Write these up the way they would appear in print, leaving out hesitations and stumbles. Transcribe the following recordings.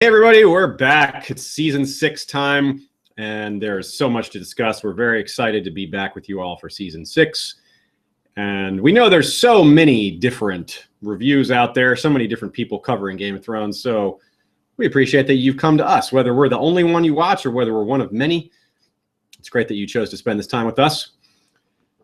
Hey everybody, we're back. It's season 6 time, and there's so much to discuss. We're very excited to be back with you all for season 6. And we know there's so many different reviews out there, so many different people covering Game of Thrones. So we appreciate that you've come to us, whether we're the only one you watch or whether we're one of many. It's great that you chose to spend this time with us.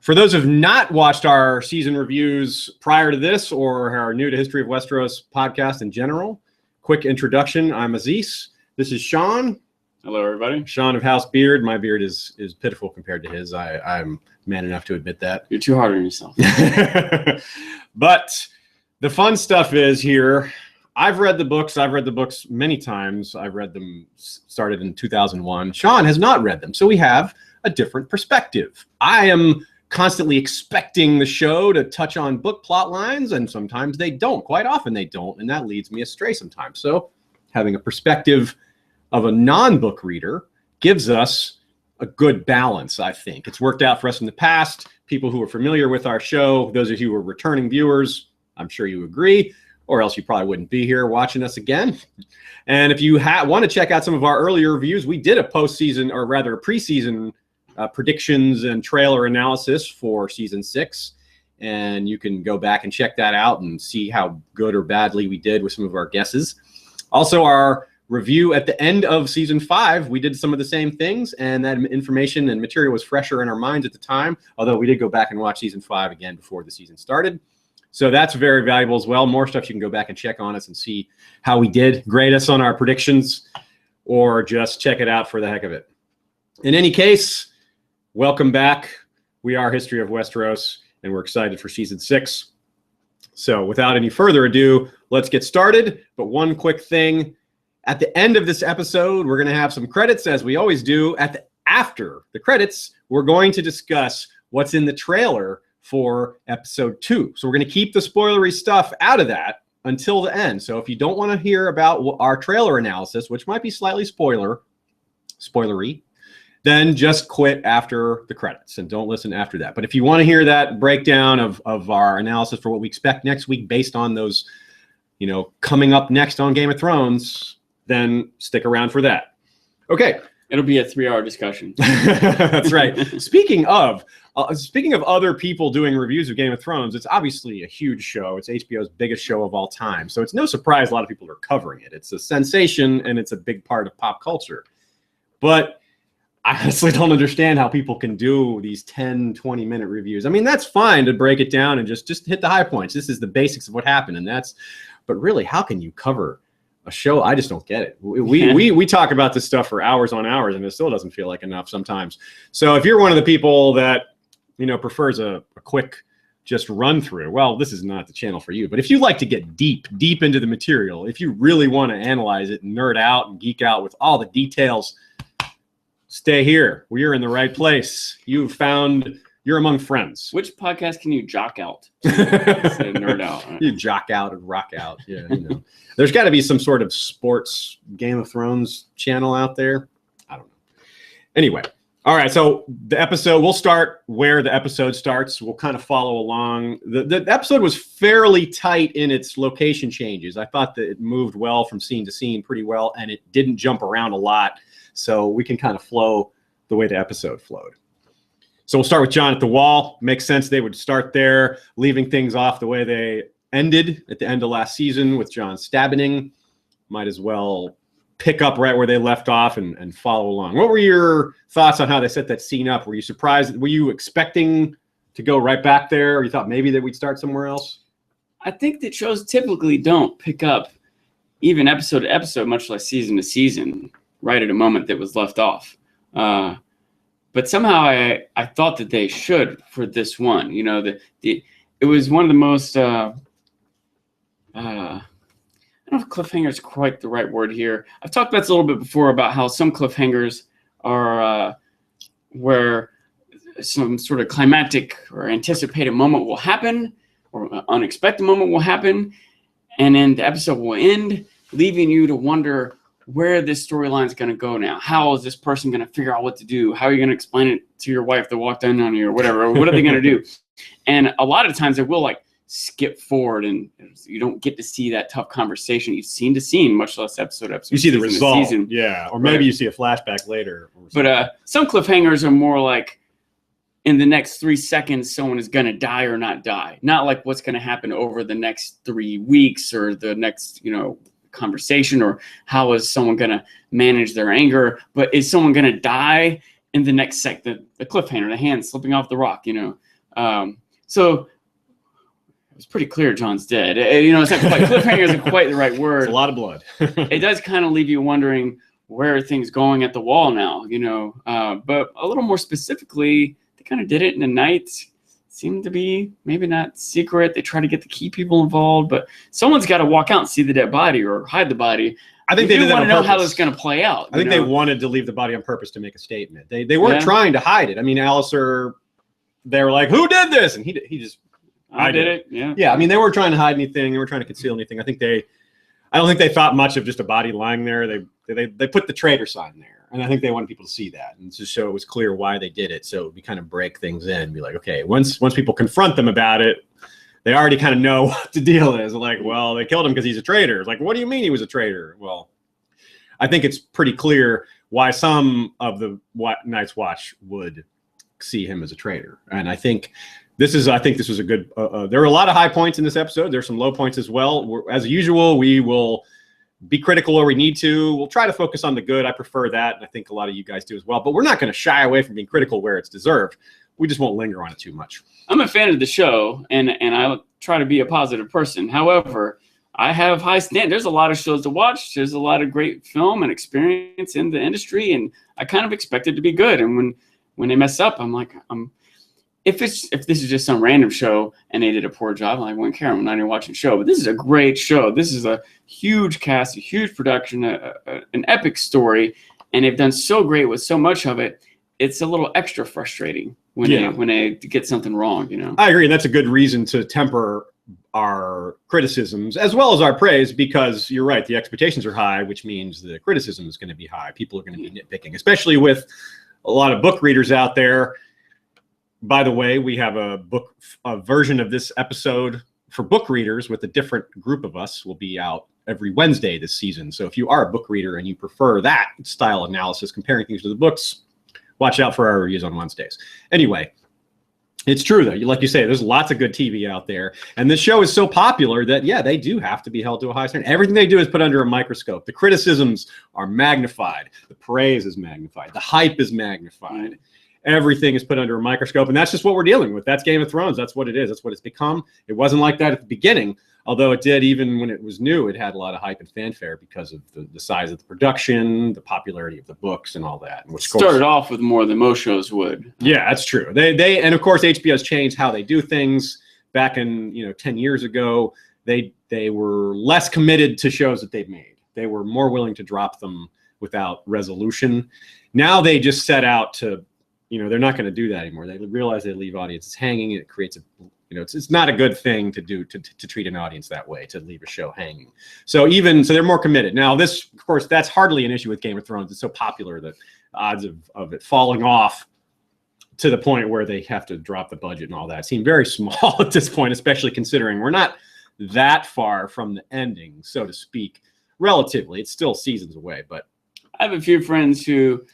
For those who have not watched our season reviews prior to this or are new to History of Westeros podcast in general, quick introduction. I'm Aziz. This is Sean. Hello, everybody. Sean of House Beard. My beard is pitiful compared to his. I'm man enough to admit that. You're too hard on yourself. But the fun stuff is here. I've read the books. I've read the books many times. I've read them, started in 2001. Sean has not read them, so we have a different perspective. I am constantly expecting the show to touch on book plot lines, and sometimes they don't. Quite often they don't, and that leads me astray sometimes. So having a perspective of a non-book reader gives us a good balance, I think. It's worked out for us in the past. People who are familiar with our show, those of you who are returning viewers, I'm sure you agree, or else you probably wouldn't be here watching us again. And if you want to check out some of our earlier reviews, we did a postseason, or rather a preseason predictions and trailer analysis for season 6, and you can go back and check that out and see how good or badly we did with some of our guesses. Also, our review at the end of season 5, we did some of the same things, and that information and material was fresher in our minds at the time, although we did go back and watch season 5 again before the season started. So that's very valuable as well. More stuff you can go back and check on us and see how we did. Grade us on our predictions, or just check it out for the heck of it. In any case, welcome back. We are History of Westeros, and we're excited for season 6. So without any further ado, let's get started. But one quick thing. At the end of this episode, we're going to have some credits, as we always do. After the credits, we're going to discuss what's in the trailer for episode 2. So we're going to keep the spoilery stuff out of that until the end. So if you don't want to hear about our trailer analysis, which might be slightly spoilery, then just quit after the credits and don't listen after that. But if you want to hear that breakdown of our analysis for what we expect next week based on those, coming up next on Game of Thrones, then stick around for that. Okay. It'll be a 3-hour discussion. That's right. Speaking of other people doing reviews of Game of Thrones, it's obviously a huge show. It's HBO's biggest show of all time. So it's no surprise a lot of people are covering it. It's a sensation, and it's a big part of pop culture. But I honestly don't understand how people can do these 10, 20-minute reviews. I mean, that's fine to break it down and just hit the high points. This is the basics of what happened, but really, how can you cover a show? I just don't get it. We talk about this stuff for hours on hours, and it still doesn't feel like enough sometimes. So if you're one of the people that prefers a quick just run through, well, this is not the channel for you. But if you like to get deep into the material, if you really want to analyze it and nerd out and geek out with all the details, stay here. We are in the right place. You're among friends. Which podcast can you jock out? Instead of nerd out. You jock out and rock out. Yeah, There's got to be some sort of sports Game of Thrones channel out there. I don't know. Anyway, all right. So the episode, we'll start where the episode starts. We'll kind of follow along. The episode was fairly tight in its location changes. I thought that it moved well from scene to scene pretty well, and it didn't jump around a lot. So we can kind of flow the way the episode flowed. So we'll start with Jon at the wall. Makes sense they would start there, leaving things off the way they ended at the end of last season with Jon stabbing. Might as well pick up right where they left off and follow along. What were your thoughts on how they set that scene up? Were you surprised? Were you expecting to go right back there, or you thought maybe that we'd start somewhere else? I think that shows typically don't pick up even episode to episode, much less season to season, right at a moment that was left off. But somehow I thought that they should for this one. It was one of the most, I don't know if cliffhanger is quite the right word here. I've talked about this a little bit before about how some cliffhangers are where some sort of climactic or anticipated moment will happen, or an unexpected moment will happen, and then the episode will end, leaving you to wonder where this storyline is going to go now. How is this person going to figure out what to do? How are you going to explain it to your wife that walked in on you, or whatever? What are they going to do? And a lot of times they will skip forward and you don't get to see that tough conversation. You've seen to scene, much less episode. You see the result, season. yeah, or maybe you see a flashback later. But some cliffhangers are more like in the next 3 seconds, someone is going to die or not die. Not like what's going to happen over the next 3 weeks or the next, conversation, or how is someone going to manage their anger, but is someone going to die in the next second? The cliffhanger, the hand slipping off the rock, So it's pretty clear John's dead. It's not quite, cliffhanger isn't quite the right word. It's a lot of blood. It does kind of leave you wondering where are things going at the wall now, but a little more specifically, they kind of did it in the night. Seemed to be maybe not secret. They try to get the key people involved, but someone's got to walk out and see the dead body or hide the body. I think they did that on purpose. Want to know how this is going to play out. I think they wanted to leave the body on purpose to make a statement. They weren't trying to hide it. I mean, Alistair, they were like, "Who did this?" And he just, I did it. Yeah. Yeah. I mean, they weren't trying to hide anything. They weren't trying to conceal anything. I don't think they thought much of just a body lying there. They put the traitor sign there. And I think they wanted people to see that and to show it was clear why they did it. So we kind of break things in and be like, okay, once people confront them about it, they already kind of know what the deal is. They're like, well, they killed him because he's a traitor. It's like, what do you mean he was a traitor? Well, I think it's pretty clear why some of the Night's Watch would see him as a traitor. And I think this was a good, there are a lot of high points in this episode. There's some low points as well. As usual, we will be critical where we need to. We'll try to focus on the good. I prefer that. And I think a lot of you guys do as well. But we're not going to shy away from being critical where it's deserved. We just won't linger on it too much. I'm a fan of the show, and I try to be a positive person. However, I have high standards. There's a lot of shows to watch. There's a lot of great film and experience in the industry, and I kind of expect it to be good. And when they mess up, I'm like, if this is just some random show and they did a poor job, I wouldn't care. I'm not even watching the show. But this is a great show. This is a huge cast, a huge production, an epic story, and they've done so great with so much of it. It's a little extra frustrating when they get something wrong. I agree, and that's a good reason to temper our criticisms as well as our praise, because you're right, the expectations are high, which means the criticism is going to be high. People are going to be nitpicking, especially with a lot of book readers out there. By the way, we have a version of this episode for book readers with a different group of us. Will be out every Wednesday this season. So if you are a book reader and you prefer that style analysis, comparing things to the books, watch out for our reviews on Wednesdays. Anyway, it's true, though. Like you say, there's lots of good TV out there. And this show is so popular that, yeah, they do have to be held to a high standard. Everything they do is put under a microscope. The criticisms are magnified. The praise is magnified. The hype is magnified. Everything is put under a microscope, and that's just what we're dealing with. That's Game of Thrones. That's what it is. That's what it's become. It wasn't like that at the beginning, although it did, even when it was new, it had a lot of hype and fanfare because of the size of the production, the popularity of the books, and all that. Which started off with more than most shows would. Yeah, that's true. They and of course HBO's changed how they do things. Back in 10 years ago, they were less committed to shows that they've made. They were more willing to drop them without resolution. Now they just set out to. They're not going to do that anymore. They realize they leave audiences hanging. It creates it's not a good thing to do to treat an audience that way, to leave a show hanging. So they're more committed. Now this, of course, that's hardly an issue with Game of Thrones. It's so popular that odds of it falling off to the point where they have to drop the budget and all that seem very small at this point, especially considering we're not that far from the ending, so to speak. Relatively, it's still seasons away. But I have a few friends who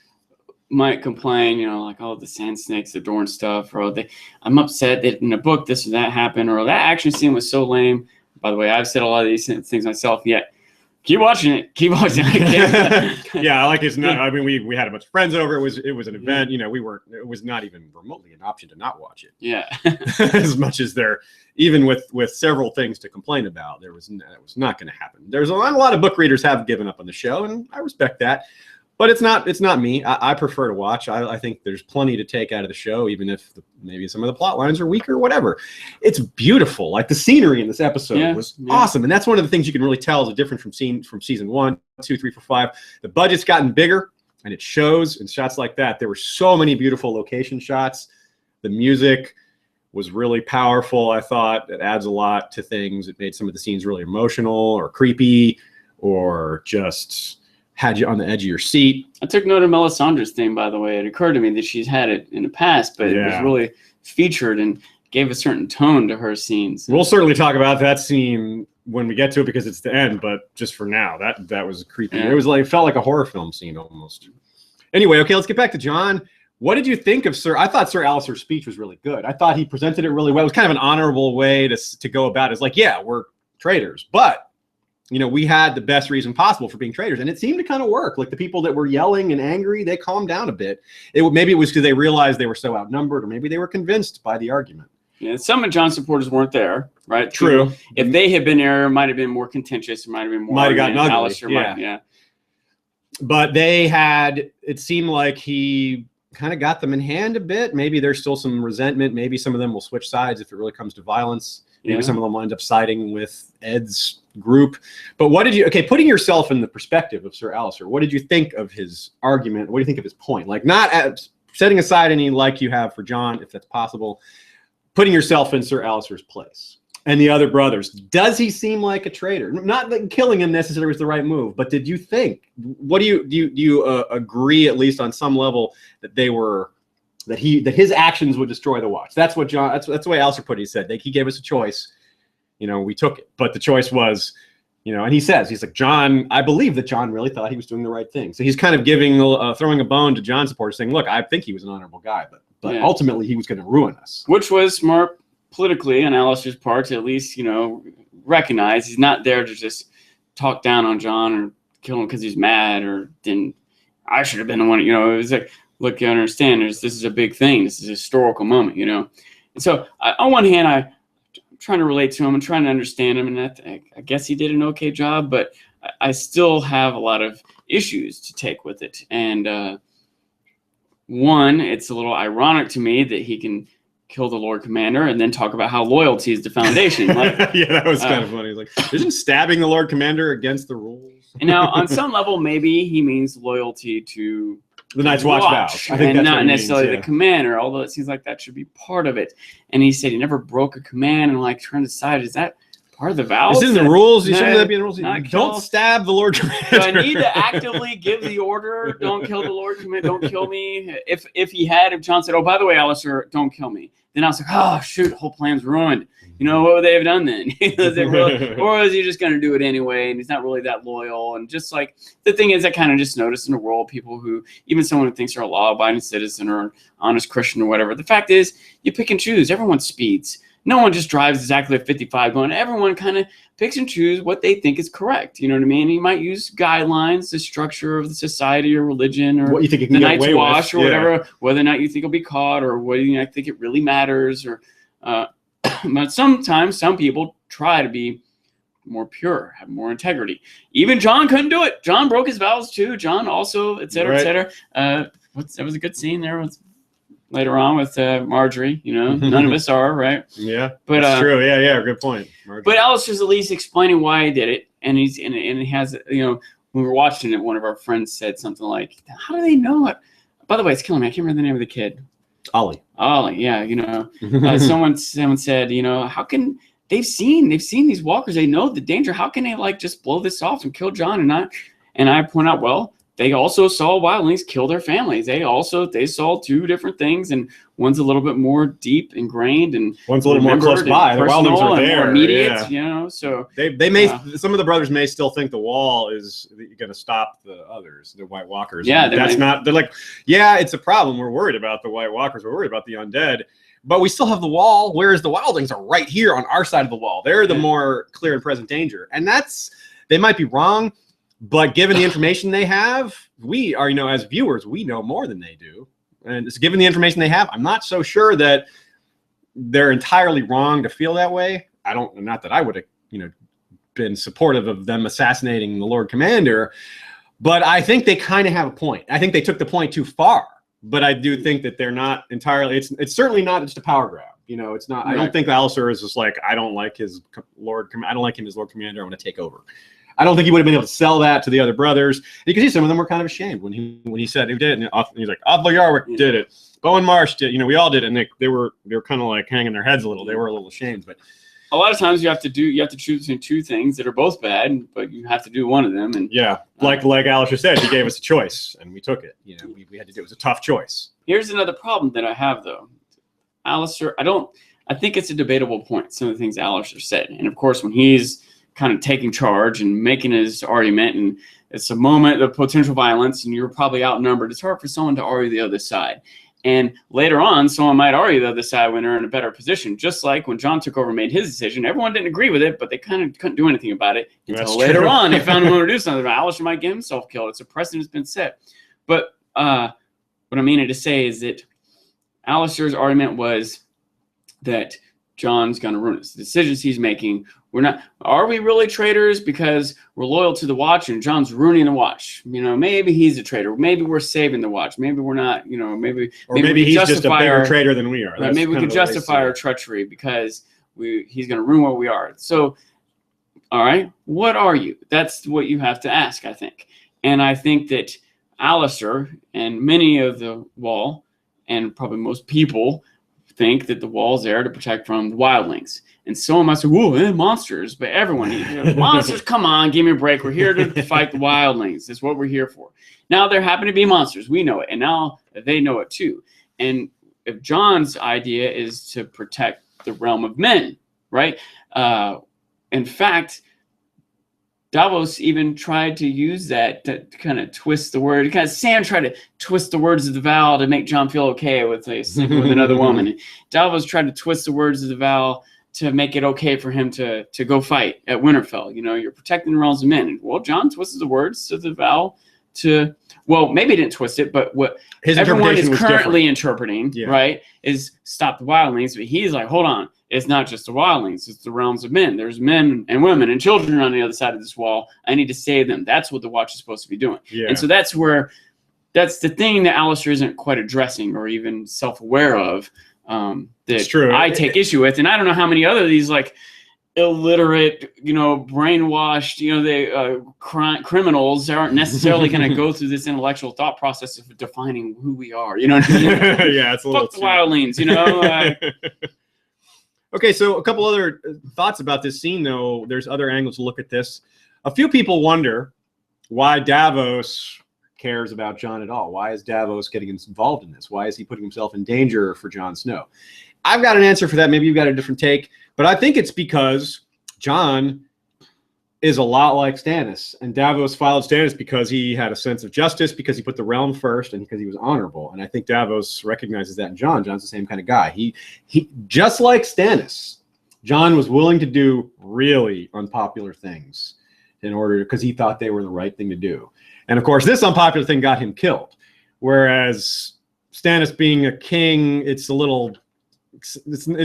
might complain, like, oh, the sand snakes, the door and stuff, or I'm upset that in the book this or that happened, or that action scene was so lame. By the way, I've said a lot of these things myself. Yet, keep watching it. Yeah, like it's not. I mean, we had a bunch of friends over. It was an event. It was not even remotely an option to not watch it. Yeah, as much as even with several things to complain about, that was not going to happen. There's a lot of book readers have given up on the show, and I respect that. But it's not me. I prefer to watch. I think there's plenty to take out of the show, even if maybe some of the plot lines are weak or whatever. It's beautiful. Like the scenery in this episode was awesome. And that's one of the things you can really tell is a difference from season 1, 2, 3, 4, 5. The budget's gotten bigger, and it shows in shots like that. There were so many beautiful location shots. The music was really powerful, I thought. It adds a lot to things. It made some of the scenes really emotional or creepy or just had you on the edge of your seat. I took note of Melisandre's theme, by the way. It occurred to me that she's had it in the past, but it was really featured. And gave a certain tone to her scenes. We'll certainly talk about that scene when we get to it because it's the end. But just for now, that was creepy. Yeah. It was like, felt like a horror film scene almost. Anyway, okay, let's get back to Jon. What did you think of Sir? I thought Sir Alistair's speech was really good. I thought he presented it really well. It was kind of an honorable way to go about it. It's like, yeah, we're traitors, but we had the best reason possible for being traitors, and it seemed to kind of work. Like the people that were yelling and angry, they calmed down a bit. Maybe it was because they realized they were so outnumbered, or maybe they were convinced by the argument. Yeah, some of Jon's supporters weren't there, right? True. If they had been there, it might have been more contentious. It might have been more. Might have gotten ugly. Alistair yeah. But it seemed like he kind of got them in hand a bit. Maybe there's still some resentment. Maybe some of them will switch sides if it really comes to violence. Maybe some of them will end up siding with Ed's group. But putting yourself in the perspective of Sir Alistair, what did you think of his argument? What do you think of his point? Like, not setting aside any like you have for Jon, if that's possible, putting yourself in Sir Alistair's place and the other brothers. Does he seem like a traitor? Not that killing him necessarily was the right move, but did you think? What do you agree, at least on some level, that his actions would destroy the Watch? That's what Jon. That's the way Alistair put it. He said he gave us a choice. We took it, but the choice was, and he's like, Jon. I believe that Jon really thought he was doing the right thing. So he's kind of throwing a bone to Jon's supporters, saying, look, I think he was an honorable guy, but ultimately he was going to ruin us. Which was smart politically on Alistair's part to at least, recognize he's not there to just talk down on Jon or kill him because he's mad or didn't. I should have been the one. It was like, look, you understand. This is a big thing. This is a historical moment. And so on one hand, I'm trying to relate to him and trying to understand him, and I guess he did an okay job, but I still have a lot of issues to take with it. And one, it's a little ironic to me that he can kill the Lord Commander and then talk about how loyalty is the foundation. Yeah, that was kind of funny. He's like, isn't stabbing the Lord Commander against the rules? And now, on some level, maybe he means loyalty to the Night's Watch vows. I think and that's not what necessarily means, the commander, although it seems like that should be part of it. And he said he never broke a command, and trying to decide, is that part of the vows? Is it in the rules? Shouldn't that be in the rules? Don't stab the Lord Commander. Do I need to actively give the order, don't kill the Lord Commander, don't kill me? If Jon said, oh, by the way, Alistair, don't kill me, then I was like, oh, shoot, the whole plan's ruined. What would they have done then? Or is he just going to do it anyway, and he's not really that loyal? And just like, the thing is, I kind of just noticed in the world, people who, even someone who thinks they're a law-abiding citizen or an honest Christian or whatever, the fact is, you pick and choose. Everyone speeds. No one just drives exactly at 55 going. Everyone kind of picks and chooses what they think is correct. You know what I mean? You might use guidelines, the structure of the society or religion or what you think you can the get Night's away Watch with. or whatever, whether or not you think you'll be caught or whether you think it really matters. Or, but sometimes some people try to be more pure, have more integrity. Even Jon couldn't do it. Jon broke his vows too. Jon also, et cetera, et cetera. That was a good scene there with later on with Marjorie. None of us are, right? Yeah, but that's true. Yeah, good point. Marjorie. But Alistair's at least explaining why he did it, and he has, when we were watching it, one of our friends said something like, "How do they know it?" By the way, it's killing me. I can't remember the name of the kid. Ollie, yeah. Someone said, how can they've seen these walkers? They know the danger. How can they just blow this off and kill Jon and not? And I point out, well, they also saw wildlings kill their families. They saw two different things, and one's a little bit more deep ingrained, and one's a little more close by. The wildlings are there, more immediate. So they may some of the brothers may still think the wall is going to stop the others, the White Walkers. Yeah, they're like, yeah, it's a problem. We're worried about the White Walkers. We're worried about the undead. But we still have the wall, whereas the wildlings are right here on our side of the wall. They're the more clear and present danger, and they might be wrong. But given the information they have, we are, as viewers, we know more than they do. And it's given the information they have, I'm not so sure that they're entirely wrong to feel that way. Not that I would have, been supportive of them assassinating the Lord Commander, but I think they kind of have a point. I think they took the point too far, but I do think that they're not entirely, it's certainly not just a power grab. It's not, right. I don't think Alistair is just like, I don't like his I don't like him as Lord Commander. I want to take over. I don't think he would have been able to sell that to the other brothers. You can see some of them were kind of ashamed when he said he did it. And he's like, Othla Yarwick did it. Bowen Marsh did. We all did it. And they were kind of like hanging their heads a little. They were a little ashamed. But a lot of times you have to choose between two things that are both bad, but you have to do one of them. And like Alistair said, he gave us a choice, and we took it. We had to do it. It was a tough choice. Here's another problem that I have, though. Alistair, I I think it's a debatable point, some of the things Alistair said. And of course, when he's kind of taking charge and making his argument, and it's a moment of potential violence, and you're probably outnumbered, it's hard for someone to argue the other side. And later on, someone might argue the other side when they're in a better position. Just like when Jon took over and made his decision, everyone didn't agree with it, but they kind of couldn't do anything about it until later on they found a way to do something. Alistair might get himself killed. It's a precedent that's been set. But what I mean to say is that Alistair's argument was that Jon's going to ruin us. The decisions he's making, are we really traitors because we're loyal to the Watch and Jon's ruining the Watch? Maybe he's a traitor. Maybe we're saving the Watch. Maybe we're not, maybe he's just a bigger traitor than we are. Right? Maybe we can justify our treachery because he's going to ruin what we are. So, all right, what are you? That's what you have to ask, I think. And I think that Alistair and many of the Wall, and probably most people, think that the Wall's there to protect from the wildlings. And someone might say, whoa, monsters. But everyone, monsters, come on, give me a break. We're here to fight the wildlings. That's what we're here for. Now there happen to be monsters. We know it. And now they know it too. And if Jon's idea is to protect the realm of men, right? In fact, Davos even tried to use that to kind of twist the word. Sam tried to twist the words of the vow to make Jon feel okay with sleeping with another woman. And Davos tried to twist the words of the vow to make it okay for him to go fight at Winterfell. You're protecting the realms of men. And, well, Jon twisted the words of the vow to, well, maybe he didn't twist it, but what his everyone is currently interpreting, right, is stop the wildlings. But he's like, hold on. It's not just the wildlings. It's the realms of men. There's men and women and children on the other side of this wall. I need to save them. That's what the Watch is supposed to be doing. Yeah. And so that's the thing that Alistair isn't quite addressing or even self-aware of that I take issue with. And I don't know how many other of these like illiterate, brainwashed, criminals aren't necessarily going to go through this intellectual thought process of defining who we are. You know what I mean? Yeah, it's a little fuck the wildlings, Okay, so a couple other thoughts about this scene, though. There's other angles to look at this. A few people wonder why Davos cares about Jon at all. Why is Davos getting involved in this? Why is he putting himself in danger for Jon Snow? I've got an answer for that. Maybe you've got a different take. But I think it's because Jon is a lot like Stannis. And Davos followed Stannis because he had a sense of justice, because he put the realm first, and because he was honorable. And I think Davos recognizes that in Jon. Jon's the same kind of guy. He just like Stannis, Jon was willing to do really unpopular things because he thought they were the right thing to do. And of course, this unpopular thing got him killed. Whereas Stannis being a king, it's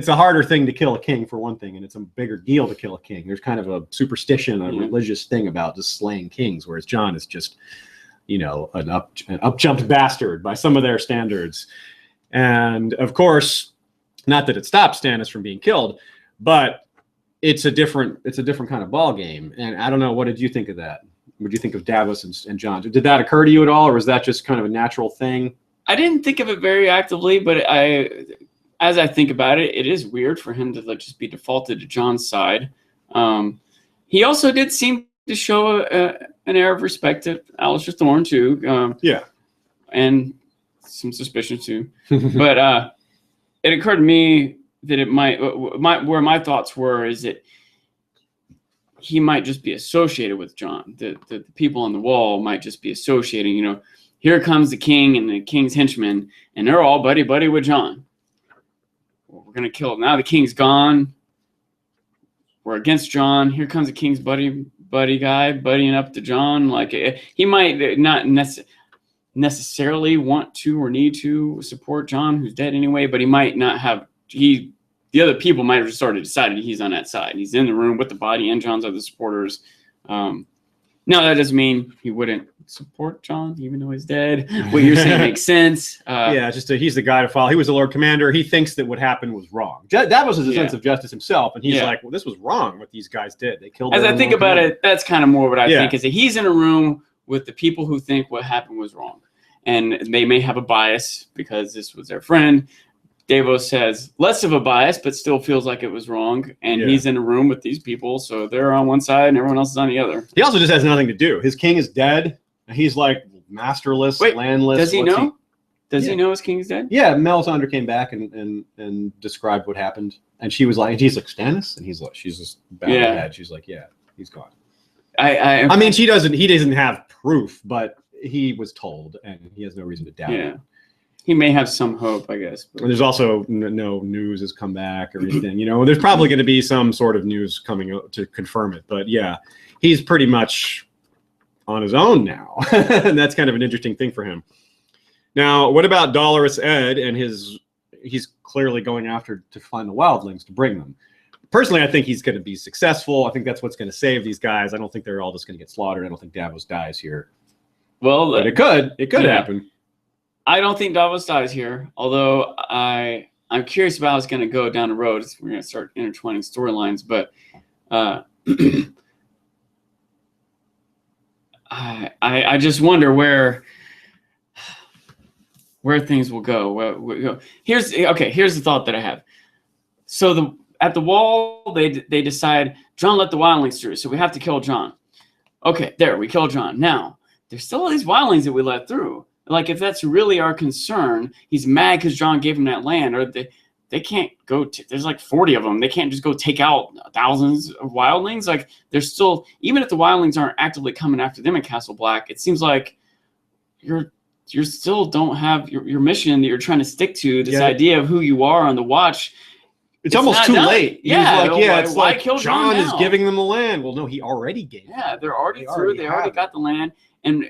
a harder thing to kill a king, for one thing, and it's a bigger deal to kill a king. There's kind of a superstition, a religious thing about just slaying kings, whereas Jon is just, an up-jumped bastard by some of their standards. And of course, not that it stops Stannis from being killed, but it's a different kind of ball game. And I don't know, what did you think of that? What did you think of Davos and Jon? Did that occur to you at all, or was that just kind of a natural thing? I didn't think of it very actively, but as I think about it, it is weird for him to just be defaulted to Jon's side. He also did seem to show an air of respect to Alistair Thorne too. And some suspicion too. But it occurred to me that it where my thoughts were is that he might just be associated with Jon. The people on the wall might just be associating. Here comes the king and the king's henchmen, and they're all buddy with Jon. We're going to kill him. Now the king's gone. We're against Jon. Here comes the king's buddy guy, buddying up to Jon. Like, he might not necessarily want to or need to support Jon, who's dead anyway, but he might not have. The other people might have just sort of decided he's on that side. He's in the room with the body and Jon's other supporters. Now, that doesn't mean he wouldn't support Jon, even though he's dead. What you're saying makes sense. He's the guy to follow. He was the Lord Commander. He thinks that what happened was wrong. Davos has a sense of justice himself, and he's like, well, this was wrong what these guys did. They killed. As I think about it, that's kind of more what I think is that he's in a room with the people who think what happened was wrong. And they may have a bias because this was their friend. Davos has less of a bias, but still feels like it was wrong. And he's in a room with these people, so they're on one side and everyone else is on the other. He also just has nothing to do. His king is dead. He's like masterless, landless. Does he know? Does he know his king's dead? Yeah, Melisandre came back and described what happened. And she was like, and he's like, Stannis? And he's like, she's just bowing her head. She's like, yeah, he's gone. I mean, he doesn't have proof, but he was told, and he has no reason to doubt it. He may have some hope, I guess. But there's also no news has come back or anything. There's probably going to be some sort of news coming to confirm it. But yeah, he's pretty much on his own now. And that's kind of an interesting thing for him. Now, what about Dolorous Ed and he's clearly going after to find the wildlings to bring them. Personally, I think he's going to be successful. I think that's what's going to save these guys. I don't think they're all just going to get slaughtered. I don't think Davos dies here. Well, but it could happen. I don't think Davos dies here, although I'm curious about how it's going to go down the road. We're going to start intertwining storylines, but I just wonder where things will go. Here's the thought that I have. So at the wall, they decide Jon let the wildlings through, so we have to kill Jon. Okay, there, we kill Jon. Now, there's still all these wildlings that we let through. Like, if that's really our concern, he's mad because Jon gave him that land, or they can't go there's like 40 of them. They can't just go take out thousands of wildlings. Like, there's still, even if the wildlings aren't actively coming after them in Castle Black, it seems like you still don't have your mission that you're trying to stick to, this idea of who you are on the watch. It's almost too late. Yeah, it's like Jon is giving them the land. Well, no, he already gave it. Yeah, they're already through. They already got the land. And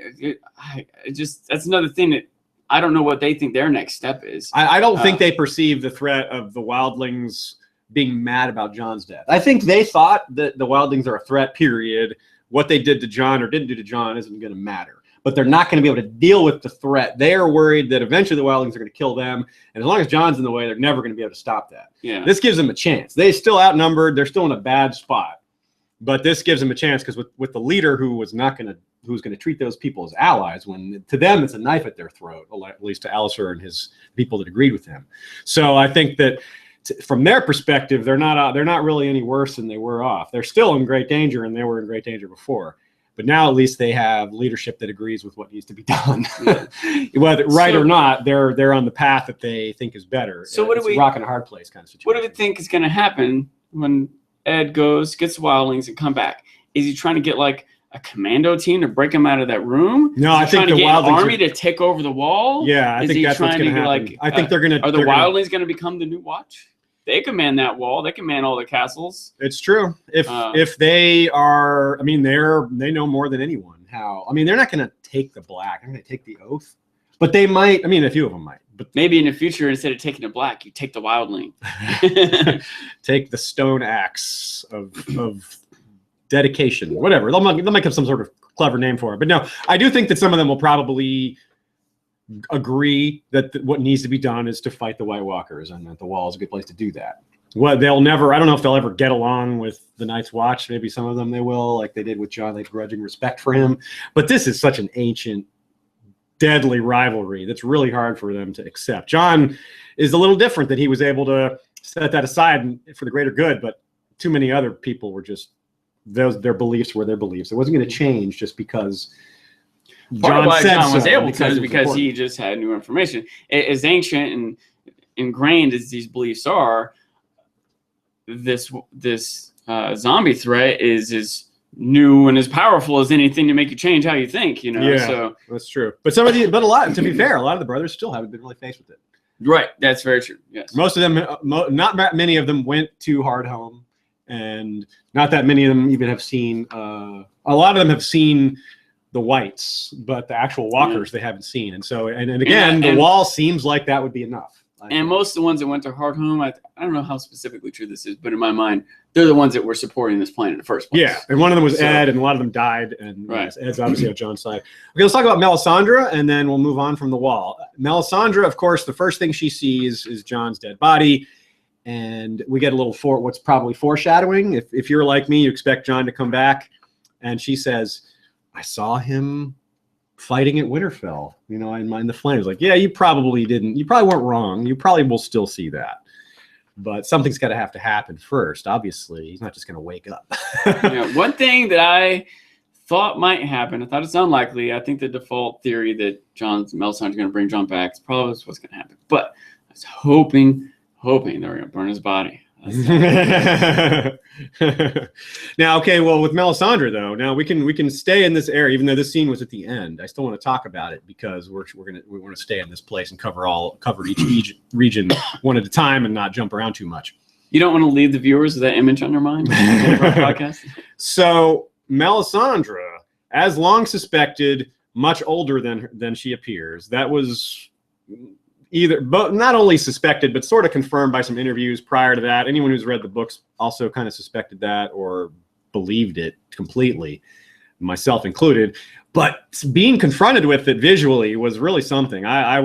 that's another thing that I don't know what they think their next step is. I don't think they perceive the threat of the wildlings being mad about Jon's death. I think they thought that the wildlings are a threat, period. What they did to Jon or didn't do to Jon isn't going to matter. But they're not going to be able to deal with the threat. They are worried that eventually the wildlings are going to kill them. And as long as Jon's in the way, they're never going to be able to stop that. Yeah. This gives them a chance. They're still outnumbered. They're still in a bad spot. But this gives them a chance because with the leader who's going to treat those people as allies, when to them it's a knife at their throat, at least to Alliser and his people that agreed with him. So I think that from their perspective, they're not really any worse than they were off. They're still in great danger, and they were in great danger before. But now at least they have leadership that agrees with what needs to be done. Whether or not, they're on the path that they think is better. So it's a rock and a hard place kind of situation. What do we think is going to happen when Ed gets the wildlings and come back? Is he trying to get like a commando team to break him out of that room? No, I think the wildlings an army to take over the wall. Yeah, I think that's what's going to happen. I think they're going to. Are the wildlings going to become the new Watch? They command that wall. They command all the castles. It's true. If they are, I mean, they know more than anyone how. I mean, they're not going to take the Black. They're going to take the oath, but they might. I mean, a few of them might. But maybe in the future, instead of taking the Black, you take the wildling. Take the stone axe of dedication, whatever. They'll make up some sort of clever name for it. But no, I do think that some of them will probably agree that what needs to be done is to fight the White Walkers, and that the wall is a good place to do that. Well, they'll never, I don't know if they'll ever get along with the Night's Watch. Maybe some of them they will, like they did with Jon. They have grudging respect for him. But this is such an ancient, deadly rivalry that's really hard for them to accept. Jon is a little different, that he was able to set that aside for the greater good, but too many other people were just, their beliefs were their beliefs. It wasn't going to change just because Jon was able to is because he just had new information. As ancient and ingrained as these beliefs are, this zombie threat is as new and as powerful as anything to make you change how you think. Yeah, so that's true. But to be fair, a lot of the brothers still haven't been really faced with it. Right, that's very true. Yes, most of them, not that many of them, went to Hardhome, and not that many of them even have seen. A lot of them have seen the Whites, but the actual walkers they haven't seen. And so, and again, the wall seems like that would be enough. And most of the ones that went to Hardhome, I don't know how specifically true this is, but in my mind, they're the ones that were supporting this plan in the first place. Yeah, and one of them was Ed, and a lot of them died. And yes, Ed's obviously on Jon's side. Okay, let's talk about Melisandre, and then we'll move on from the wall. Melisandre, of course, the first thing she sees is Jon's dead body. And we get a little what's probably foreshadowing. If you're like me, you expect Jon to come back. And she says, I saw him fighting at Winterfell, in the flames. Like, yeah, you probably didn't. You probably weren't wrong. You probably will still see that. But something's got to have to happen first. Obviously, he's not just going to wake up. One thing that I thought might happen, I thought it's unlikely. I think the default theory that Melisandre's going to bring Jon back is probably what's going to happen. But I was hoping they're going to burn his body. Now, okay, well, with Melisandre though, now we can stay in this area, even though this scene was at the end. I still want to talk about it because we want to stay in this place and cover each region one at a time and not jump around too much. You don't want to leave the viewers with that image on their mind? Podcast? So Melisandre, as long suspected, much older than she appears. That was but not only suspected, but sort of confirmed by some interviews prior to that. Anyone who's read the books also kind of suspected that or believed it completely, myself included. But being confronted with it visually was really something. I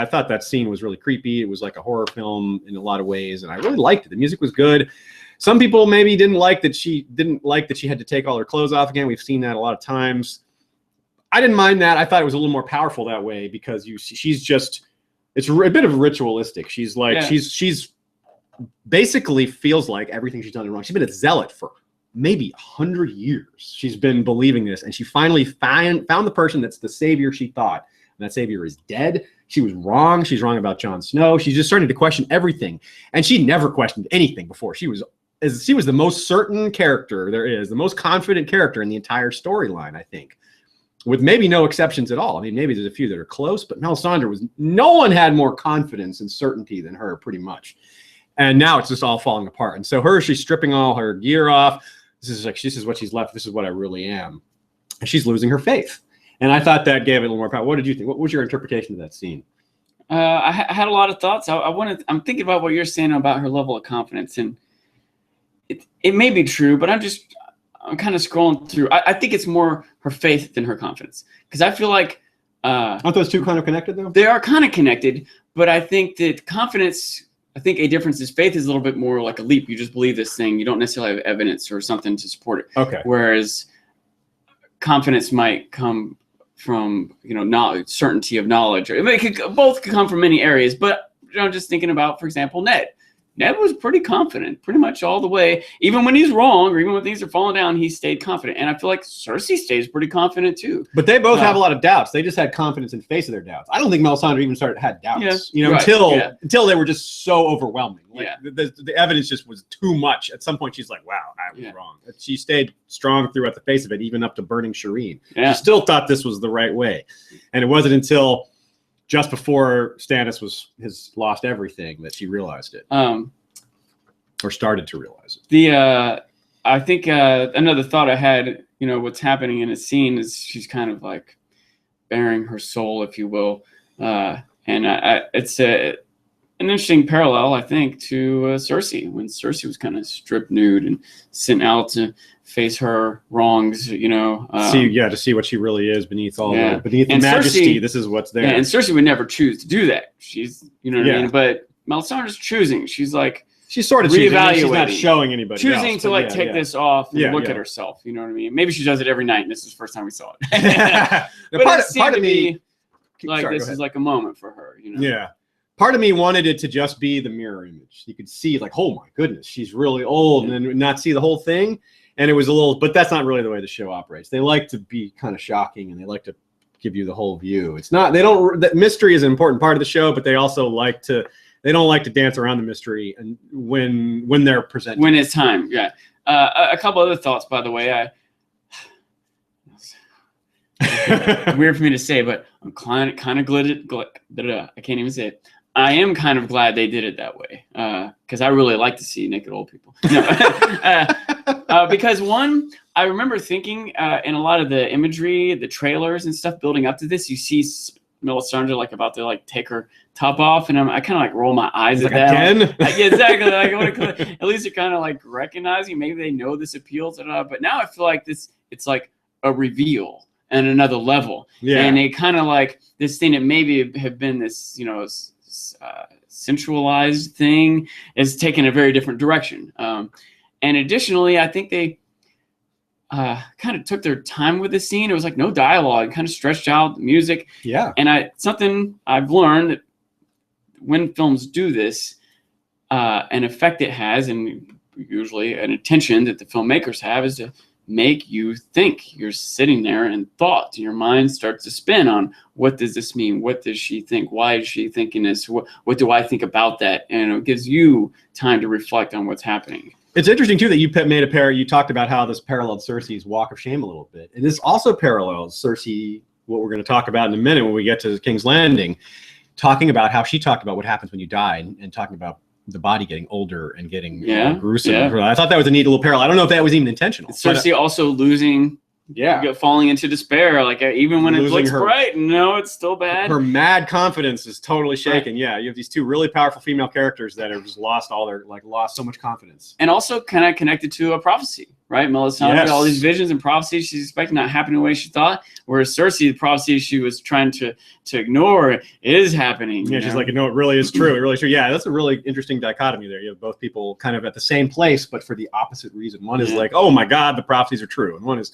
thought that scene was really creepy. It was like a horror film in a lot of ways, and I really liked it. The music was good. Some people maybe didn't like that she had to take all her clothes off again. We've seen that a lot of times. I didn't mind that. I thought it was a little more powerful that way because she's just, it's a bit of ritualistic. She's like, she's basically feels like everything she's done is wrong. She's been a zealot for maybe 100 years. She's been believing this, and she finally found the person that's the savior she thought. And that savior is dead. She was wrong. She's wrong about Jon Snow. She's just starting to question everything. And she never questioned anything before. She was the most certain character there is, the most confident character in the entire storyline, I think, with maybe no exceptions at all. I mean, maybe there's a few that are close, but Melisandre no one had more confidence and certainty than her, pretty much. And now it's just all falling apart. And so she's stripping all her gear off. This is what she's left. This is what I really am. And she's losing her faith. And I thought that gave it a little more power. What did you think? What was your interpretation of that scene? I had a lot of thoughts. I'm thinking about what you're saying about her level of confidence, and it may be true, but I'm kind of scrolling through. I think it's more her faith than her confidence, because I feel like aren't those two kind of connected though? They are kind of connected, but I think that confidence. I think a difference is faith is a little bit more like a leap. You just believe this thing. You don't necessarily have evidence or something to support it. Okay. Whereas confidence might come from knowledge, certainty of knowledge. Both could come from many areas, but just thinking about, for example, Ned. Ned was pretty confident, pretty much all the way. Even when he's wrong, or even when things are falling down, he stayed confident. And I feel like Cersei stays pretty confident too. But they both have a lot of doubts. They just had confidence in the face of their doubts. I don't think Melisandre even had doubts. Until they were just so overwhelming. The evidence just was too much. At some point, she's like, "Wow, I was wrong." She stayed strong throughout the face of it, even up to burning Shireen. Yeah. She still thought this was the right way, and it wasn't until just before Stannis has lost everything that she realized it, or started to realize it. I think another thought I had, what's happening in a scene is she's kind of like bearing her soul, if you will, and it's an interesting parallel, I think, to Cersei, when Cersei was kind of stripped nude and sent out to face her wrongs, to see what she really is beneath the majesty. Cersei, this is what's there. Yeah, and Cersei would never choose to do that. She's, what I mean? But Melisandre's choosing. She's like, she's sort of reevaluating. She's not showing anybody choosing else, to take this off and look at herself. You know what I mean? Maybe she does it every night, and this is the first time we saw it. But part of me, this is like a moment for her. Yeah. Part of me wanted it to just be the mirror image. You could see like, oh my goodness, she's really old, and then not see the whole thing. And it was a little, but that's not really the way the show operates. They like to be kind of shocking, and they like to give you the whole view. It's not, that mystery is an important part of the show, but they also they don't like to dance around the mystery and when they're presented. When it's time, yeah. A couple other thoughts, by the way. Weird for me to say, but I'm kind of glad. I can't even say it. I am kind of glad they did it that way, because I really like to see naked old people. Because one, I remember thinking in a lot of the imagery, the trailers and stuff building up to this, you see Melisandre about to take her top off, and I kind of roll my eyes at that. Again? Yeah, exactly. At least they're kind of recognizing. Maybe they know this appeals, but now I feel like it's like a reveal and another level. Yeah. And they kind of this thing that maybe have been this, sensualized thing is taken a very different direction. And additionally, I think they kind of took their time with the scene. It was no dialogue, kind of stretched out the music. Yeah. And something I've learned that when films do this, an effect it has, and usually an intention that the filmmakers have, is to make you think. You're sitting there and thought. Your mind starts to spin on, what does this mean? What does she think? Why is she thinking this? What do I think about that? And it gives you time to reflect on what's happening. It's interesting too that you made you talked about how this paralleled Cersei's walk of shame a little bit, and this also parallels Cersei, what we're going to talk about in a minute when we get to King's Landing, talking about how she talked about what happens when you die, and talking about the body getting older and getting gruesome. Yeah. I thought that was a neat little parallel. I don't know if that was even intentional. Cersei also losing, falling into despair. Like even when it looks bright, no, it's still bad. Her mad confidence is totally shaken. Right. Yeah, you have these two really powerful female characters that have just lost lost so much confidence. And also kind of connected to a prophecy, right? Melisandre, all these visions and prophecies she's expecting not happening the way she thought. Whereas Cersei, the prophecy she was trying to ignore is happening. Yeah, she's like, no, it really is true. It really is true. Yeah, that's a really interesting dichotomy there. You have both people kind of at the same place, but for the opposite reason. One is like, oh my God, the prophecies are true. And one is,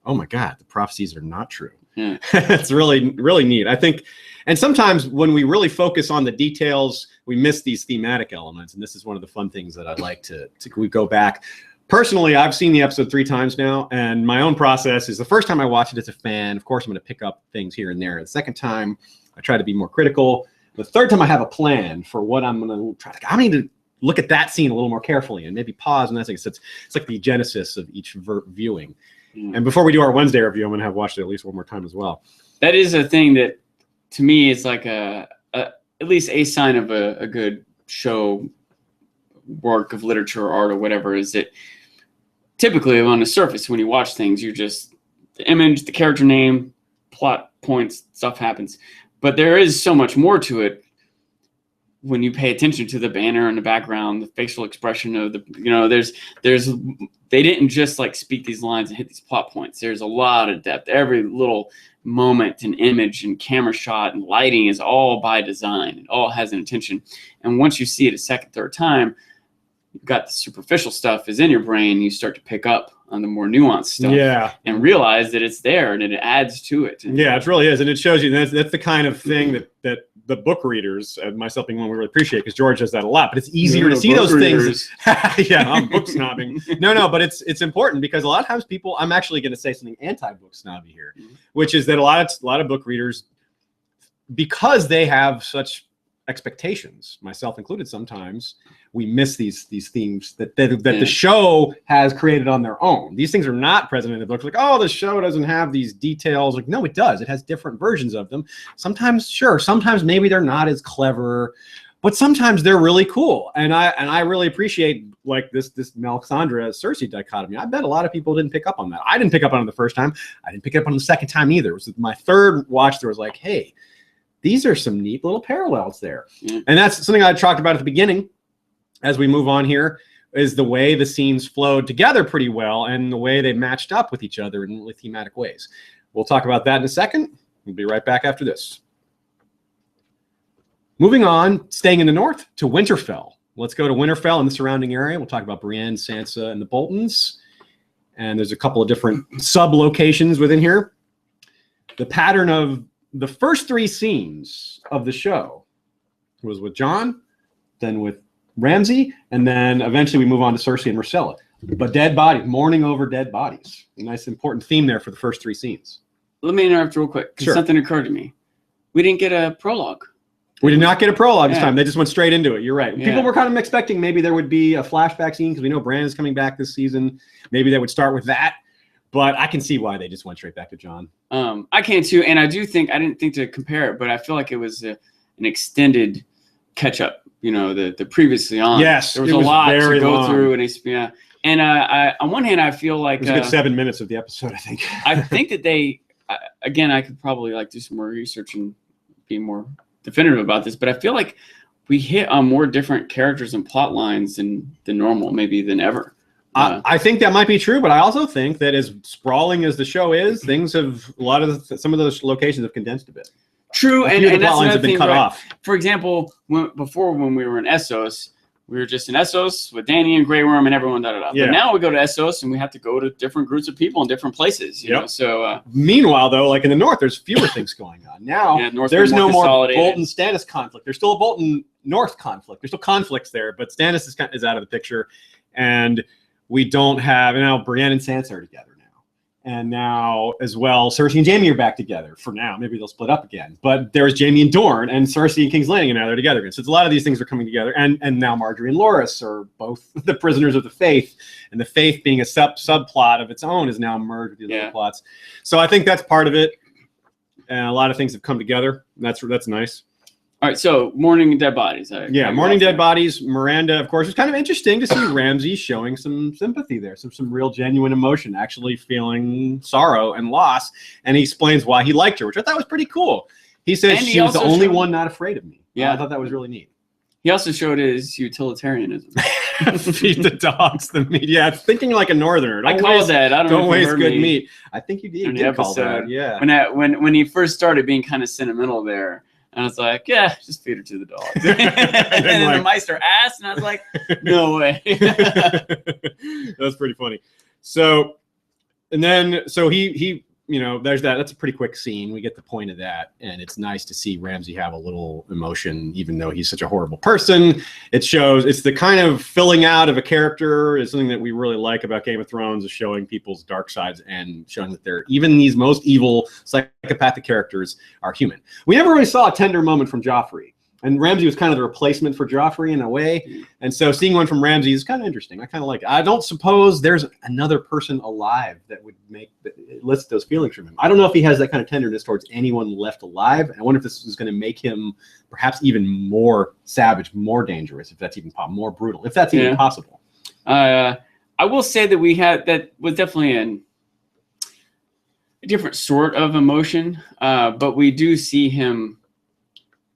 oh my God, the prophecies are not true. Yeah. It's really, really neat. I think, and sometimes when we really focus on the details, we miss these thematic elements. And this is one of the fun things that I like to go back. Personally, I've seen the episode 3 times now, and my own process is the first time I watch it as a fan, of course, I'm going to pick up things here and there. The second time, I try to be more critical. The third time, I have a plan for what I'm going to try to. I need to look at that scene a little more carefully and maybe pause. And that's it's like the genesis of each viewing. And before we do our Wednesday review, I'm going to have watched it at least one more time as well. That is a thing that, to me, is like at least a sign of a good show, work of literature or art or whatever, is that typically on the surface, when you watch things, you're just the image, the character name, plot points, stuff happens. But there is so much more to it when you pay attention to the banner in the background, the facial expression of they didn't just like speak these lines and hit these plot points. There's a lot of depth. Every little moment and image and camera shot and lighting is all by design. It all has an intention. And once you see it a second, third time, you've got the superficial stuff is in your brain. You start to pick up on the more nuanced stuff, and realize that it's there and it adds to it. Yeah, it really is, and it shows you that's the kind of thing that the book readers, and myself being one, we really appreciate, because George does that a lot. But it's easier to see those things. Yeah, I'm book snobbing. No, but it's important, because a lot of times people. I'm actually going to say something anti-book snobby here, which is that a lot of book readers, because they have such expectations, myself included, sometimes we miss these themes that the show has created on their own. These things are not present in the book. Like, oh, the show doesn't have these details. Like, no, it does. It has different versions of them. Sometimes, sure. Sometimes maybe they're not as clever, but sometimes they're really cool. And I really appreciate like this Melisandre Cersei dichotomy. I bet a lot of people didn't pick up on that. I didn't pick up on it the first time. I didn't pick up on it the second time either. It was my third watch. There was like, hey, these are some neat little parallels there. And that's something I talked about at the beginning. As we move on here, is the way the scenes flowed together pretty well, and the way they matched up with each other in really thematic ways. We'll talk about that in a second. We'll be right back after this. Moving on, staying in the north to Winterfell. Let's go to Winterfell and the surrounding area. We'll talk about Brienne, Sansa, and the Boltons. And there's a couple of different sub-locations within here. The pattern of the first 3 scenes of the show was with Jon, then with Ramsay, and then eventually we move on to Cersei and Myrcella. But dead bodies, mourning over dead bodies. A nice important theme there for the first 3 scenes. Let me interrupt real quick, because something occurred to me. We didn't get a prologue. We did not get a prologue this time. They just went straight into it. You're right. People were kind of expecting maybe there would be a flashback scene, because we know Bran is coming back this season. Maybe they would start with that. But I can see why they just went straight back to Jon. I can too. And I didn't think to compare it, but I feel like it was an extended catch-up. The previously on. Yes, there was a lot to go through, and and on one hand, I feel like it was a good 7 minutes of the episode. I think. I think that they, again, I could probably do some more research and be more definitive about this, but I feel like we hit on more different characters and plot lines than normal, maybe than ever. I think that might be true, but I also think that as sprawling as the show is, some of those locations have condensed a bit. True, and that's lines have been cut off. For example, before when we were in Essos, we were just in Essos with Dany and Grey Worm and everyone. But now we go to Essos and we have to go to different groups of people in different places. You know? So meanwhile, though, like in the north, there's fewer things going on. Now there's no more Bolton Stannis conflict. There's still a Bolton North conflict. There's still conflicts there, but Stannis is out of the picture, and we don't have, and now Brienne and Sansa are together now. And now as well, Cersei and Jaime are back together for now. Maybe they'll split up again. But there's Jaime and Dorne, and Cersei and King's Landing, and now they're together again. So it's a lot of these things are coming together. And now Marjorie and Loras are both the prisoners of the faith. And the faith being a subplot of its own is now merged with the other plots. So I think that's part of it. And a lot of things have come together. That's nice. All right, so Mourning Dead Bodies. Mourning Dead Bodies. Miranda, of course, it's kind of interesting to see Ramsay showing some sympathy there, some real genuine emotion, actually feeling sorrow and loss. And he explains why he liked her, which I thought was pretty cool. He says she was the only one not afraid of me. Yeah, I thought that was really neat. He also showed his utilitarianism. Feed the dogs the meat. Yeah, thinking like a northerner. I called that. I don't waste good meat. I think you did call that. Yeah. When he first started being kind of sentimental there. And I was like, yeah, just feed her to the dogs. and then the Meister asked, and I was like, no way. That's pretty funny. So he there's that. That's a pretty quick scene. We get the point of that. And it's nice to see Ramsay have a little emotion, even though he's such a horrible person. It shows it's the kind of filling out of a character is something that we really like about Game of Thrones, is showing people's dark sides and showing that they're even these most evil psychopathic characters are human. We never really saw a tender moment from Joffrey. And Ramsay was kind of the replacement for Joffrey in a way. And so seeing one from Ramsay is kind of interesting. I kind of like it. I don't suppose there's another person alive that would elicit those feelings from him. I don't know if he has that kind of tenderness towards anyone left alive. And I wonder if this is going to make him perhaps even more savage, more dangerous, if that's even possible, more brutal, if that's even possible. I will say that that was definitely a different sort of emotion. But we do see him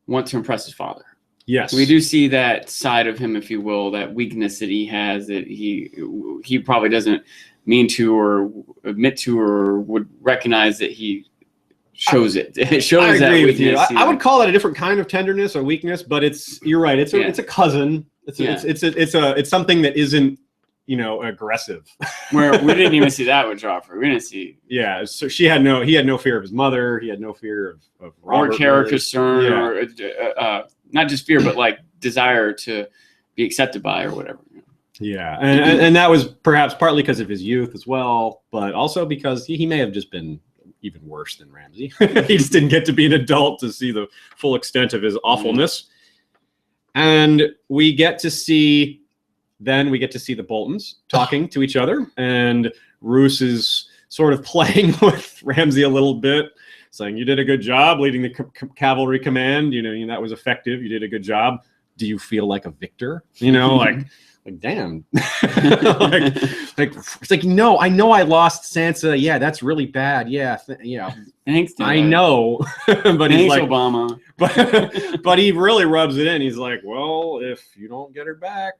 want to impress his father. Yes, we do see that side of him, if you will, that weakness that he has, that he probably doesn't mean to or admit to or would recognize that he shows it. It shows. I agree with you. I would call it a different kind of tenderness or weakness, but you're right. It's a cousin. It's something that isn't aggressive. Where we didn't even see that with Joffrey. We didn't see. Yeah, so he had no fear of his mother. He had no fear of Robert, or character concern, or not just fear, but like desire to be accepted by or whatever. Yeah, and that was perhaps partly because of his youth as well, but also because he may have just been even worse than Ramsay. He just didn't get to be an adult to see the full extent of his awfulness. And we get to see the Boltons talking to each other, and Roose is sort of playing with Ramsay a little bit, saying, "You did a good job leading the cavalry command. That was effective. You did a good job. Do you feel like a victor?" Like damn. It's like, no, I know I lost Sansa. Yeah, that's really bad. Yeah, thanks. I know, but he's like Obama. But he really rubs it in. He's like, well, if you don't get her back,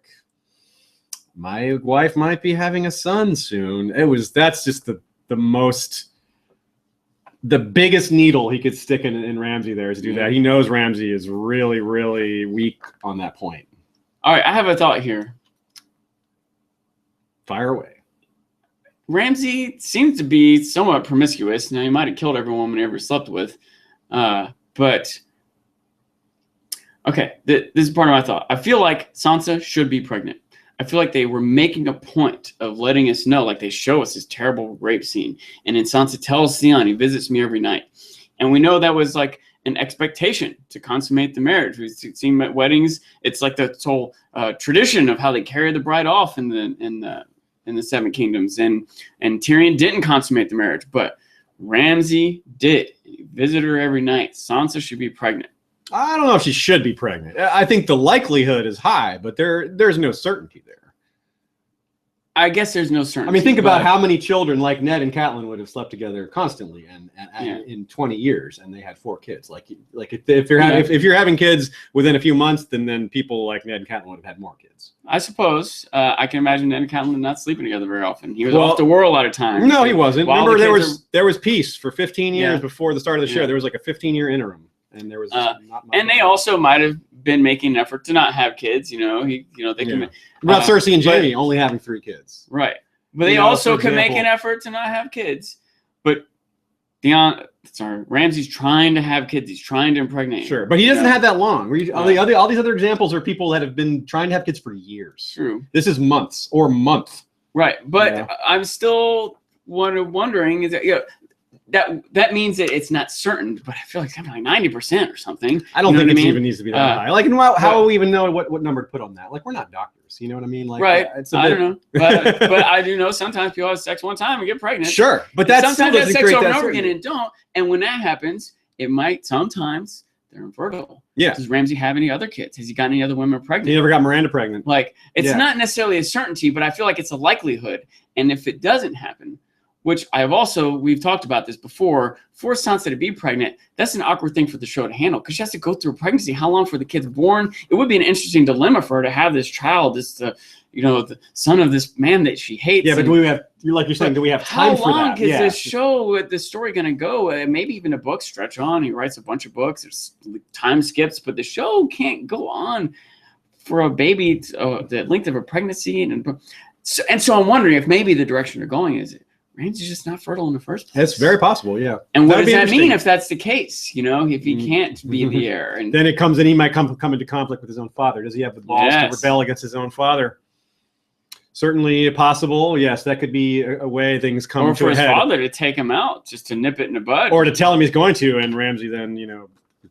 my wife might be having a son soon. That's just the biggest needle he could stick in Ramsay there is to do that. He knows Ramsay is really, really weak on that point. All right, I have a thought here. Fire away. Ramsay seems to be somewhat promiscuous. Now, he might have killed every woman he ever slept with. But, okay, this is part of my thought. I feel like Sansa should be pregnant. I feel like they were making a point of letting us know, like they show us this terrible rape scene. And then Sansa tells Theon he visits me every night. And we know that was like an expectation to consummate the marriage. We've seen at weddings. It's like the whole tradition of how they carry the bride off in the Seven Kingdoms. And Tyrion didn't consummate the marriage, but Ramsay did. He visited her every night. Sansa should be pregnant. I don't know if she should be pregnant. I think the likelihood is high, but there's no certainty there. I guess there's no certainty. I mean, think about how many children like Ned and Catelyn would have slept together constantly and in 20 years, and they had 4 kids. Like if you're having kids within a few months, then people like Ned and Catelyn would have had more kids. I suppose I can imagine Ned and Catelyn not sleeping together very often. He was off the war a lot of times. No, he wasn't. Remember, there was peace for 15 years before the start of the show. There was like a 15-year interim. And there was they also might have been making an effort to not have kids. They can. About Cersei and Jaime only having 3 kids, right? But they also can make an effort to not have kids. But Ramsay's trying to have kids. He's trying to impregnate. Sure, but he doesn't have that long. All these other examples are people that have been trying to have kids for years. True. This is months or month. Right, but Yeah. I'm still wondering, is that that means that it's not certain, but I feel like something like 90% or something. I don't You know think what it I mean? even needs to be that high. Like, and how will we even know what number to put on that? Like, we're not doctors. You know what I mean? Like, Right. It's a I bit, don't know, but I do know sometimes people have sex one time and get pregnant. Sure, but And that still sometimes they have doesn't sex create over that and over again certainty. and don't. And when that happens, it might sometimes they're infertile. Yeah. Does Ramsay have any other kids? Has he got any other women pregnant? He never got Miranda pregnant. Like, it's Yeah. not necessarily a certainty, but I feel like it's a likelihood. And if it doesn't happen, which we've talked about this before, force Sansa to be pregnant, that's an awkward thing for the show to handle because she has to go through a pregnancy. How long for the kid's born? It would be an interesting dilemma for her to have this child, the son of this man that she hates. Yeah, but do we have, like you're saying, do we have time for that? How long is Yeah. this show, this story going to go? Maybe even a book stretch on. He writes a bunch of books. There's time skips, but the show can't go on for a baby, the length of a pregnancy. And so I'm wondering if maybe the direction they're going is Ramsay's just not fertile in the first place. It's very possible, yeah. And what That'd does be that mean interesting. if that's the case? If he can't be the heir? And Then it comes and he might come into conflict with his own father. Does he have the balls to Yes. rebel against his own father? Certainly possible. Yes, that could be a way things come or to for a his head. father to take him out, just to nip it in the bud. Or to tell him he's going to, and Ramsay then,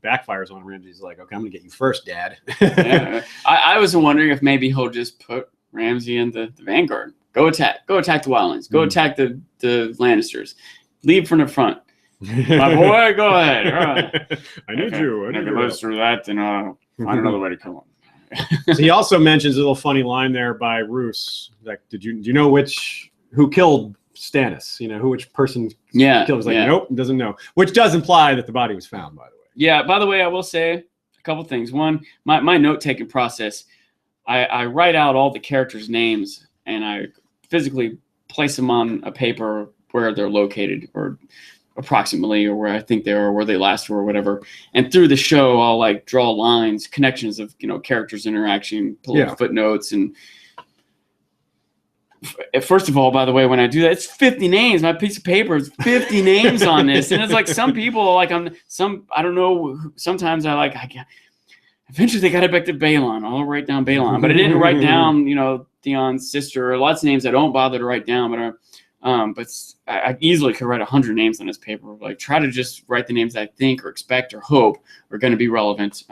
backfires on Ramsay. He's like, okay, I'm going to get you first, Dad. Yeah. I was wondering if maybe he'll just put Ramsay in the vanguard. Go attack the Wildlings. Go attack the Lannisters. Lead from the front. My boy, go ahead. All right. I need you. I If need he you. lives through that, then I'll find another way to kill him. So he also mentions a little funny line there by Roose. Like, do you know who killed Stannis? Which person Yeah. killed? He's like, yeah. nope, doesn't know. Which does imply that the body was found, by the way. Yeah, by the way, I will say a couple things. One, my note-taking process, I write out all the characters' names, and I physically place them on a paper where they're located, or approximately, or where I think they are, or where they last were, or whatever. And through the show, I'll draw lines, connections of characters' interaction, pull up footnotes, and first of all, by the way, when I do that, it's 50 names. My piece of paper is 50 names on this, and it's like some people, I don't know. Sometimes eventually they got it back to Balon. I'll write down Balon, but I didn't write down, Theon's sister, or lots of names I don't bother to write down, but I easily could write 100 names on this paper. Try to just write the names I think or expect or hope are going to be relevant.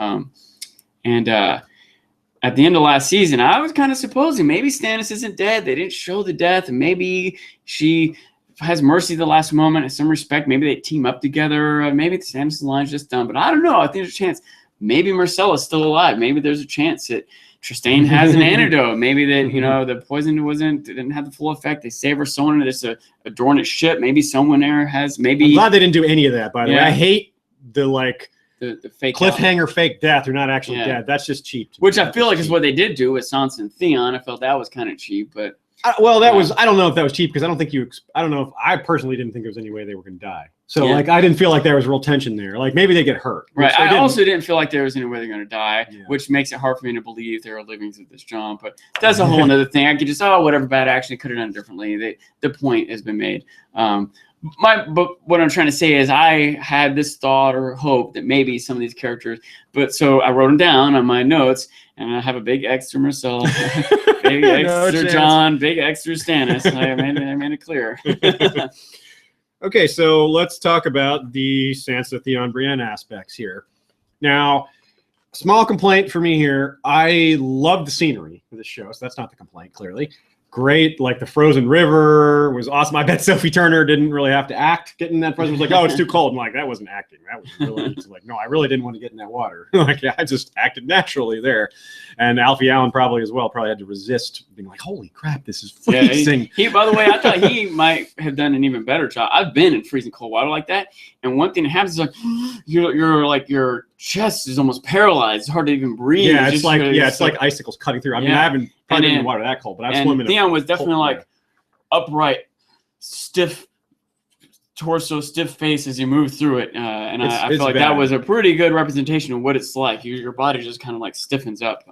At the end of last season, I was kind of supposing maybe Stannis isn't dead. They didn't show the death, and maybe she has mercy at the last moment in some respect. Maybe they team up together. Maybe Stannis' line's just done. But I don't know. I think there's a chance. Maybe Myrcella's still alive. Maybe there's a chance that Trystane has an antidote. Maybe that the poison didn't have the full effect. They save her someone that's a Dornish ship. Maybe someone there has. Maybe I'm glad they didn't do any of that. By the way, I hate the fake cliffhanger, fake death. They're not actually Yeah. dead. That's just cheap. Which I feel like is what they did do with Sansa and Theon. I felt that was kind of cheap, but I don't know if that was cheap because I don't know if I personally didn't think there was any way they were going to die. So Yeah. I didn't feel like there was real tension there. Maybe they get hurt. right. They I didn't. also didn't feel like there was any way they're going to die, Yeah. which makes it hard for me to believe they were living through this jump. But that's a whole other thing. I could just whatever bad action could have done differently. The point has been made. But what I'm trying to say is I had this thought or hope that maybe some of these characters, so I wrote them down on my notes, and I have a big X to Marcel, big X No to chance. John, big X to Stannis. I made it clear. Okay, so let's talk about the Sansa, Theon, Brienne aspects here. Now, small complaint for me here. I love the scenery of this show, so that's not the complaint, clearly. Great, the frozen river was awesome. I bet Sophie Turner didn't really have to act getting that frozen. Was like, oh, it's too cold. I'm like, that wasn't acting. That was really no, I really didn't want to get in that water. I just acted naturally there. And Alfie Allen probably as well probably had to resist being like, holy crap, this is freezing. He by the way, I thought he might have done an even better job. I've been in freezing cold water like that, and one thing that happens is your chest is almost paralyzed. It's hard to even breathe. Yeah, it's like icicles cutting through. I mean, I haven't probably been in water that cold, but I've swum in it. Theon was definitely upright, stiff torso, stiff face as you move through it, and I feel like that was a pretty good representation of what it's like. Your body just kind of stiffens up.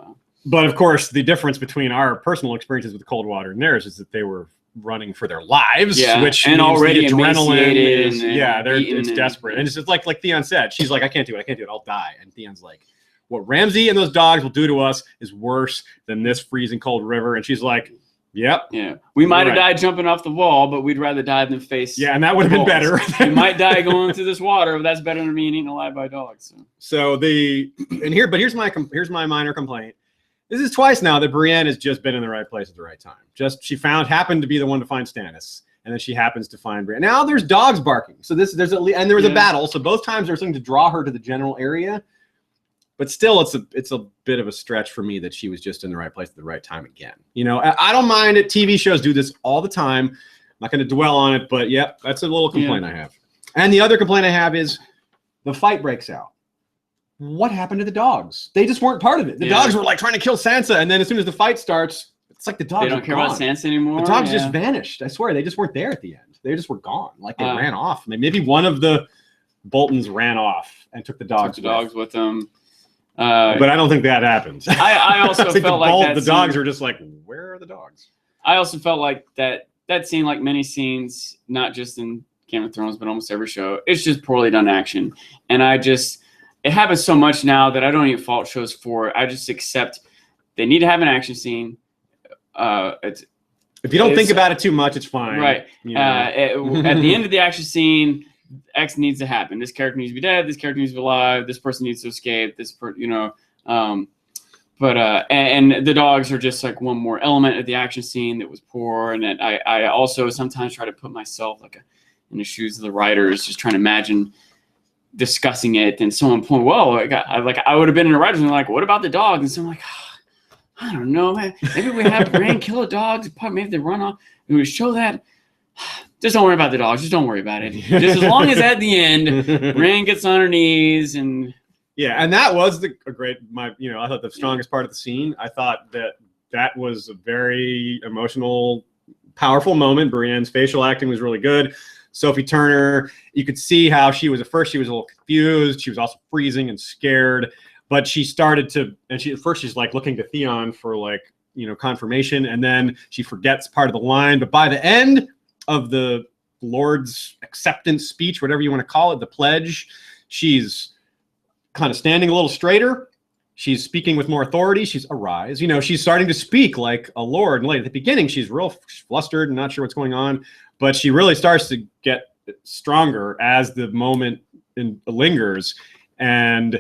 But of course, the difference between our personal experiences with cold water and theirs is that they were running for their lives, which and means already the adrenaline is, beaten it's desperate. And it's just like Theon said, she's like, I can't do it, I'll die. And Theon's like, what Ramsay and those dogs will do to us is worse than this freezing cold river. And she's like, Yep. Yeah, we might have Right. died jumping off the wall, but we'd rather die than face. Yeah, and that would have been better. We might die going through this water, but that's better than being eaten alive by dogs. So. Here's my minor complaint. This is twice now that Brienne has just been in the right place at the right time. She happened to be the one to find Stannis, and then she happens to find Brienne. Now there's dogs barking. So there was a battle. So both times there's something to draw her to the general area. But still, it's a bit of a stretch for me that she was just in the right place at the right time again. You know, I don't mind it. TV shows do this all the time. I'm not going to dwell on it, but yep, that's a little complaint I have. And the other complaint I have is the fight breaks out. What happened to the dogs? They just weren't part of it. The dogs were like trying to kill Sansa, and then as soon as the fight starts, it's like the dogs. They don't care about Sansa anymore. The dogs just vanished. I swear, they just weren't there at the end. They just were gone. Like they ran off. Maybe one of the Boltons ran off and took the dogs. With them. But I don't think that happened. I also felt like the dogs were just like, where are the dogs? I also felt like that scene, like many scenes, not just in Game of Thrones, but almost every show, it's just poorly done action. And it happens so much now that I don't even fault shows for it. I just accept they need to have an action scene. If you don't think about it too much, it's fine. Right. You know? At the end of the action scene, X needs to happen. This character needs to be dead. This character needs to be alive. This person needs to escape. And the dogs are just like one more element of the action scene that was poor. And I also sometimes try to put myself in the shoes of the writers, just trying to imagine discussing it. And someone point, whoa, I would have been in a writer's room like, what about the dogs? And so I'm like, I don't know. Maybe we have Brienne kill a dog. Maybe they run off. We would show that. Just don't worry about the dogs. Just don't worry about it. Just as long as at the end, Brienne gets on her knees and. Yeah, and that was I thought the strongest part of the scene. I thought that was a very emotional, powerful moment. Brienne's facial acting was really good. Sophie Turner, you could see how she was a little confused. She was also freezing and scared, but she started to, and at first she's like looking to Theon for confirmation, and then she forgets part of the line. But by the end of the Lord's acceptance speech, whatever you want to call it, the pledge, she's kind of standing a little straighter. She's speaking with more authority. She's arise. She's starting to speak like a lord. And at the beginning, she's real flustered and not sure what's going on, but she really starts to get stronger as the moment lingers. And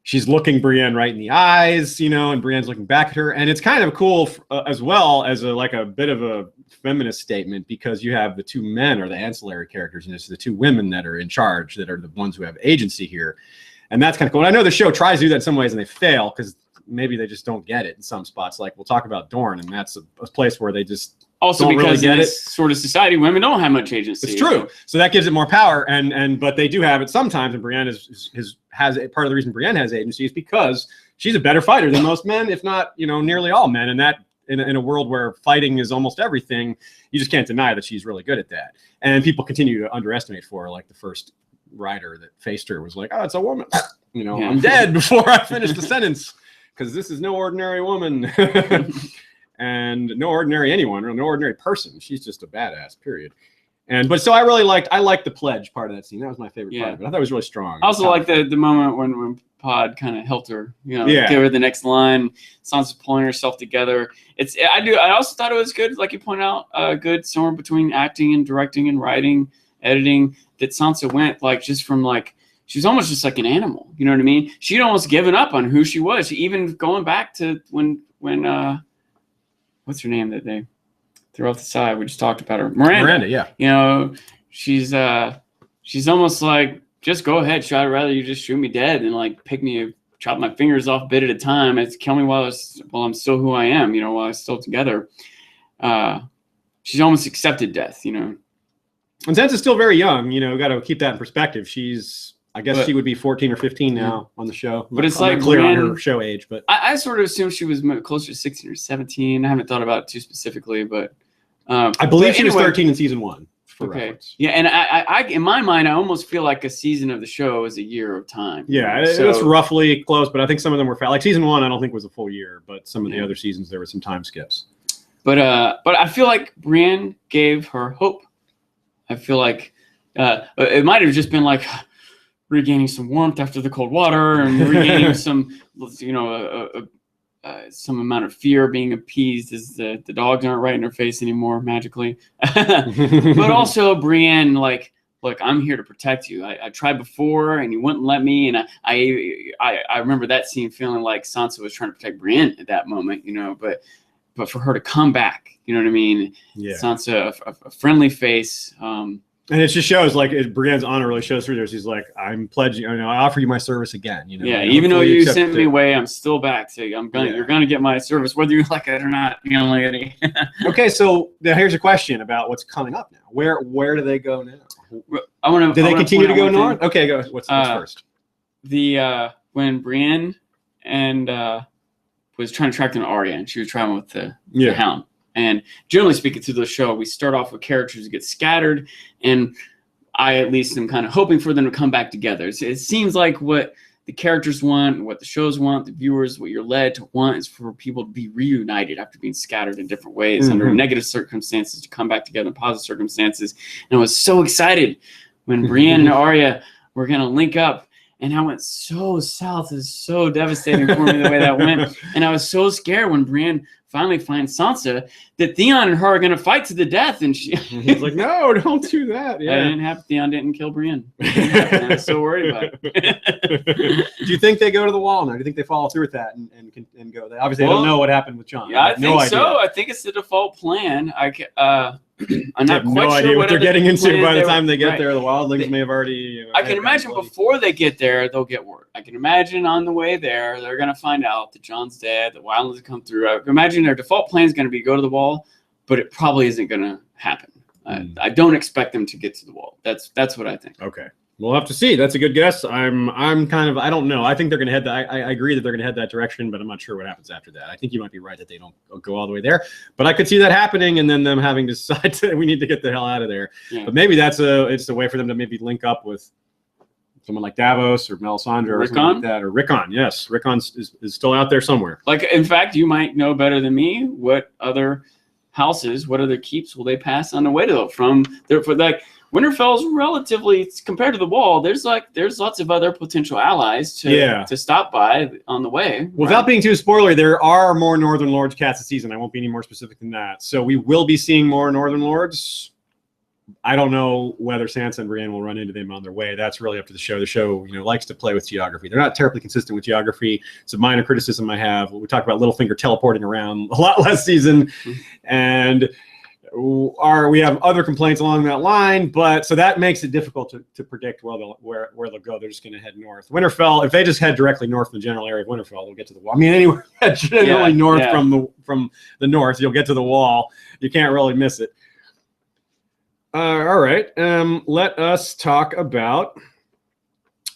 she's looking Brienne right in the eyes, and Brienne's looking back at her. And it's kind of cool as well as a bit of a feminist statement, because you have the two men are the ancillary characters, and it's the two women that are in charge, that are the ones who have agency here. And that's kind of cool. And I know the show tries to do that in some ways and they fail because maybe they just don't get it in some spots. Like we'll talk about Dorne, and that's a place where they just also don't because really get in this sort of society, women don't have much agency. It's true. So that gives it more power. But they do have it sometimes. And Brienne has part of the reason Brienne has agency is because she's a better fighter than most men, if not, nearly all men. And that in a world where fighting is almost everything, you just can't deny that she's really good at that. And people continue to underestimate for her, like the first writer that faced her was like, oh, it's a woman. I'm dead before I finish the sentence because this is no ordinary woman. And no ordinary anyone or no ordinary person. She's just a badass, period. But so I liked the pledge part of that scene. That was my favorite part of it. I thought it was really strong. I also like the moment when Pod kind of helped her, give her the next line. Sansa's pulling herself together. I also thought it was good, like you pointed out, good somewhere between acting and directing and writing, editing, that Sansa went just from she was almost just like an animal. You know what I mean? She'd almost given up on who she was. Even going back to when what's her name that they threw off the side? We just talked about her. Miranda, yeah. She's almost like, just go ahead. I'd rather you just shoot me dead than pick me, chop my fingers off a bit at a time. It's kill me while I'm still who I am, while I'm still together. She's almost accepted death, And Sansa's still very young, got to keep that in perspective. I guess she would be 14 or 15 now on the show. But it's not clear on her show age, but I sort of assumed she was closer to 16 or 17. I haven't thought about it too specifically, but I believe she was 13 in season 1. Reference. Yeah, and I in my mind, I almost feel like a season of the show is a year of time. Yeah, it's roughly close, but I think some of them were like season 1. I don't think was a full year, but some of the other seasons there were some time skips. But I feel like Brienne gave her hope. I feel like it might have just been regaining some warmth after the cold water and regaining some, some amount of fear being appeased as the dogs aren't right in her face anymore magically. But also Brienne, like, look, I'm here to protect you. I tried before and you wouldn't let me. And I remember that scene feeling like Sansa was trying to protect Brienne at that moment, you know, but for her to come back, you know what I mean? Yeah. Sansa, a friendly face. And it just shows, like, Brienne's honor really shows through there. She's like, I'm pledging, you know, I offer you my service again. You know, yeah, even though you sent me away, I'm still back. So you're gonna get my service, whether you like it or not, you know, lady. Okay, so now here's a question about what's coming up now. Where do they go now? Do they continue to go north? Okay, go. What's first? When Brienne and was trying to track down Arya, and she was traveling with the Hound. And generally speaking, through the show, we start off with characters who get scattered, and I at least am kind of hoping for them to come back together. It seems like what the characters want, what the shows want, the viewers, what you're led to want is for people to be reunited after being scattered in different ways under negative circumstances, to come back together in positive circumstances. And I was so excited when Brienne and Arya were going to link up. And I went so south. It's so devastating for me the way that went. And I was so scared when Brienne finally finds Sansa that Theon and her are going to fight to the death. And he's like, no, don't do that. Yeah. I didn't have Theon didn't kill Brienne. I was so worried about it. Do you think they go to the wall now? Do you think they follow through with that and go? They obviously don't know what happened with Jon. Yeah, I think so. I think it's the default plan. I'm not quite idea sure what they're getting into by the time they get right. there. The wildlings may have already. You know, I can imagine before they get there, they'll get word. I can imagine on the way there, they're going to find out that Jon's dead, the wildlings come through. I can imagine their default plan is going to be go to the wall, but it probably isn't going to happen. I don't expect them to get to the wall. That's what I think. Okay. We'll have to see. That's a good guess. I'm kind of, I don't know. I think they're going to head that. I agree that they're going to head that direction, but I'm not sure what happens after that. I think you might be right that they don't go all the way there, but I could see that happening and then them having to decide we need to get the hell out of there. Yeah. But maybe it's a way for them to maybe link up with someone like Davos or Melisandre or something like that, or Rickon. Yes, Rickon is still out there somewhere. Like, in fact, you might know better than me what other houses, what other keeps will they pass on the way to from there for like. Winterfell's relatively, compared to the wall, there's lots of other potential allies to stop by on the way. Without being too spoilery, there are more Northern Lords cast this season. I won't be any more specific than that. So we will be seeing more Northern Lords. I don't know whether Sansa and Brienne will run into them on their way. That's really up to the show. The show, likes to play with geography. They're not terribly consistent with geography. It's a minor criticism I have. We talked about Littlefinger teleporting around a lot last season, and we have other complaints along that line, but so that makes it difficult to predict where they'll go. They're just going to head north. Winterfell, if they just head directly north from the general area of Winterfell, they'll get to the wall. I mean, anywhere generally north from the north, you'll get to the wall. You can't really miss it. All right, let us talk about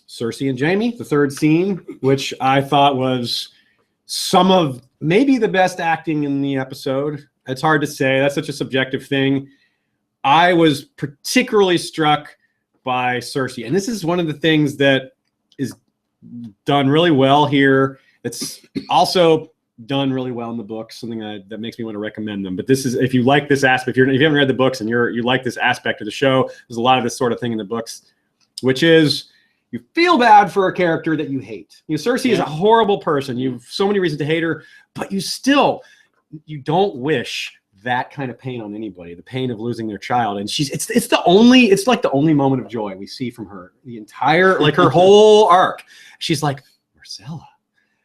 Cersei and Jaime, the third scene, which I thought was some of maybe the best acting in the episode. It's hard to say. That's such a subjective thing. I was particularly struck by Cersei. And this is one of the things that is done really well here. It's also done really well in the books, something that makes me want to recommend them. But this is, if you like this aspect, if you haven't read the books and you like this aspect of the show, there's a lot of this sort of thing in the books, which is you feel bad for a character that you hate. Cersei is a horrible person. You have so many reasons to hate her, but you don't wish that kind of pain on anybody, the pain of losing their child. And it's like the only moment of joy we see from her, the entire, like her whole arc. She's like, Marcella,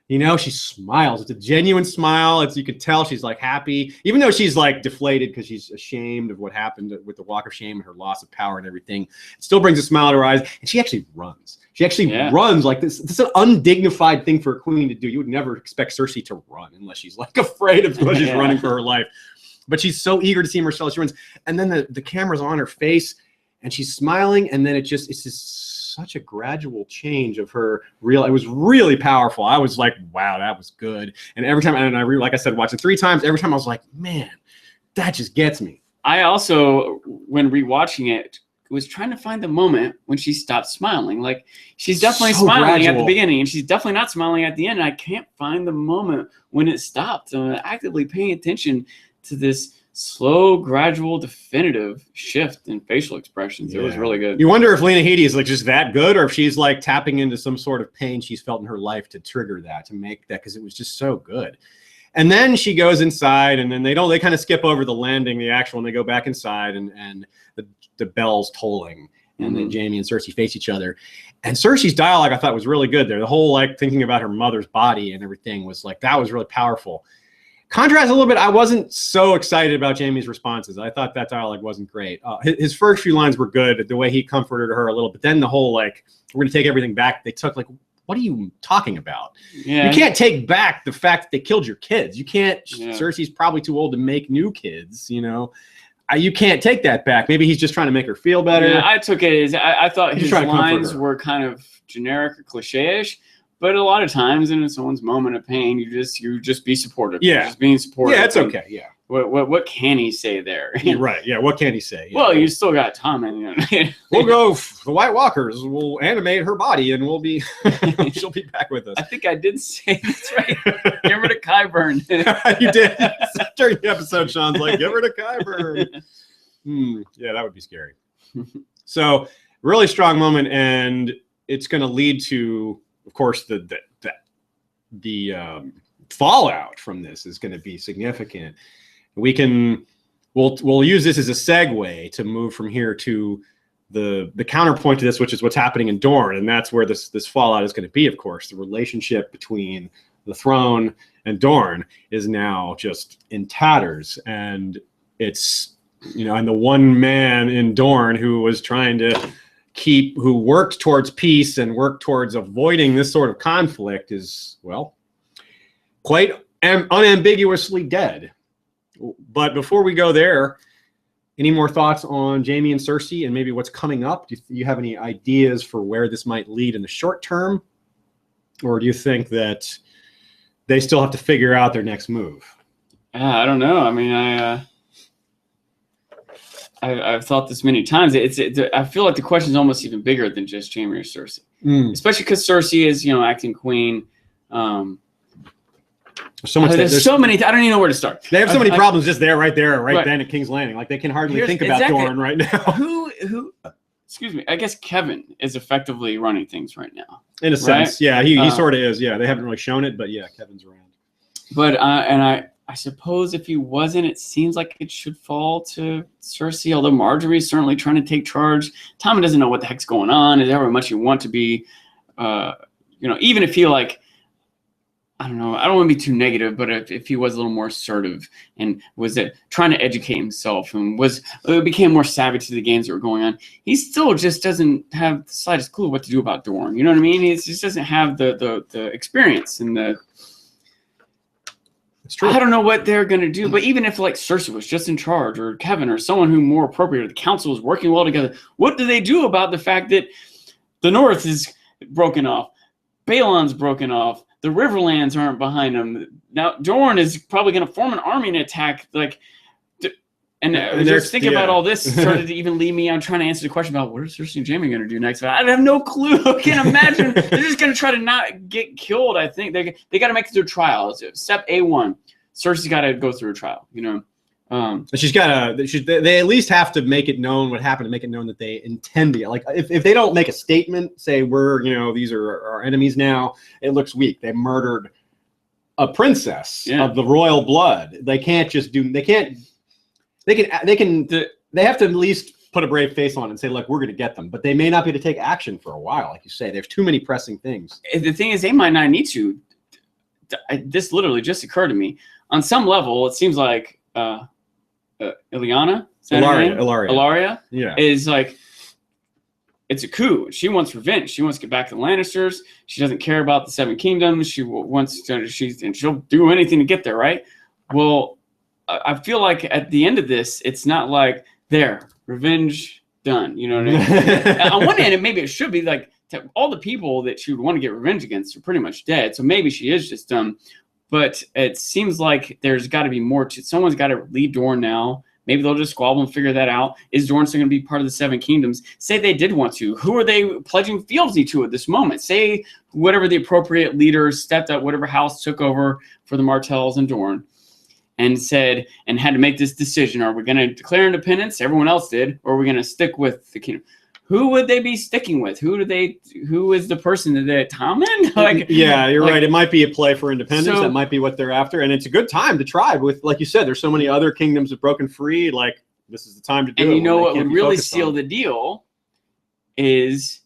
she smiles. It's a genuine smile. You can tell she's like happy, even though she's like deflated because she's ashamed of what happened with the walk of shame and her loss of power and everything. It still brings a smile to her eyes. And she actually runs. She actually runs like this. This is an undignified thing for a queen to do. You would never expect Cersei to run unless she's like afraid of what she's running for her life. But she's so eager to see Marcella. She runs, and then the camera's on her face, and she's smiling, and then it's just such a gradual change of her it was really powerful. I was like, wow, that was good. And every time, and like I said, watching 3 times, every time I was like, man, that just gets me. I also, when rewatching it, was trying to find the moment when she stopped smiling. Like, she's definitely smiling at the beginning, and she's definitely not smiling at the end. And I can't find the moment when it stopped. So I'm actively paying attention to this slow, gradual, definitive shift in facial expressions. It was really good. You wonder if Lena Headey is like just that good, or if she's like tapping into some sort of pain she's felt in her life to trigger that, to make that, because it was just so good. And then she goes inside, and then they kind of skip over the landing, the actual, and they go back inside, and the bell's tolling, and then Jaime and Cersei face each other. And Cersei's dialogue I thought was really good there. The whole like thinking about her mother's body and everything was like, that was really powerful. Contrast a little bit, I wasn't so excited about Jaime's responses. I thought that dialogue wasn't great. His first few lines were good, the way he comforted her a little, but then the whole like, we're going to take everything back, they took like, what are you talking about? Yeah. You can't take back the fact that they killed your kids. You can't, Cersei's probably too old to make new kids, you know? You can't take that back. Maybe he's just trying to make her feel better. Yeah, I took it as, I thought his lines were kind of generic or cliche-ish. But a lot of times in someone's moment of pain, you just be supportive. Yeah. You're just being supportive. Yeah, it's okay. Yeah. What can he say there? You're right. Yeah. What can he say? Yeah. Well, you still got Tom, and we'll go. The White Walkers will animate her body, and we'll be. She'll be back with us. I think I did say that's right. Give her to Qyburn. You did during the episode. Sean's like, give her to Qyburn. Yeah, that would be scary. So, really strong moment, and it's going to lead to, of course, the fallout from this is going to be significant. We'll use this as a segue to move from here to the counterpoint to this, which is what's happening in Dorne, and that's where this fallout is going to be. Of course, the relationship between the throne and Dorne is now just in tatters, and it's, you know, and the one man in Dorne who was trying to who worked towards peace and worked towards avoiding this sort of conflict is, well, quite unambiguously dead. But before we go there, any more thoughts on Jaime and Cersei and maybe what's coming up? Do you have any ideas for where this might lead in the short term? Or do you think that they still have to figure out their next move? I don't know. I mean, I've thought this many times. I feel like the question is almost even bigger than just Jaime or Cersei, especially because Cersei is, acting queen. There's so many. I don't even know where to start. They have so many problems just right then at King's Landing. Like they can hardly think about Dorne right now. Who? Excuse me. I guess Kevin is effectively running things right now. In a sense, yeah, he sort of is. Yeah, they haven't really shown it, but yeah, Kevin's around. But I suppose if he wasn't, it seems like it should fall to Cersei, although Marjorie's certainly trying to take charge. Tommen doesn't know what the heck's going on, is however much you want to be, even if he I don't know, I don't want to be too negative, but if he was a little more assertive and was trying to educate himself and became more savvy to the games that were going on, he still just doesn't have the slightest clue what to do about Dorne. You know what I mean? He just doesn't have the experience and the... It's true. I don't know what they're going to do, but even if Cersei was just in charge or Kevin or someone who more appropriate, or the council is working well together, what do they do about the fact that the North is broken off, Balon's broken off, the Riverlands aren't behind them. Now Dorne is probably going to form an army and attack. And just thinking about all this started to even lead me on trying to answer the question about what are Cersei and Jaime going to do next. I have no clue. I can't imagine. They're just going to try to not get killed. I think they got to make it through trials. Step A1, Cersei's got to go through a trial. She's got to. They at least have to make it known what happened, to make it known that they intend to. Like if they don't make a statement, say we're these are our enemies now, it looks weak. They murdered a princess of the royal blood. They can't just do. They can't. They have to at least put a brave face on and say, look, we're going to get them. But they may not be able to take action for a while, like you say. There's too many pressing things. The thing is, they might not need to. This literally just occurred to me. On some level, it seems like Ilaria, is it's a coup. She wants revenge. She wants to get back to the Lannisters. She doesn't care about the Seven Kingdoms. She wants to. And she'll do anything to get there, right? Well, I feel like at the end of this, it's not like revenge done. You know what I mean? On one hand, maybe it should be like all the people that she would want to get revenge against are pretty much dead. So maybe she is just done. But it seems like there's got to be more to. Someone's got to lead Dorne now. Maybe they'll just squabble and figure that out. Is Dorne still going to be part of the Seven Kingdoms? Say they did want to. Who are they pledging fealty to at this moment? Say whatever the appropriate leaders stepped up, whatever house took over for the Martells and Dorne. and said, and had to make this decision: are we going to declare independence? Everyone else did, or are we going to stick with the kingdom? Who would they be sticking with? Who is the person that they, Tommen? Like, yeah, you're right. It might be a play for independence. So, that might be what they're after. And it's a good time to try with, like you said, there's so many other kingdoms have broken free. Like, this is the time to do it. And you know when they what can't would be really focused seal on. the deal is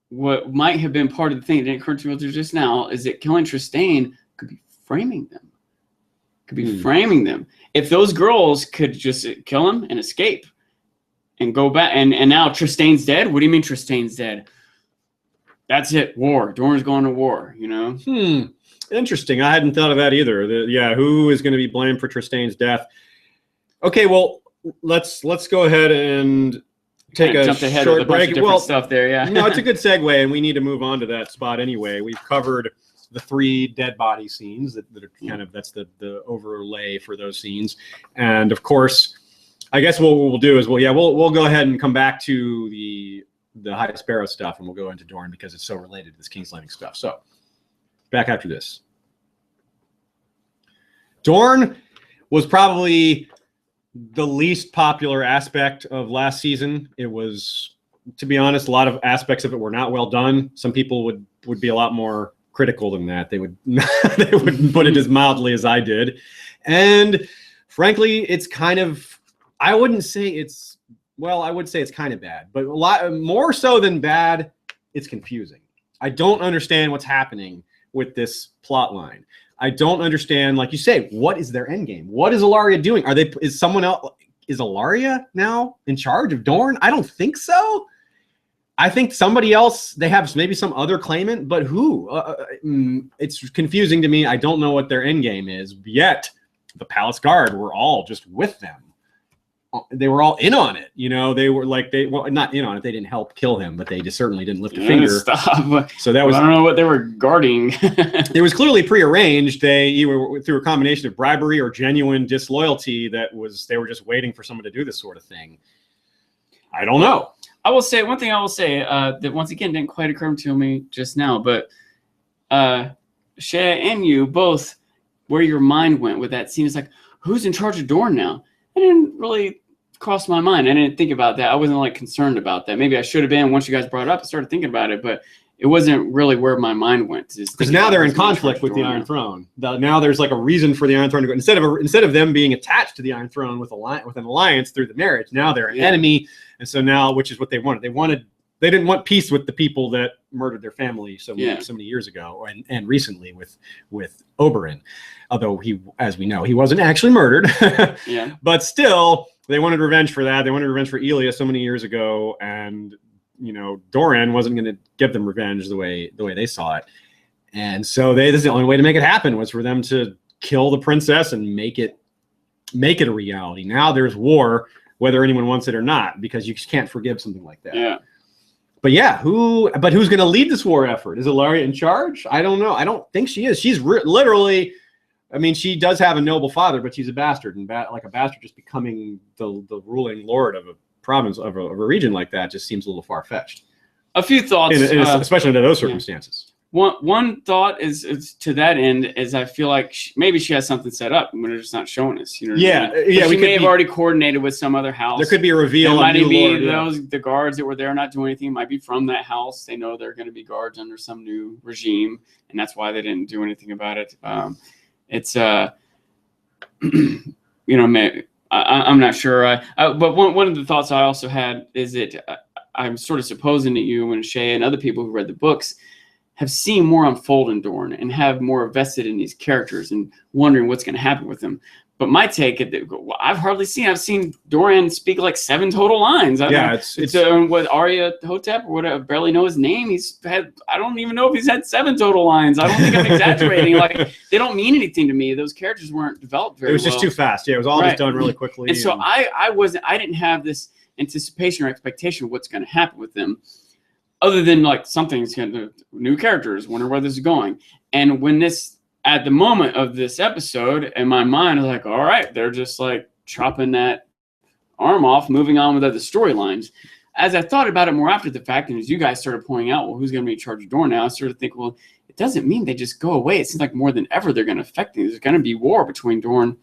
what might have been part of the thing that didn't occur to us just now, is that killing Trystane could be framing them. Could be framing them. If those girls could just kill him and escape and go back, and now Trystane's dead. What do you mean Trystane's dead? That's it. War. Dorne's going to war, you know? Interesting. I hadn't thought of that either. Who is going to be blamed for Trystane's death? Okay, well, let's go ahead and take a short break. Well, stuff there, yeah. No, it's a good segue, and we need to move on to that spot anyway. We've covered the 3 dead body scenes that are kind of, that's the overlay for those scenes. And of course, I guess what we'll do is we'll go ahead and come back to the High Sparrow stuff, and we'll go into Dorne because it's so related to this King's Landing stuff. So back after this. Dorne was probably the least popular aspect of last season. It was, to be honest, a lot of aspects of it were not well done. Some people would be a lot more critical than that. They would they wouldn't put it as mildly as I did. And frankly, it's kind of, I would say it's kind of bad, but a lot more so than bad, it's confusing. I don't understand what's happening with this plot line. I don't understand, like you say, what is their end game? What is Ilaria doing? Is Ilaria now in charge of Dorne? I don't think so. I think somebody else, they have maybe some other claimant, but who? It's confusing to me. I don't know what their end game is, yet the Palace Guard were all just with them. They were all in on it. You know, they were like, not in on it. They didn't help kill him, but they just certainly didn't lift a finger. Stop. So that was, I don't know what they were guarding. it was clearly prearranged. They either through a combination of bribery or genuine disloyalty they were just waiting for someone to do this sort of thing. I don't know. I will say one thing. That once again didn't quite occur to me just now, but Shea and you both, where your mind went with that scene is like, who's in charge of Dorne now? I didn't really cross my mind. I didn't think about that. I wasn't like concerned about that. Maybe I should have been. Once you guys brought it up, I started thinking about it, but it wasn't really where my mind went. Because now they're in conflict with the Iron Throne. Now there's like a reason for the Iron Throne to go. Instead of them being attached to the Iron Throne with an alliance through the marriage, now they're an enemy. And so now, which is what they wanted. They didn't want peace with the people that murdered their family so many years ago, and recently with Oberyn. Although as we know, he wasn't actually murdered. Yeah. But still, they wanted revenge for that. They wanted revenge for Elia so many years ago, and Doran wasn't going to give them revenge the way they saw it. And so this is the only way to make it happen, was for them to kill the princess and make it a reality. Now there's war, whether anyone wants it or not, because you just can't forgive something like that. Yeah. But who's going to lead this war effort? Is Ilaria in charge? I don't know. I don't think she is. She's literally, I mean, she does have a noble father, but she's a bastard, and like a bastard just becoming the ruling lord of a province, of a region like that, just seems a little far-fetched. A few thoughts, especially under those circumstances. One thought is to that end is I feel like maybe she has something set up and they're just not showing us. You know? She may have already coordinated with some other house. There could be a reveal. It might be the guards that were there not doing anything. It might be from that house. They know they're going to be guards under some new regime, and that's why they didn't do anything about it. It's I'm not sure. But one of the thoughts I also had is that I'm sort of supposing that you and Shay and other people who read the books have seen more unfold in Dorne and have more vested in these characters and wondering what's going to happen with them. But my take, I've seen Doran speak like 7 total lines. It's what Arya Hotep or whatever, I barely know his name. I don't even know if he's had 7 total lines. I don't think I'm exaggerating. Like, they don't mean anything to me. Those characters weren't developed very well. It was just too fast. Yeah, it was all just done really quickly. And so I didn't have this anticipation or expectation of what's going to happen with them, other than like something's going to, new characters, wonder where this is going. And when at the moment of this episode, in my mind, I was like, all right, they're just like chopping that arm off, moving on with other storylines. As I thought about it more after the fact, and as you guys started pointing out, well, who's going to be in charge of Dorne now, I started to think, well, it doesn't mean they just go away. It seems like more than ever they're going to affect things. There's going to be war between Dorne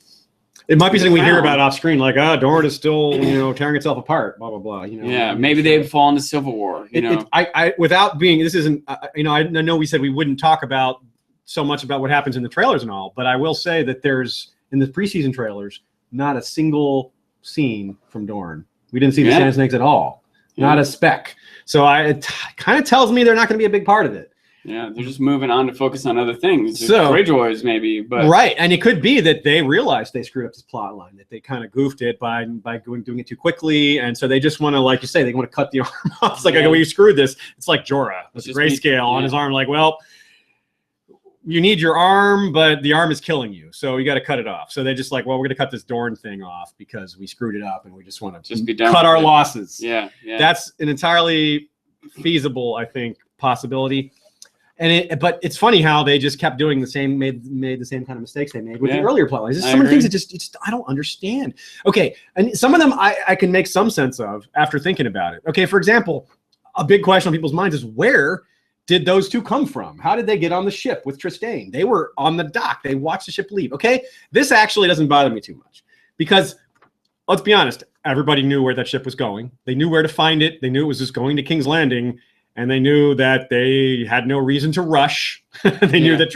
It might be something we hear about off screen, like, Dorne is still, tearing itself apart, blah, blah, blah. Yeah, maybe they've fallen to civil war, without being, this isn't, I know we said we wouldn't talk about so much about what happens in the trailers and all, but I will say that there's, in the preseason trailers, not a single scene from Dorne. We didn't see the Sand Snakes at all. Not a speck. So it kind of tells me they're not going to be a big part of it. Yeah, they're just moving on to focus on other things. So Greyjoys maybe, but right, and it could be that they realized they screwed up this plot line, that they kind of goofed it by doing it too quickly, and so they just want to, like you say, they want to cut the arm off. It's like, okay, well, you screwed this. It's like Jorah with the grayscale on his arm. Like, well, you need your arm, but the arm is killing you, so you got to cut it off. So they just like, well, we're going to cut this Dorne thing off because we screwed it up, and we just want to just be done cut our losses. Yeah, that's an entirely feasible, I think, possibility. But it's funny how they just kept doing the same, made the same kind of mistakes they made with the earlier plotlines. There's some of the things that just I don't understand. Okay, and some of them I can make some sense of after thinking about it. Okay, for example, a big question on people's minds is, where did those two come from? How did they get on the ship with Trystane? They were on the dock. They watched the ship leave. Okay, this actually doesn't bother me too much because, let's be honest, everybody knew where that ship was going. They knew where to find it. They knew it was just going to King's Landing. And they knew that they had no reason to rush. They knew that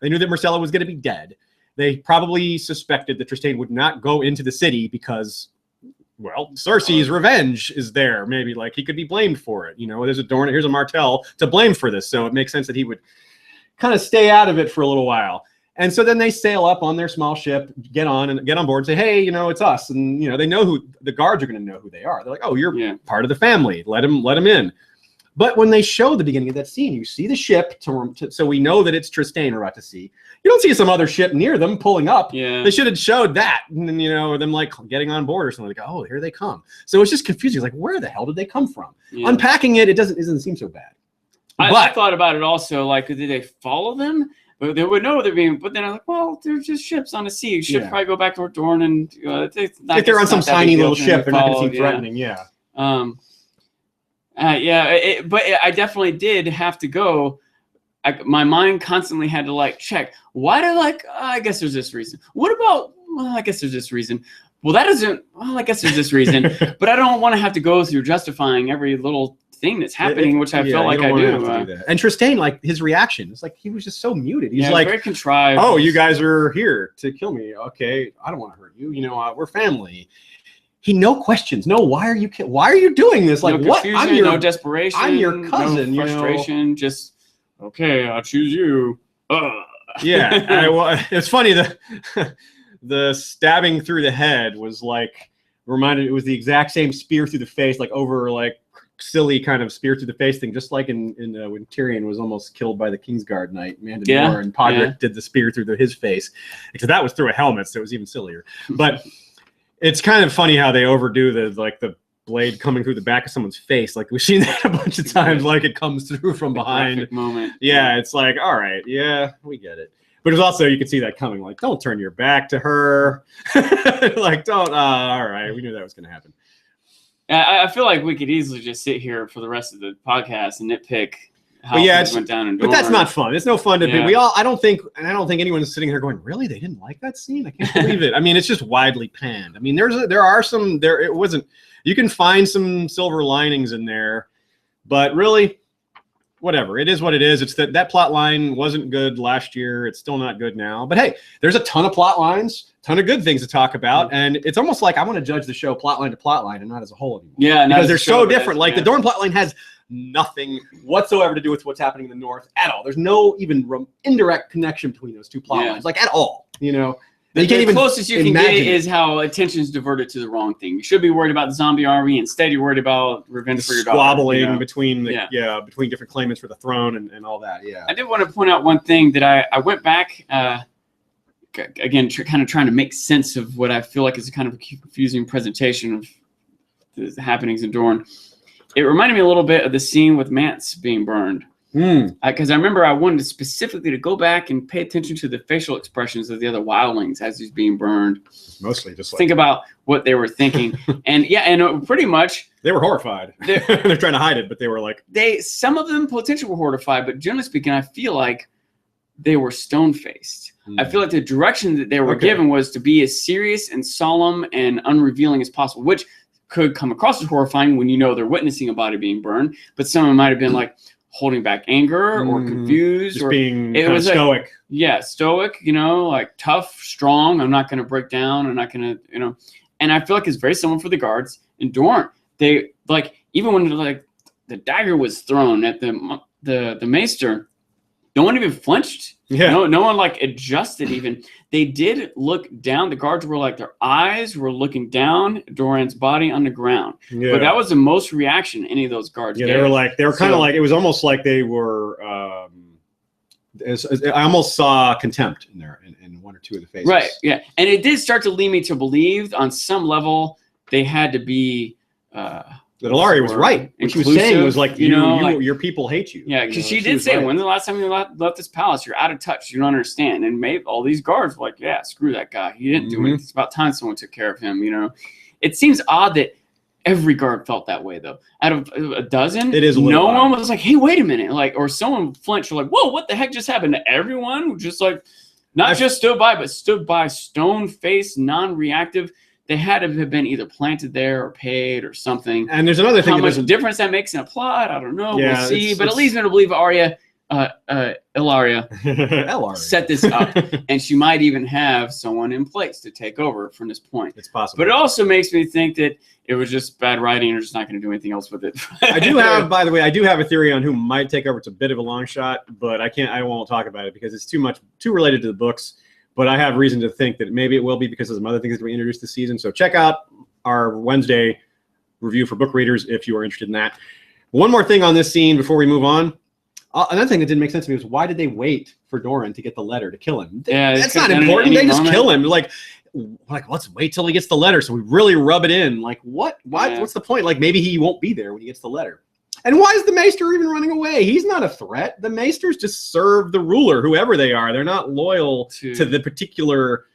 they knew that Myrcella was going to be dead. They probably suspected that Trystane would not go into the city because, well, Cersei's revenge is there. Maybe like he could be blamed for it. There's a Dorne, here's a Martell to blame for this. So it makes sense that he would kind of stay out of it for a little while. And so then they sail up on their small ship, get on board and say, hey, it's us. And, they know who the guards are going to know who they are. They're like, oh, you're part of the family. Let him in. But when they show the beginning of that scene, you see the ship, so we know that it's Trystane we're about to see. You don't see some other ship near them pulling up. Yeah. They should have showed that, and then, them like getting on board or something. Like, oh, here they come. So it's just confusing. It's like, where the hell did they come from? Yeah. Unpacking it, it doesn't seem so bad. I thought about it also. Like, did they follow them? But they would know they're being. But then I'm like, well, they're just ships on the sea. Ships probably go back to Dorne, and if they're on some tiny little ship, they're not going to seem threatening. Yeah. But I definitely did have to go. My mind constantly had to check. Why do I guess there's this reason. What about? Well, I guess there's this reason. Well, that isn't. Well, I guess there's this reason. But I don't want to have to go through justifying every little thing that's happening, which I feel like I do. And Trystane, his reaction, it's like he was just so muted. He's like very contrived. Oh, you guys are here to kill me. Okay, I don't want to hurt you. We're family. He no questions. No, why are you doing this? Like, no what? No desperation. I'm your cousin. No frustration. Just okay. I'll choose you. Yeah. It's funny the stabbing through the head was reminded. It was the exact same spear through the face, over silly kind of spear through the face thing, just like in when Tyrion was almost killed by the Kingsguard Knight, Mandalore, and Podrick did the spear through his face, because that was through a helmet, so it was even sillier. But it's kind of funny how they overdo the blade coming through the back of someone's face. Like, we've seen that a bunch of times, like it comes through from behind. Moment. Yeah, it's like, all right, yeah, we get it. But it's also, you can see that coming, like, don't turn your back to her. Like, don't, all right, we knew that was going to happen. I feel like we could easily just sit here for the rest of the podcast and nitpick how things went down in Dorne. But that's not fun. It's no fun to be. I don't think anyone's sitting here going, really? They didn't like that scene? I can't believe it. I mean, it's just widely panned. I mean, it wasn't, you can find some silver linings in there, but really, whatever. It is what it is. It's that plot line wasn't good last year. It's still not good now. But hey, there's a ton of plot lines, ton of good things to talk about, and it's almost like I want to judge the show plot line to plot line and not as a whole anymore. Yeah, because they're so different. Like the Dorne plot line has nothing whatsoever to do with what's happening in the north at all. There's no even indirect connection between those two plot lines, like at all. The closest you can get is how attention's diverted to the wrong thing. You should be worried about the zombie army. Instead, you're worried about revenge for your daughter. Squabbling between between different claimants for the throne and all that. Yeah. I did want to point out one thing that I went back again, kind of trying to make sense of what I feel like is a kind of a confusing presentation of the happenings in Dorne. It reminded me a little bit of the scene with Mance being burned. Because I remember I wanted specifically to go back and pay attention to the facial expressions of the other wildlings as he's being burned. Mostly just think about what they were thinking. and pretty much they were horrified. They're trying to hide it, but they were like, some of them potentially were horrified, but generally speaking, I feel like they were stone-faced. I feel like the direction that they were given was to be as serious and solemn and unrevealing as possible, which could come across as horrifying when you know they're witnessing a body being burned. But someone might have been like holding back anger or confused, just or being it was stoic. Like, yeah, stoic. You know, like tough, strong. I'm not going to break down. I'm not going to, you know. And I feel like it's very similar for the guards in Dorne. They like even when like the dagger was thrown at the maester, no one even flinched. Yeah. No one like adjusted even. They did look down. The guards were like their eyes were looking down at Doran's body on the ground. Yeah. But that was the most reaction any of those guards gave. They were kind of like, it was almost like they were I almost saw contempt in there in one or two of the faces. Right. Yeah. And it did start to lead me to believe on some level they had to be that Ilaria was right. What she was saying was like, your people hate you. Yeah, because she did say, right. When's the last time you left this palace? You're out of touch. You don't understand. And maybe all these guards were like, yeah, screw that guy. He didn't do anything. It's about time someone took care of him, you know. It seems odd that every guard felt that way, though. Out of a dozen, no one was like, hey, wait a minute. Like, or someone flinched. Or like, whoa, what the heck just happened? Everyone just like, just stood by, but stood by stone-faced, non-reactive. They had to have been either planted there or paid or something. And there's another thing. How much difference that makes in a plot, I don't know. Yeah, we'll see. But it leads me to believe Ilaria set this up. And she might even have someone in place to take over from this point. It's possible. But it also makes me think that it was just bad writing and they're just not going to do anything else with it. I do have, by the way, a theory on who might take over. It's a bit of a long shot, but I won't talk about it because it's too related to the books. But I have reason to think that maybe it will be because of some other things that we introduced this season. So check out our Wednesday review for book readers if you are interested in that. One more thing on this scene before we move on. Another thing that didn't make sense to me was why did they wait for Doran to get the letter to kill him? Yeah, that's not important. They just kill him. Like let's wait till he gets the letter so we really rub it in. Like what? Why? Yeah. What's the point? Like maybe he won't be there when he gets the letter. And why is the Maester even running away? He's not a threat. The Maesters just serve the ruler, whoever they are. They're not loyal to the particular,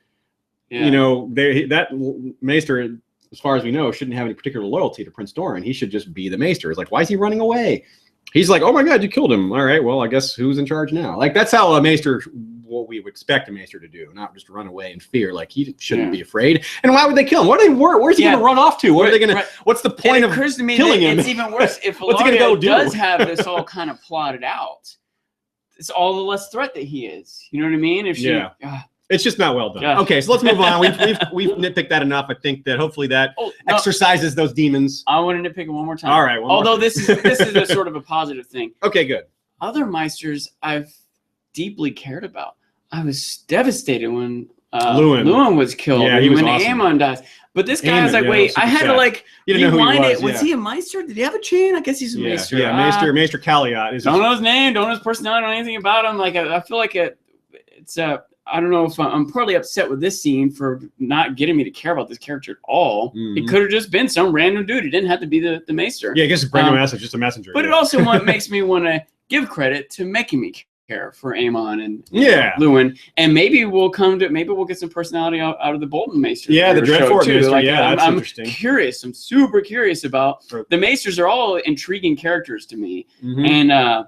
that Maester, as far as we know, shouldn't have any particular loyalty to Prince Doran. He should just be the Maester. It's like, why is he running away? He's like, oh my God, you killed him. All right, well, I guess who's in charge now? Like, that's how a Maester, what we would expect a Maester to do, not just run away in fear. Like, he shouldn't be afraid. And why would they kill him? Where's he going to run off to? What are they going to, what's the point of killing him? It's even worse if Ilaria does have this all kind of plotted out. It's all the less threat that he is. You know what I mean? If she, it's just not well done. Yeah. Okay, so let's move on. We've nitpicked that enough. I think that hopefully that exercises those demons. I want to nitpick it one more time. All right. Although this is a sort of a positive thing. Okay, good. Other Meisters I've deeply cared about. I was devastated when Lewin was killed. Yeah, he was when awesome. Aemon dies. But this guy was like, wait, I had to like rewind it. Was he a Meister? Did he have a chain? I guess he's a Meister. Yeah, Maester Caliot. Don't know his name. Don't know his personality. Don't know anything about him. Like I feel like it's I don't know if I'm partly upset with this scene for not getting me to care about this character at all. Mm-hmm. It could have just been some random dude. It didn't have to be the Maester. Yeah, I guess it's a random message, just a messenger. But it also makes me want to give credit to making me care for Aemon and Lewin. And maybe we'll get some personality out of the Bolton Maester. Yeah, the Dreadfort Maester. Like, that's interesting. I'm curious. I'm super curious about the Maesters. Are all intriguing characters to me. Mm-hmm. And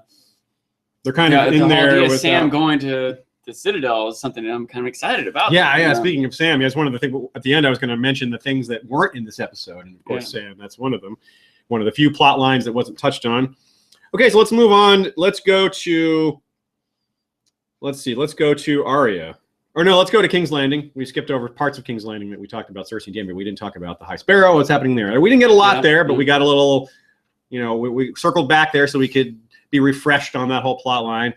they're kind of in there with Sam going to the Citadel is something that I'm kind of excited about. Yeah. Speaking of Sam, it's one of the things at the end. I was going to mention the things that weren't in this episode, and of course, Sam. That's one of them. One of the few plot lines that wasn't touched on. Okay, so let's move on. Let's go to Arya. Or no, let's go to King's Landing. We skipped over parts of King's Landing that we talked about Cersei and Jaime. We didn't talk about the High Sparrow. What's happening there? We didn't get a lot there, but we got a little. We circled back there so we could be refreshed on that whole plot line.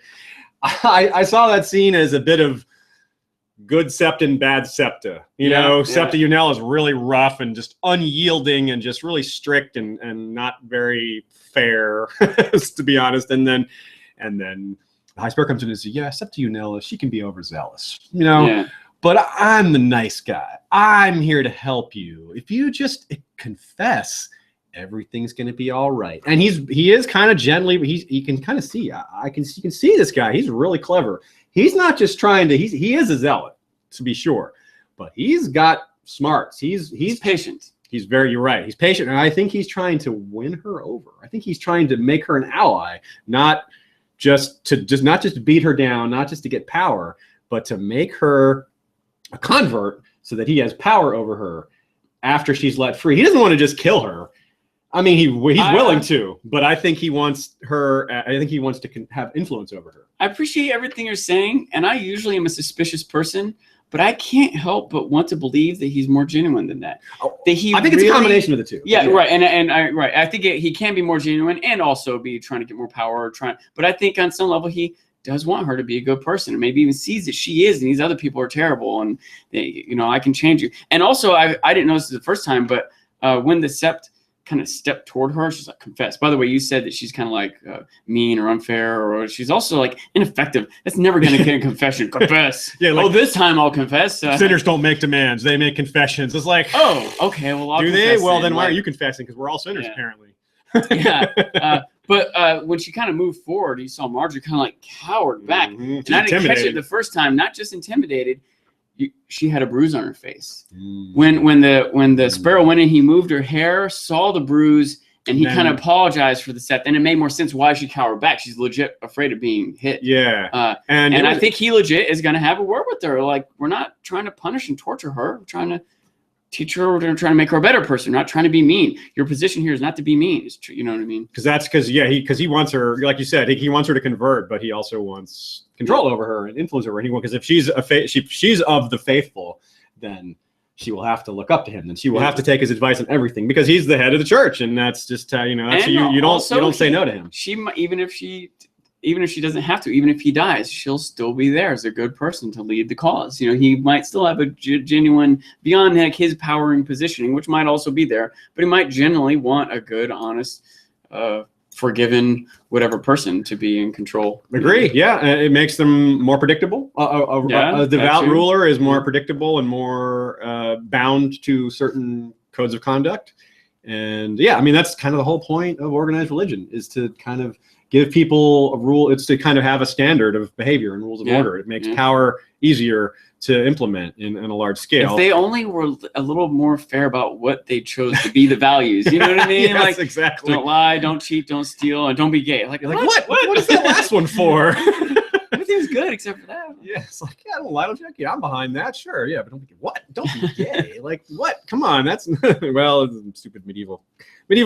I saw that scene as a bit of good Septa and bad Septa. Septa Unel is really rough and just unyielding and just really strict and not very fair, to be honest. And then the High Sparrow comes in and says, Septa Unel, she can be overzealous, but I'm the nice guy. I'm here to help you. If you just confess, everything's going to be all right. And he is kind of gently, he can kind of see, you can see this guy. He's really clever. He's not just trying to, he is a zealot, to be sure, but he's got smarts. He's patient. You're right. He's patient. And I think he's trying to win her over. I think he's trying to make her an ally, not just to beat her down, not just to get power, but to make her a convert so that he has power over her after she's let free. He doesn't want to just kill her. I mean, he's willing to, but I think he wants her. I think he wants to have influence over her. I appreciate everything you're saying, and I usually am a suspicious person, but I can't help but want to believe that he's more genuine than that. That he I think it's a combination of the two. Yeah, right. And I think he can be more genuine and also be trying to get more power. But I think on some level he does want her to be a good person, and maybe even sees that she is, and these other people are terrible, and I can change you. And also, I didn't notice it the first time, but when the Sept kind of stepped toward her, she's like, confess. By the way, you said that she's kind of like mean or unfair, or she's also like ineffective. That's never going to get a confession. Confess. Yeah. Like, this time I'll confess. Sinners don't make demands; they make confessions. It's like, oh, okay. Well, I'll do confess they? Well, then why are you confessing? Because we're all sinners, apparently. Yeah. But when she kind of moved forward, you saw Marjorie kind of like cowered back. And I didn't catch it the first time. Not just intimidated. She had a bruise on her face. When the sparrow went in, he moved her hair, saw the bruise, and he kind of apologized for the Sept. And it made more sense why she cowered back. She's legit afraid of being hit. Yeah. And I think he legit is going to have a word with her. Like, we're not trying to punish and torture her. We're trying to teach her. We're trying to make her a better person. We're not trying to be mean. Your position here is not to be mean. It's true. You know what I mean? Because he wants her, like you said, he wants her to convert, but he also wants control over her and influence over her. Because if she's she's of the faithful, then she will have to look up to him. Then she will have to take his advice on everything, because he's the head of the church, and that's just you don't say no to him. She might, even if she doesn't have to, even if he dies, she'll still be there as a good person to lead the cause. He might still have a genuine, beyond like his powering positioning, which might also be there, but he might generally want a good, honest, forgiven, whatever person to be in control. Agree. Yeah, it makes them more predictable. A devout ruler is more predictable and more bound to certain codes of conduct. And yeah, I mean, that's kind of the whole point of organized religion, is to kind of give people a rule. It's to kind of have a standard of behavior and rules of order. It makes power easier to implement in a large scale. If they only were a little more fair about what they chose to be the values, you know what I mean? Yes, exactly. Don't lie, don't cheat, don't steal, and don't be gay. Like what? What is that last one for? Everything's good except for that. Yeah, it's like, yeah, I don't lie, don't check. Yeah, I'm behind that. Sure, yeah, but don't be what? Don't be gay. Like what? Come on, that's well, stupid medieval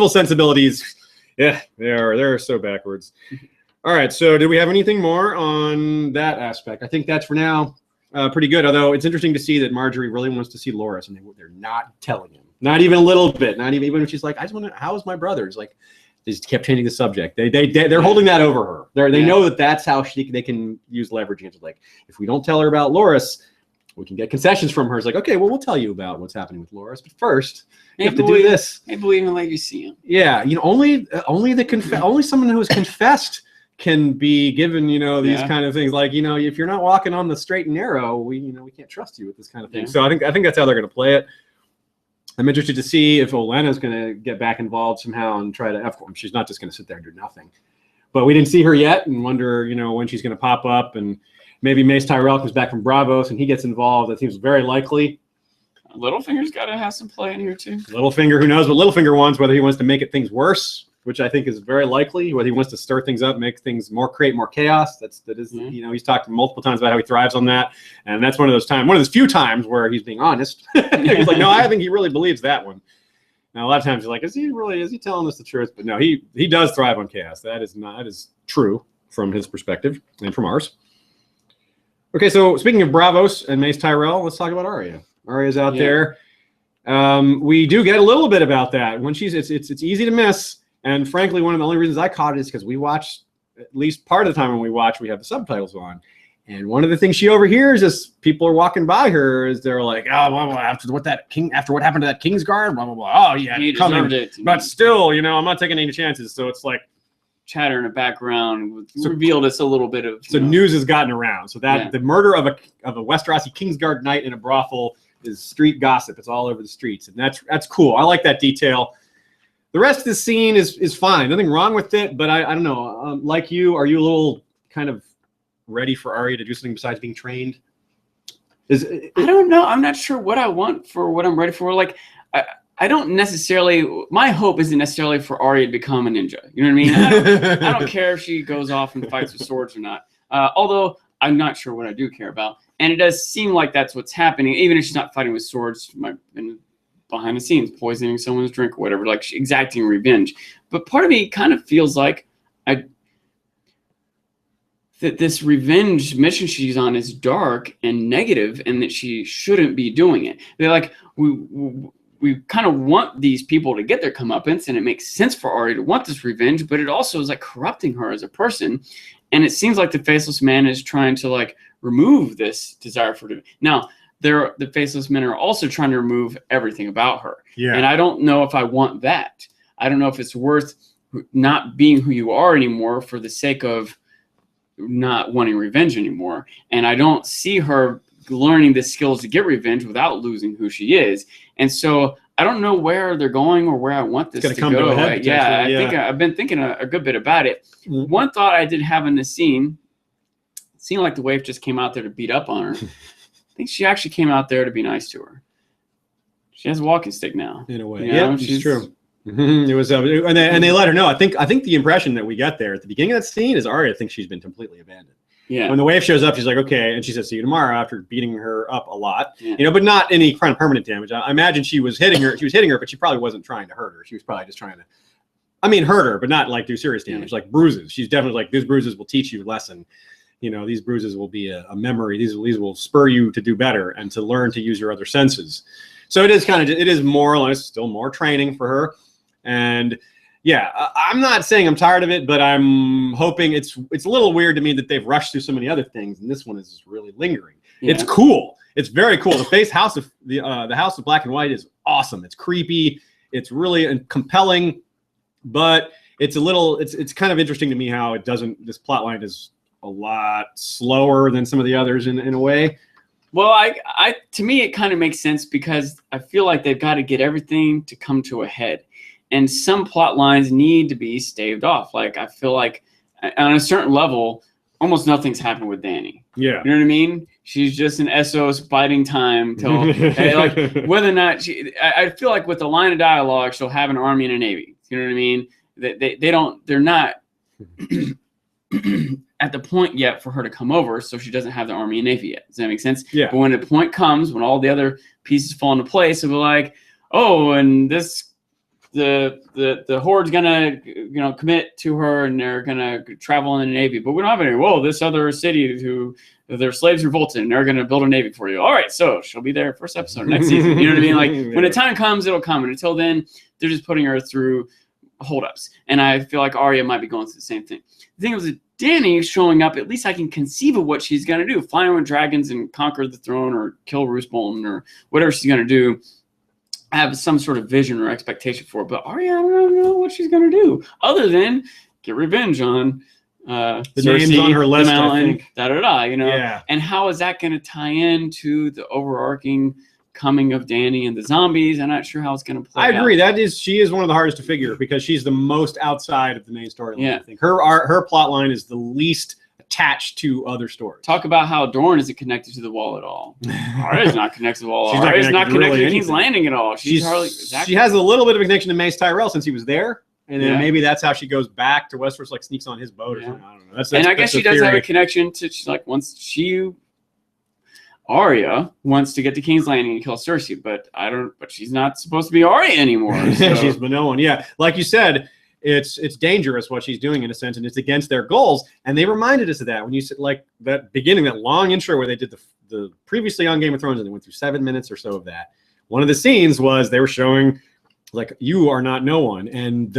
sensibilities. Yeah, they're so backwards. All right, so did we have anything more on that aspect? I think that's for now pretty good. Although it's interesting to see that Marjorie really wants to see Loras, and they're not telling him, not even a little bit. Not even when she's like, I just want to. How is my brother? It's like they just kept changing the subject. They're holding that over her. They know that that's how they can use leverage against it. Like, if we don't tell her about Loras, we can get concessions from her. It's like, okay, well, we'll tell you about what's happening with Loras, but first you have to do this. Maybe we'll even let you see him. Yeah, only someone who has confessed can be given, these kind of things. Like, if you're not walking on the straight and narrow, we can't trust you with this kind of thing. Yeah. So I think that's how they're going to play it. I'm interested to see if Olenna's going to get back involved somehow and try to she's not just going to sit there and do nothing. But we didn't see her yet, and wonder, when she's going to pop up, and maybe Mace Tyrell comes back from Bravos and he gets involved. That seems very likely. Littlefinger's got to have some play in here too. Littlefinger, who knows what Littlefinger wants? Whether he wants to make things worse, which I think is very likely. Whether he wants to stir things up, make things create more chaos. That is, he's talked multiple times about how he thrives on that, and that's one of those few times where he's being honest. He's like, no, I think he really believes that one. Now a lot of times you're like, is he telling us the truth? But no, he does thrive on chaos. That is true from his perspective and from ours. Okay, so speaking of Bravos and Mace Tyrell, let's talk about Arya. Arya's out there. We do get a little bit about that when it's easy to miss. And frankly, one of the only reasons I caught it is because we watch, at least part of the time when we watch, we have the subtitles on. And one of the things she overhears is people are walking by her, is they're like, oh, blah, blah, after what happened to that Kingsguard, blah, blah, blah. Oh, yeah, he deserved it. But still, I'm not taking any chances. So it's like chatter in the background revealed us a little bit of. So news has gotten around. So that the murder of a Westerosi Kingsguard knight in a brothel is street gossip. It's all over the streets, and that's cool. I like that detail. The rest of the scene is fine. Nothing wrong with it, but I don't know. Like you, are you a little kind of ready for Arya to do something besides being trained? I don't know. I'm not sure what I want for what I'm ready for. Like, I don't necessarily. My hope isn't necessarily for Arya to become a ninja. You know what I mean? I don't care if she goes off and fights with swords or not. Although I'm not sure what I do care about. And it does seem like that's what's happening, even if she's not fighting with swords, behind the scenes, poisoning someone's drink or whatever, like she's exacting revenge. But part of me kind of feels like that this revenge mission she's on is dark and negative, and that she shouldn't be doing it. They're like, we kind of want these people to get their comeuppance, and it makes sense for Arya to want this revenge, but it also is like corrupting her as a person. And it seems like the Faceless Man is trying to like remove this desire for it. Now, the Faceless Men are also trying to remove everything about her. Yeah. And I don't know if I want that. I don't know if it's worth not being who you are anymore for the sake of not wanting revenge anymore. And I don't see her learning the skills to get revenge without losing who she is. And so I don't know where they're going or where I want this to come go. to a head, I think I've been thinking a good bit about it. Mm-hmm. One thought I did have in this scene, it seemed like the waif just came out there to beat up on her. I think she actually came out there to be nice to her. She has a walking stick now. In a way. You know, Yeah, it's true. It was, and they let her know. I think the impression that we get there at the beginning of that scene is Arya thinks she's been completely abandoned. Yeah. When the wave shows up, she's like, okay, and she says, "See you tomorrow," after beating her up a lot. Yeah. You know, but not any kind of permanent damage. I imagine she was hitting her. She was hitting her, but she probably wasn't trying to hurt her. She was probably just trying to, hurt her, but not like do serious damage, like bruises. She's definitely like, these bruises will teach you a lesson. You know, these bruises will be a memory. These will spur you to do better and to learn to use your other senses. So it is more or less still more training for her. And yeah, I'm not saying I'm tired of it, but I'm hoping it's a little weird to me that they've rushed through so many other things, and this one is just really lingering. Yeah. It's cool. It's very cool. The House of Black and White is awesome. It's creepy. It's really compelling, but it's kind of interesting to me how this plot line is a lot slower than some of the others in a way. Well, to me, it kind of makes sense because I feel like they've got to get everything to come to a head. And some plot lines need to be staved off. Like, I feel like on a certain level, almost nothing's happened with Dany. Yeah. You know what I mean? She's just an SOS biding time till, like, whether or not I feel like with the line of dialogue, she'll have an army and a navy. You know what I mean? They're not at the point yet for her to come over, so she doesn't have the army and navy yet. Does that make sense? Yeah. But when the point comes, when all the other pieces fall into place, it'll be like, oh, and the horde's gonna commit to her, and they're gonna travel in the navy, but we don't have any. Whoa, this other city who their slaves revolted, and they're gonna build a navy for you. All right, so she'll be there first episode next season. You know what I mean? Like when the time comes, it'll come, and until then, they're just putting her through holdups. And I feel like Arya might be going through the same thing. The thing was that Dany showing up, at least I can conceive of what she's gonna do: fly with dragons and conquer the throne, or kill Roose Bolton, or whatever she's gonna do. I have some sort of vision or expectation for it, but Arya, I don't know what she's going to do other than get revenge on the Cersei, names on her list, Mountain, I think. You know? Yeah. And how is that going to tie into the overarching coming of Dany and the zombies? I'm not sure how it's going to play I agree. out. She is one of the hardest to figure because she's the most outside of the main storyline. Yeah. I think her plot line is the least attached to other stories. Talk about how Dorne isn't connected to the wall at all. Arya's not connected to the wall. She's not Arya's not connected connected to to King's anything. Landing at all. She has a little bit of a connection to Mace Tyrell since he was there, and then maybe that's how she goes back to Westeros, like sneaks on his boat or something. I don't know. That's and I guess she does have a theory. connection to Arya wants to get to King's Landing and kill Cersei, but she's not supposed to be Arya anymore. So. She's Minoan. Yeah, like you said, it's dangerous what she's doing in a sense, and it's against their goals. And they reminded us of that when you said like that beginning, that long intro where they did the previously on Game of Thrones, and they went through 7 minutes or so of that. One of the scenes was they were showing like, you are not no one, and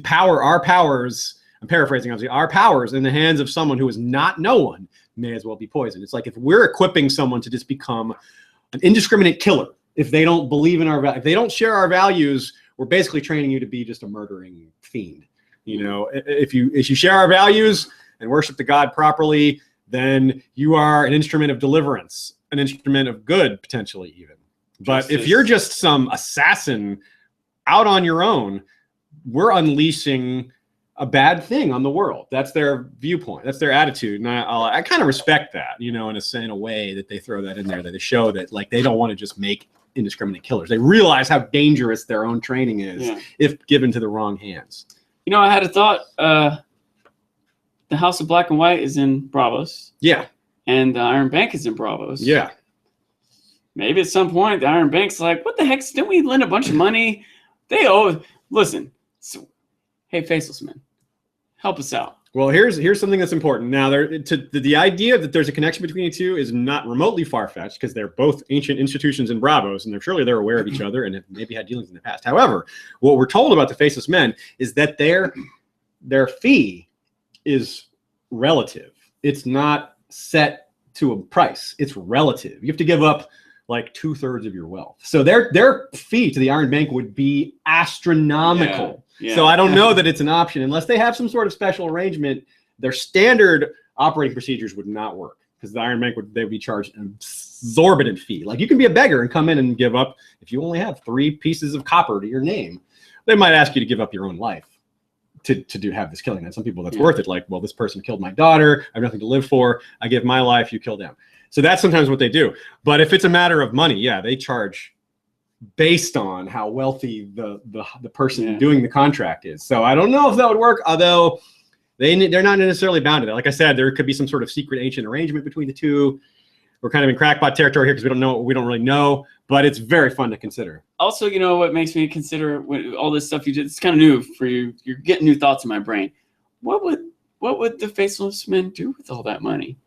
our powers. I'm paraphrasing, obviously, our powers in the hands of someone who is not no one may as well be poisoned. It's like if we're equipping someone to just become an indiscriminate killer, if they don't believe in if they don't share our values, we're basically training you to be just a murdering fiend. You know, if you share our values and worship the God properly, then you are an instrument of deliverance, an instrument of good, potentially even. But if you're just some assassin out on your own, we're unleashing a bad thing on the world. That's their viewpoint. That's their attitude. And I kind of respect that, you know, in a way that they throw that in there, that they show that like they don't want to just make indiscriminate killers. They realize how dangerous their own training is if given to the wrong hands. You know, I had a thought. The House of Black and White is in Bravos. Yeah. and the Iron Bank is in Bravos. Yeah. Maybe at some point the Iron Bank's like, what the heck? Didn't we lend a bunch of money? They owe. Listen, hey, Faceless Man, help us out. Well, here's something that's important. Now, the idea that there's a connection between the two is not remotely far-fetched because they're both ancient institutions in Bravos, and they're aware of each other and have maybe had dealings in the past. However, what we're told about the Faceless Men is that their fee is relative. It's not set to a price. It's relative. You have to give up like 2/3 of your wealth. So their fee to the Iron Bank would be astronomical. Yeah. So I don't know that it's an option unless they have some sort of special arrangement. Their standard operating procedures would not work because the Iron Bank they'd be charged an exorbitant fee. Like you can be a beggar and come in and give up, if you only have 3 pieces of copper to your name, they might ask you to give up your own life to have this killing. And some people that's worth it. Like, well, this person killed my daughter. I have nothing to live for. I give my life. You kill them. So that's sometimes what they do. But if it's a matter of money, yeah, they charge based on how wealthy the person doing the contract is. So I don't know if that would work, although they're not necessarily bound to that. Like I said, there could be some sort of secret ancient arrangement between the two. We're kind of in crackpot territory here because we don't really know, but it's very fun to consider. Also, you know what makes me consider all this stuff you did? It's kind of new for you. You're getting new thoughts in my brain. What would the Faceless Men do with all that money?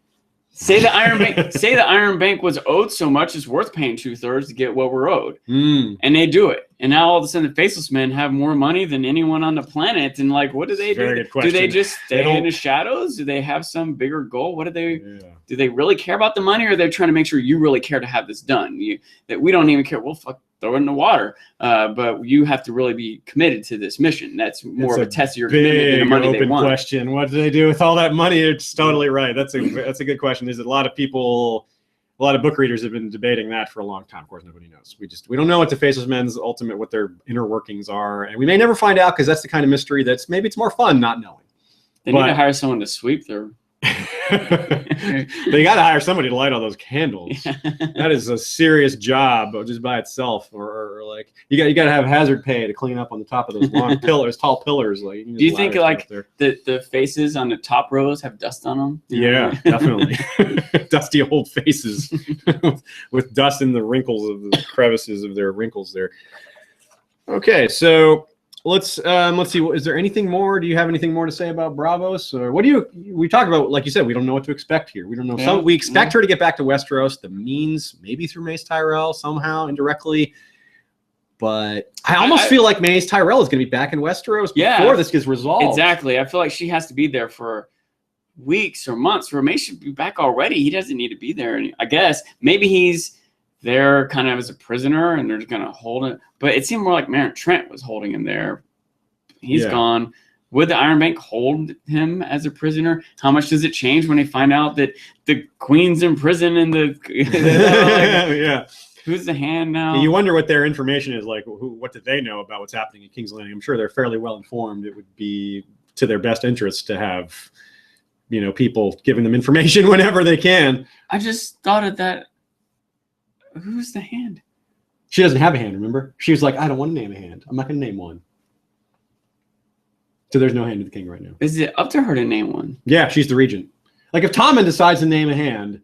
Say the Iron Bank was owed so much, it's worth paying 2/3 to get what we're owed, and they do it. And now all of a sudden, the Faceless Men have more money than anyone on the planet. And like, what do they do? Very good question. Do they just stay in the shadows? Do they have some bigger goal? What do they? Yeah. Do they really care about the money, or are they trying to make sure you really care to have this done? That we don't even care. Well, fuck, throw it in the water. But you have to really be committed to this mission. That's more of a test of your commitment than the money they want. Question. What do they do with all that money? It's totally right. That's a good question. There's a lot of people, a lot of book readers have been debating that for a long time. Of course, nobody knows. We don't know what the Faceless Men's what their inner workings are, and we may never find out because that's the kind of mystery that's maybe it's more fun not knowing. They need to hire someone to sweep their. They got to hire somebody to light all those candles. That is a serious job just by itself. Or like you got to have hazard pay to clean up on the top of those long pillars, tall pillars. Like, do you think like the faces on the top rows have dust on them? Yeah, definitely. Dusty old faces with dust in the wrinkles of the crevices of their wrinkles there. Okay, so let's see. Is there anything more? Do you have anything more to say about Bravos? Or what we talked about, like you said, we don't know what to expect here. We don't know. We expect her to get back to Westeros. The means maybe through Mace Tyrell somehow indirectly. But I almost feel like Mace Tyrell is going to be back in Westeros before this gets resolved. Exactly. I feel like she has to be there for weeks or months. Or Mace should be back already. He doesn't need to be there. I guess maybe he's there kind of as a prisoner and they're just going to hold him. But it seemed more like Meryn Trent was holding him there. He's gone. Would the Iron Bank hold him as a prisoner? How much does it change when they find out that the Queen's in prison and who's the hand now? You wonder what their information is like. What did they know about what's happening at King's Landing? I'm sure they're fairly well informed. It would be to their best interest to have, people giving them information whenever they can. I just thought of that. Who's the hand? She doesn't have a hand, remember? She was like, I don't want to name a hand. I'm not going to name one. So there's no hand to the king right now. Is it up to her to name one? Yeah, she's the regent. Like if Tommen decides to name a hand,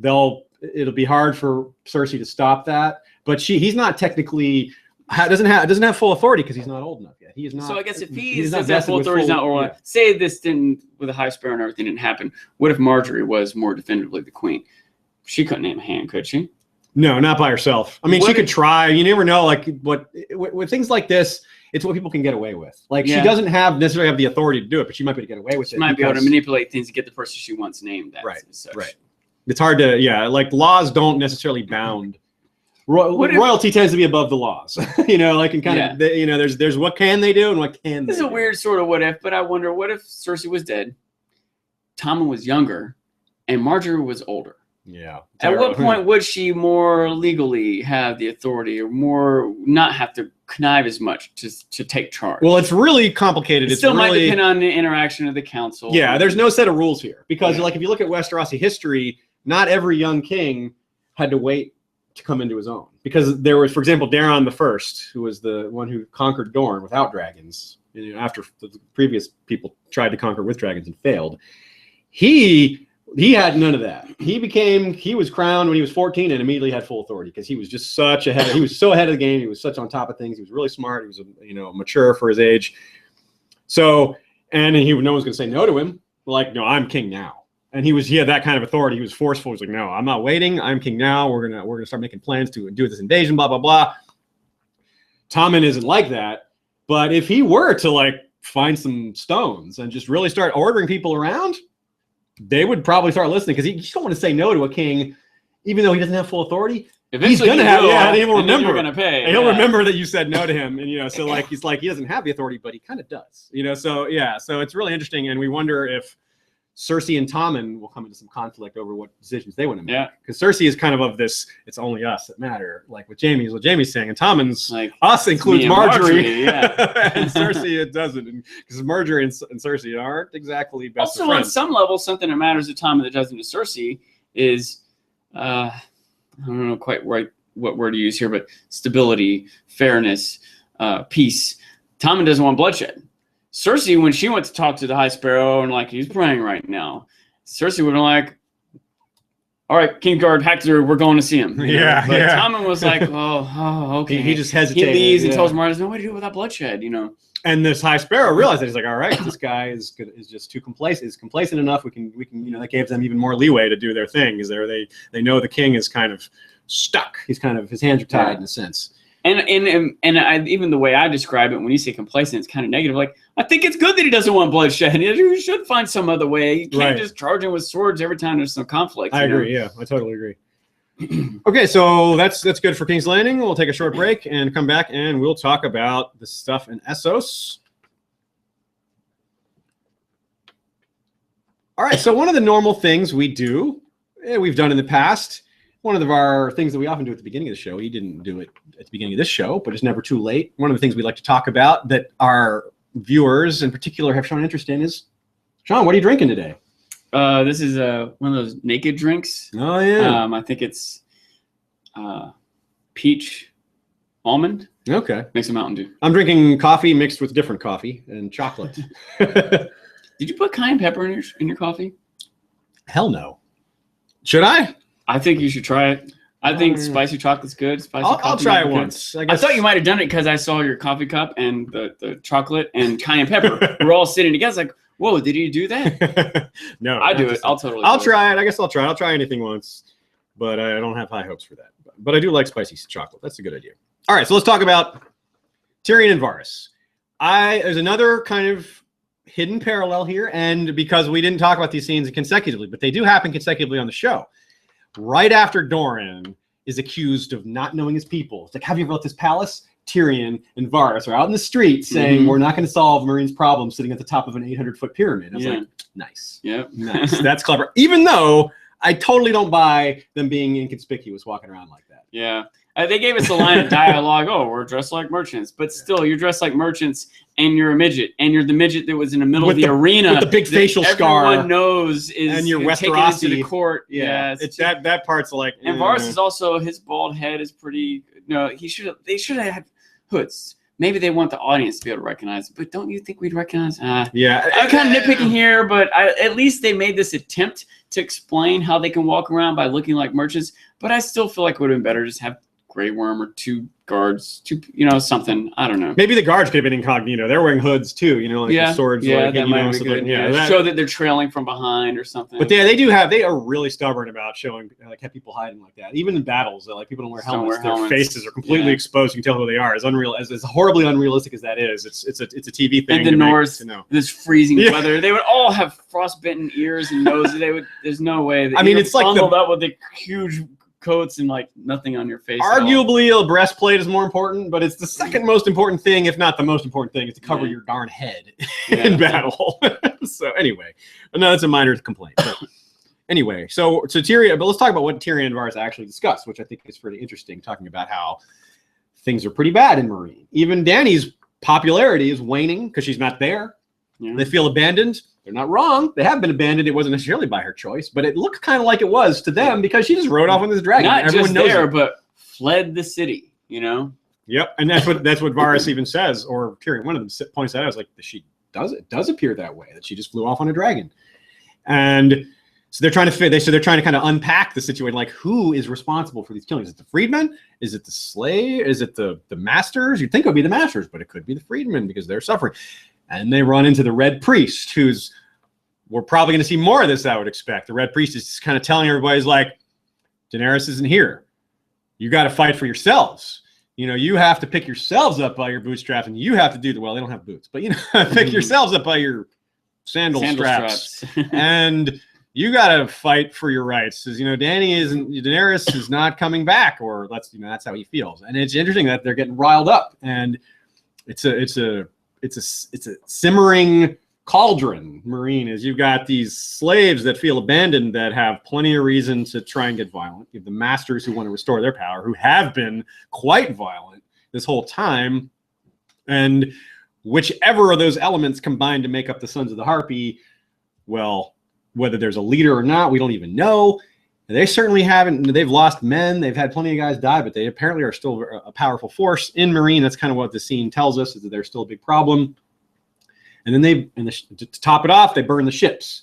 it'll be hard for Cersei to stop that. But he's not technically doesn't have full authority because he's not old enough yet. He is not. So I guess if he doesn't have full authority, say this didn't with the High Sparrow and everything didn't happen. What if Marjorie was more definitively the queen? She couldn't name a hand, could she? No, not by herself. I mean, she could try. You never know. Like with things like this, it's what people can get away with. Like she doesn't necessarily have the authority to do it, but she might be able to get away with it. She might be able to manipulate things to get the person she wants named. Right. It's hard to like laws don't necessarily bound. Royalty tends to be above the laws. Like and kind of there's what can they do and what can. This is a weird sort of what if, but I wonder what if Cersei was dead, Tommen was younger, and Marjorie was older. Yeah. At what point would she more legally have the authority or more not have to connive as much to take charge? Well, it's really complicated. It still might depend on the interaction of the council. Yeah, there's no set of rules here because like if you look at Westerosi history, not every young king had to wait to come into his own because there was, for example, Daeron I, who was the one who conquered Dorne without dragons, after the previous people tried to conquer with dragons and failed. He He had none of that. He was crowned when he was 14 and immediately had full authority because he was just such he was so ahead of the game. He was such on top of things. He was really smart. He was, mature for his age. So, and no one's going to say no to him. Like, no, I'm king now. And he had that kind of authority. He was forceful. He was like, no, I'm not waiting. I'm king now. We're gonna start making plans to do this invasion, blah, blah, blah. Tommen isn't like that. But if he were to find some stones and just really start ordering people around, they would probably start listening because you just don't want to say no to a king, even though he doesn't have full authority. Eventually he's gonna have, and he'll remember. You're gonna pay. He'll remember that you said no to him, and so he's he doesn't have the authority, but he kind of does, So so it's really interesting, and we wonder if Cersei and Tommen will come into some conflict over what decisions they want to make. Yeah, because Cersei is kind of this, it's only us that matter, like what Jamie's saying, and Tommen's us includes Marjorie, and Cersei it doesn't, because Marjorie and Cersei aren't exactly best also of friends. On some level, something that matters to Tommen that doesn't to Cersei is I don't know quite what word to use here, but stability, fairness, peace. Tommen doesn't want bloodshed. Cersei, when she went to talk to the High Sparrow and he's praying right now, Cersei would have been all right, Kingsguard, hack through, we're going to see him. But Tommen was like, oh, okay. He just hesitated. He leaves and tells Martin, there's no way to do it without bloodshed, And this High Sparrow realized that he's like, all right, this guy is just too complacent. Is complacent enough. We can. That gave them even more leeway to do their thing. Is they know the king is kind of stuck. He's kind of, his hands are tied in a sense. And even the way I describe it, when you say complacent, it's kind of negative. I think it's good that he doesn't want bloodshed. You should find some other way. You can't just charge him with swords every time there's some conflict. I agree. Yeah, I totally agree. Okay, so that's good for King's Landing. We'll take a short break and come back, and we'll talk about the stuff in Essos. All right, so one of the normal things we do, we've done in the past, one of our things that we often do at the beginning of the show, he didn't do it at the beginning of this show, but it's never too late. One of the things we like to talk about that our viewers in particular have shown interest in is, Sean, what are you drinking today? This is one of those naked drinks. Oh, yeah. I think it's peach almond. Okay. Makes a Mountain Dew. I'm drinking coffee mixed with different coffee and chocolate. Did you put cayenne pepper in your coffee? Hell no. Should I? I think you should try it. I think spicy chocolate's good. I'll try it once. I thought you might have done it because I saw your coffee cup and the chocolate and cayenne pepper. We're all sitting together. It's like, whoa, did you do that? No. I do it. I'll try it. I guess I'll try it. I'll try anything once, but I don't have high hopes for that. But I do like spicy chocolate. That's a good idea. All right, so let's talk about Tyrion and Varys. There's another kind of hidden parallel here, and because we didn't talk about these scenes consecutively, but they do happen consecutively on the show. Right after Doran is accused of not knowing his people. It's like, have you built this palace? Tyrion and Varys are out in the street saying, we're not going to solve Marie's problem sitting at the top of an 800-foot pyramid. I was like, nice. Yeah. Nice. That's clever. Even though I totally don't buy them being inconspicuous walking around like that. Yeah. They gave us a line of dialogue, we're dressed like merchants. But still, you're dressed like merchants, and you're a midget. And you're the midget that was in the middle of the arena. With the big facial scar. Everyone knows is and your taken into the court. Yeah. That part's like... And Varys is also, his bald head is pretty... they should have had hoods. Maybe they want the audience to be able to recognize it. But don't you think we'd recognize... yeah. I'm kind of nitpicking here, but at least they made this attempt to explain how they can walk around by looking like merchants. But I still feel like it would have been better to just have Grey Worm or two guards, something. I don't know. Maybe the guards could have been incognito. They're wearing hoods too, the swords. That might be good. Show that they're trailing from behind or something. But they are really stubborn about showing, have people hiding like that. Even in battles, people don't wear helmets. Their faces are completely exposed. You can tell who they are. As horribly unrealistic as that is, it's a TV thing. In the North, this freezing weather, they would all have frostbitten ears and noses. There's no way. It's like bundled up with the huge coats and nothing on your face. Arguably, a breastplate is more important, but it's the second most important thing, if not the most important thing, is to cover your darn head in battle. So anyway, no, that's a minor complaint. But anyway, so Tyrion. But let's talk about what Tyrion and Varys actually discussed, which I think is pretty interesting. Talking about how things are pretty bad in Meereen. Even Dany's popularity is waning because she's not there. Yeah. They feel abandoned. They're not wrong. They have been abandoned. It wasn't necessarily by her choice, but it looked kind of like it was to them because she just rode off on this dragon. Not Everyone just knows there, it. But fled the city. Yep, and that's what Varys even says, or Tyrion. One of them points that out. Is like she does appear that way, that she just flew off on a dragon, and So they're trying to kind of unpack the situation, like who is responsible for these killings? Is it the freedmen? Is it the slave? Is it the masters? You'd think it would be the masters, but it could be the freedmen because they're suffering. And they run into the Red Priest, we're probably going to see more of this, I would expect. The Red Priest is just kind of telling everybody, is like, Daenerys isn't here. You got to fight for yourselves. You know, you have to pick yourselves up by your bootstraps, and you have to do well, they don't have boots, but you know, pick yourselves up by your sandal straps. And you got to fight for your rights. Because, you know, Daenerys is not coming back, or that's how he feels. And it's interesting that they're getting riled up, and it's a simmering cauldron, Marine, is you've got these slaves that feel abandoned, that have plenty of reason to try and get violent. You have the masters who want to restore their power, who have been quite violent this whole time. And whichever of those elements combine to make up the Sons of the Harpy, well, whether there's a leader or not, we don't even know. They certainly haven't. They've lost men. They've had plenty of guys die, but they apparently are still a powerful force in Marine. That's kind of what the scene tells us, is that they're still a big problem. And then to top it off, they burn the ships,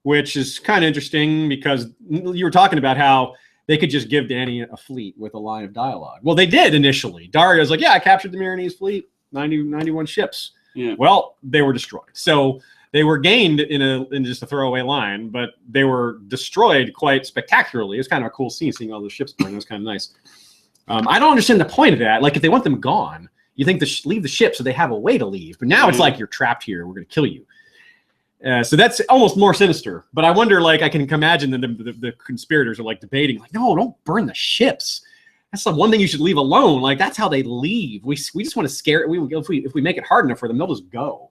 which is kind of interesting because you were talking about how they could just give Dany a fleet with a line of dialogue. Well, they did initially. Dario's like, yeah, I captured the Marinese fleet, 91 ships. Yeah. Well, they were destroyed. So they were gained in just a throwaway line, but they were destroyed quite spectacularly. It was kind of a cool scene, seeing all the ships burn. It was kind of nice. I don't understand the point of that. Like, if they want them gone, you think leave the ship so they have a way to leave. But now it's like, you're trapped here. We're going to kill you. So that's almost more sinister. But I wonder, like, I can imagine the conspirators are like debating, like, no, don't burn the ships. That's the one thing you should leave alone. Like, that's how they leave. We just want to scare it. If we make it hard enough for them, they'll just go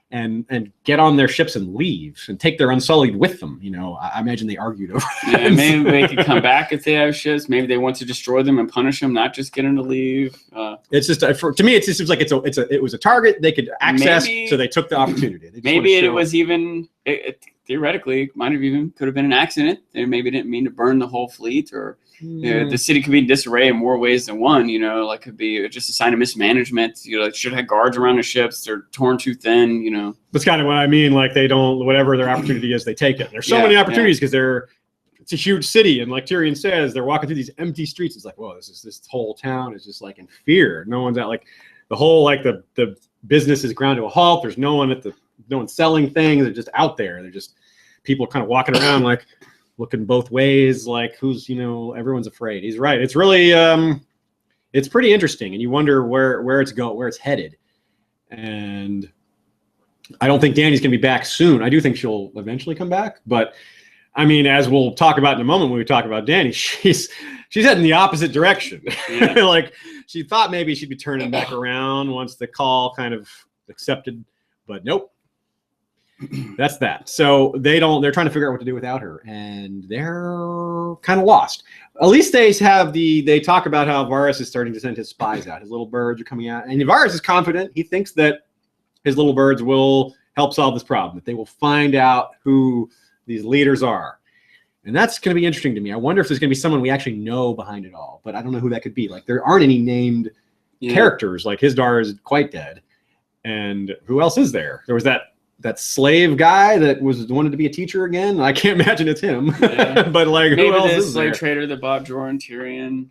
and get on their ships and leave and take their Unsullied with them. You know, I imagine they argued over that. Yeah, maybe they could come back if they have ships. Maybe they want to destroy them and punish them, not just get them to leave. It's just, to me, it just seems like it was a target they could access, so they took the opportunity. Maybe it was even, theoretically, could have been an accident. They maybe didn't mean to burn the whole fleet, or the city could be in disarray in more ways than one. You know, like, could be just a sign of mismanagement. You know, like, should have guards around the ships. They're torn too thin. You know, that's kind of what I mean. Like, they don't, whatever their opportunity is, they take it. There's so many opportunities because it's a huge city, and like Tyrion says, they're walking through these empty streets. It's like, whoa, this whole town is just like in fear. No one's out. Like, the whole, like, the business is ground to a halt. There's no one no one selling things. They're just out there. They're just people kind of walking around, like, looking both ways, like, everyone's afraid. He's right. It's really, it's pretty interesting, and you wonder where it's headed. And I don't think Dany's going to be back soon. I do think she'll eventually come back, but I mean, as we'll talk about in a moment when we talk about Dany, she's heading the opposite direction. Yeah. Like, she thought maybe she'd be turning back around once the call kind of accepted, but nope. That's that. So they're trying to figure out what to do without her, and they're kind of lost. At least they talk about how Varys is starting to send his spies out. His little birds are coming out, and Varys is confident. He thinks that his little birds will help solve this problem, that they will find out who these leaders are. And that's going to be interesting to me. I wonder if there's going to be someone we actually know behind it all, but I don't know who that could be. Like, there aren't any named characters. Like, Hizdar is quite dead. And who else is there? There was that slave guy that wanted to be a teacher again. I can't imagine it's him. Yeah. But like, maybe who else is there? Slave trader that bought Jorah and Tyrion.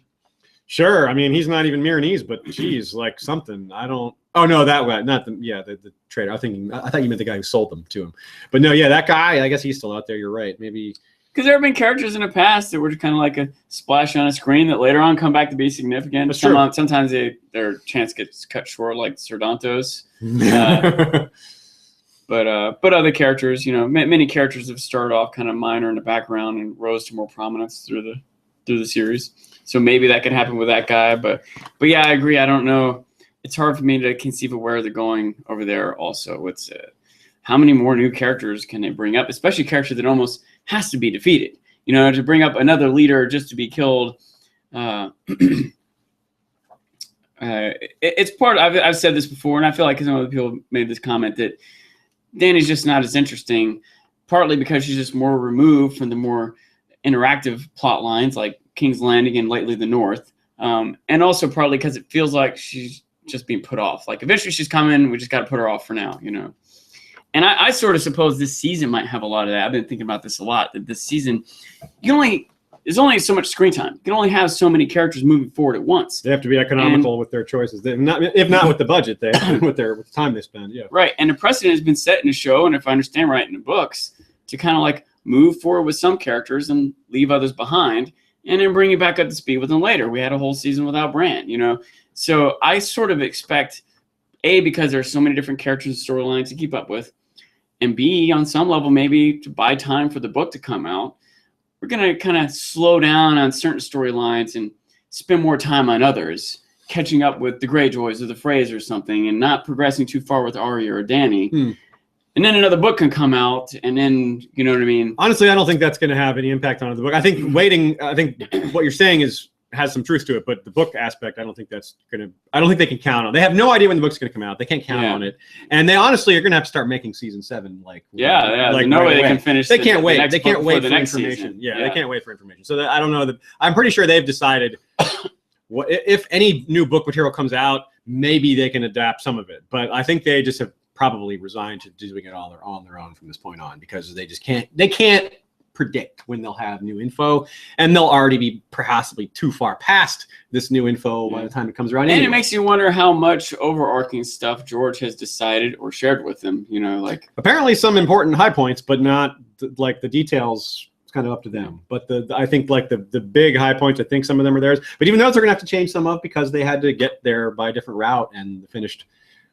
Sure. I mean, he's not even Miranese, but geez, like, something. I don't. Oh no, that guy, not the trader. I thought you meant the guy who sold them to him. But no, yeah, that guy. I guess he's still out there. You're right. Maybe because there have been characters in the past that were kind of like a splash on a screen that later on come back to be significant. Sometimes their chance gets cut short, like Serdantos. But other characters, many characters have started off kind of minor in the background and rose to more prominence through the series. So maybe that could happen with that guy. But yeah, I agree. I don't know. It's hard for me to conceive of where they're going over there. Also, it's how many more new characters can they bring up, especially a character that almost has to be defeated. To bring up another leader just to be killed. It's part. I've said this before, and I feel like some other people made this comment that Dany's just not as interesting, partly because she's just more removed from the more interactive plot lines like King's Landing and lately the North, and also partly because it feels like she's just being put off. Like, eventually she's coming, we just got to put her off for now, And I sort of suppose this season might have a lot of that. I've been thinking about this a lot, that this season, there's only so much screen time. You can only have so many characters moving forward at once. They have to be economical with their choices. If not with the budget, they have to with the time they spend. Yeah. Right. And the precedent has been set in the show, and if I understand right, in the books, to kind of like move forward with some characters and leave others behind, and then bring you back up to speed with them later. We had a whole season without Bran, So I sort of expect, A, because there's so many different characters and storylines to keep up with, and B, on some level, maybe to buy time for the book to come out, we're going to kind of slow down on certain storylines and spend more time on others, catching up with the Greyjoys or the Freys or something, and not progressing too far with Arya or Dany. And then another book can come out, and then, you know what I mean? Honestly, I don't think that's going to have any impact on the book. I think what you're saying has some truth to it, but the book aspect, I don't think they can count on. They have no idea when the book's going to come out. They can't count on it. And they honestly are going to have to start making season 7 there's no way they can finish. They can't wait. They can't wait for for information. They can't wait for information. So I don't know I'm pretty sure they've decided if any new book material comes out, maybe they can adapt some of it. But I think they just have probably resigned to doing it all on their own from this point on, because they just can't predict when they'll have new info, and they'll already be possibly too far past this new info by the time it comes around. And it makes you wonder how much overarching stuff George has decided or shared with them, apparently some important high points, but not like the details. It's kind of up to them. But I think like the big high points, I think some of them are theirs, but even those they're gonna have to change some of, because they had to get there by a different route, and the finished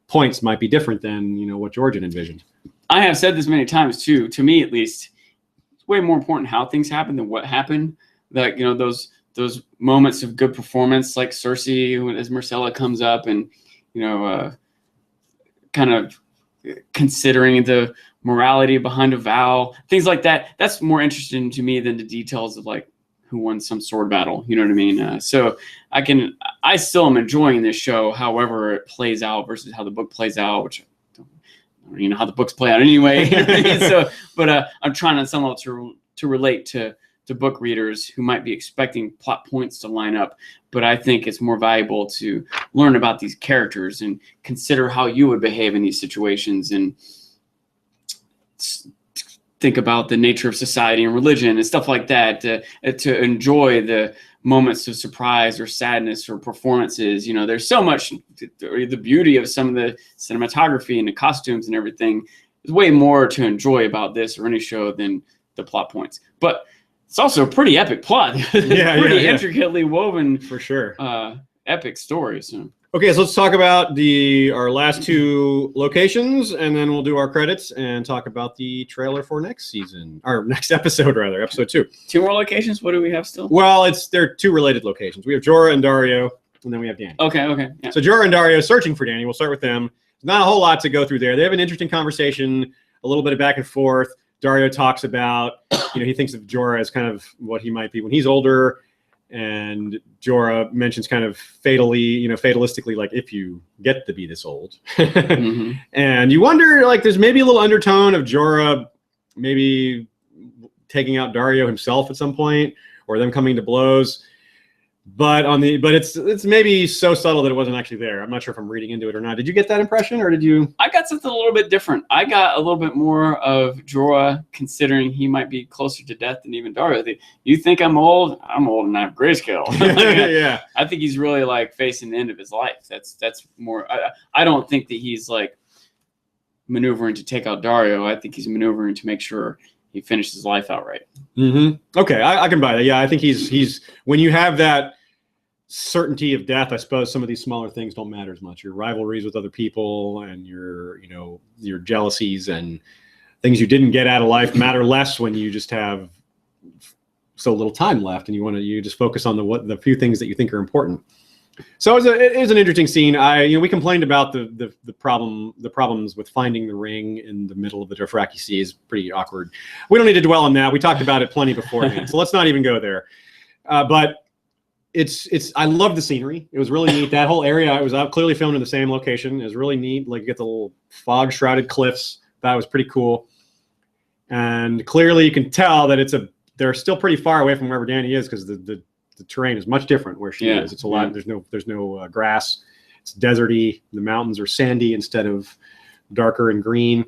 points might be different than what George had envisioned. I have said this many times too, to me at least. Way more important how things happen than what happened. That those moments of good performance, like Cersei as Marcella comes up and kind of considering the morality behind a vow, things like that. That's more interesting to me than the details of like who won some sword battle. You know what I mean? So I still am enjoying this show, however it plays out versus how the book plays out, which I don't how the books play out anyway. But I'm trying on some level to relate to book readers who might be expecting plot points to line up. But I think it's more valuable to learn about these characters and consider how you would behave in these situations, and think about the nature of society and religion and stuff like that, to enjoy the moments of surprise or sadness or performances. There's so much, the beauty of some of the cinematography and the costumes and everything. There's way more to enjoy about this or any show than the plot points. But it's also a pretty epic plot. Pretty intricately woven, for sure. Epic story. So. Okay, so let's talk about our last 2 locations, and then we'll do our credits and talk about the trailer for next season, or next episode rather, episode 2. 2 more locations? What do we have still? Well, they're 2 related locations. We have Jorah and Dario, and then we have Dany. Okay. Yeah. So Jorah and Dario searching for Dany. We'll start with them. There's not a whole lot to go through there. They have an interesting conversation, a little bit of back and forth. Dario talks about, he thinks of Jorah as kind of what he might be when he's older. And Jorah mentions kind of fatalistically, like, if you get to be this old. And you wonder, like, there's maybe a little undertone of Jorah maybe taking out Dario himself at some point, or them coming to blows. But it's maybe so subtle that it wasn't actually there. I'm not sure if I'm reading into it or not. Did you get that impression, or did you? I got something a little bit different. I got a little bit more of Jorah considering he might be closer to death than even Dario. You think I'm old? I'm old and I have grayscale. Yeah. I think he's really like facing the end of his life. That's more. I don't think that he's like maneuvering to take out Dario. I think he's maneuvering to make sure he finished his life out right. Okay, I can buy that. Yeah, I think he's when you have that certainty of death, I suppose some of these smaller things don't matter as much. Your rivalries with other people and your jealousies and things you didn't get out of life matter less when you just have so little time left, and you just focus on the few things that you think are important. So it is an interesting scene. We complained about the problems with finding the ring in the middle of the Dothraki Sea is pretty awkward. We don't need to dwell on that. We talked about it plenty beforehand, so let's not even go there. But I love the scenery. It was really neat. That whole area, it was clearly filmed in the same location. It was really neat. Like, you get the little fog shrouded cliffs. That was pretty cool. And clearly you can tell that they're still pretty far away from wherever Dany is, because the terrain is much different where she is. It's a lot. There's no grass. It's deserty. The mountains are sandy instead of darker and green.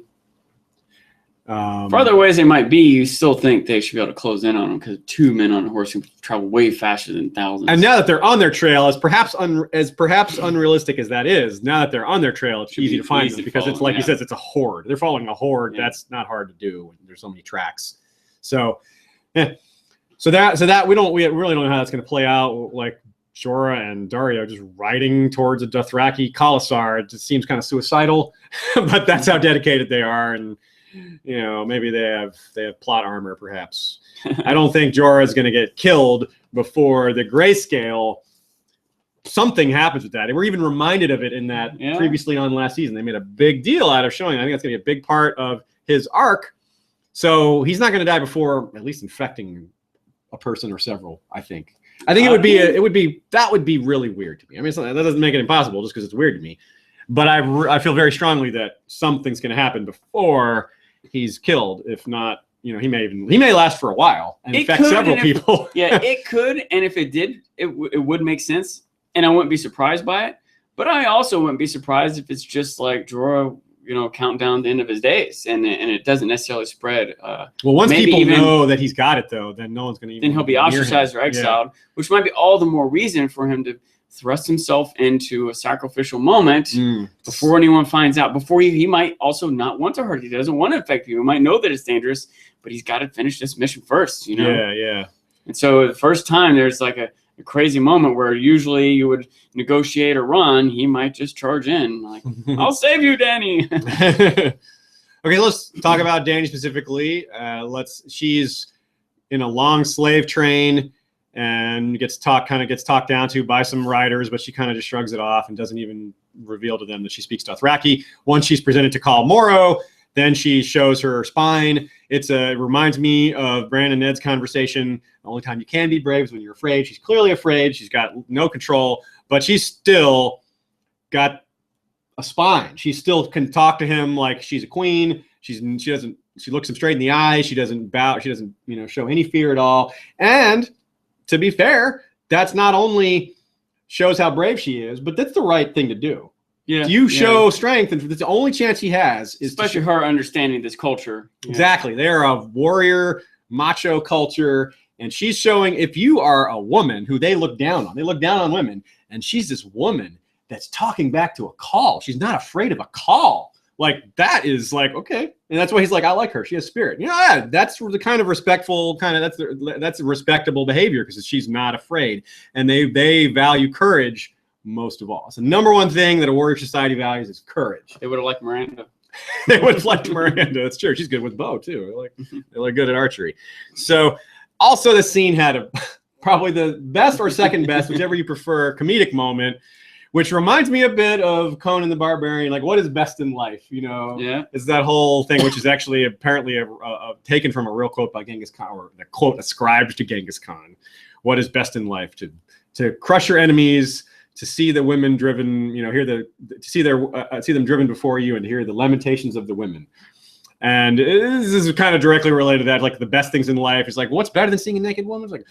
Farther away as they might be, you still think they should be able to close in on them because 2 men on a horse can travel way faster than thousands. And now that they're on their trail, as perhaps unrealistic as that is, now that they're on their trail, it's easy to find them because it's like you said, it's a horde. They're following a horde. Yeah. That's not hard to do when there's so many tracks. So, yeah. So that we really don't know how that's going to play out. Like Jorah and Daario just riding towards a Dothraki Khalasar. It just seems kind of suicidal, but that's how dedicated they are. And maybe they have plot armor, perhaps. I don't think Jorah is going to get killed before the grayscale. Something happens with that. And we're even reminded of it in that previously on last season. They made a big deal out of showing. I think that's going to be a big part of his arc. So he's not going to die before at least infecting a person or several. I think it would be really weird to me. I mean, that doesn't make it impossible just because it's weird to me. But I feel very strongly that something's going to happen before he's killed. If not, he may last for a while and infect several people. Yeah, it could. And if it did, it would make sense. And I wouldn't be surprised by it. But I also wouldn't be surprised if it's just like Jorah, counting down the end of his days, and it doesn't necessarily spread. Well, once people know that he's got it, though, then no one's going to. Then he'll be ostracized or exiled, which might be all the more reason for him to thrust himself into a sacrificial moment before anyone finds out. Before he might also not want to hurt. He doesn't want to infect people. He might know that it's dangerous, but he's got to finish this mission first. Yeah. And so the first time there's like a crazy moment where usually you would negotiate or run, he might just charge in like, I'll save you, Dany. Okay, let's talk about Dany specifically. She's in a long slave train and gets talked down to by some riders, but she kind of just shrugs it off and doesn't even reveal to them that she speaks Dothraki. Once she's presented to Khal Moro, then she shows her spine. It reminds me of Bran and Ned's conversation. The only time you can be brave is when you're afraid. She's clearly afraid. She's got no control, but she's still got a spine. She still can talk to him like she's a queen. She looks him straight in the eye. She doesn't bow. She doesn't, show any fear at all. And to be fair, that's not only shows how brave she is, but that's the right thing to do. Yeah, you show strength, and the only chance he has is especially her understanding this culture. Exactly, they're a warrior, macho culture, and she's showing if you are a woman who they look down on women, and she's this woman that's talking back to a call. She's not afraid of a call. Like that is like okay, and that's why he's like, I like her. She has spirit. That's the kind of respectful that's respectable behavior because she's not afraid, and they value courage. Most of all. So number one thing that a warrior society values is courage. They would have liked Miranda. They would have liked Miranda. That's true. She's good with bow too. They're like good at archery. So also the scene had probably the best or second best, whichever you prefer, comedic moment, which reminds me a bit of Conan the Barbarian. Like what is best in life? Is that whole thing, which is actually apparently taken from a real quote by Genghis Khan, or the quote ascribed to Genghis Khan. What is best in life? To crush your enemies, to see the women driven, see them driven before you, and to hear the lamentations of the women. And this is kind of directly related to that. Like the best things in life is like, what's better than seeing a naked woman? It's like,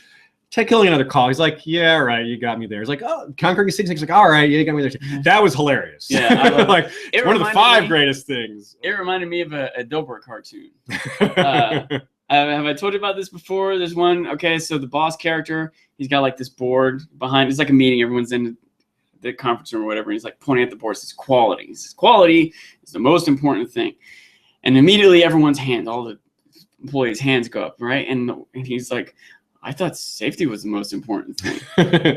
take killing another call. He's like, yeah, all right, you got me there. It's like, oh, conquering a city. He's like, all right, yeah, you got me there. That was hilarious. Yeah, like it's one of the 5 greatest things. It reminded me of a Dilbert cartoon. Have I told you about this before? There's one. Okay, so the boss character, he's got like this board behind. It's like a meeting. Everyone's in the conference room or whatever. And he's like pointing at the board. Says quality. He says quality is the most important thing. And immediately everyone's hands, all the employees' hands go up, right? And he's like, I thought safety was the most important thing.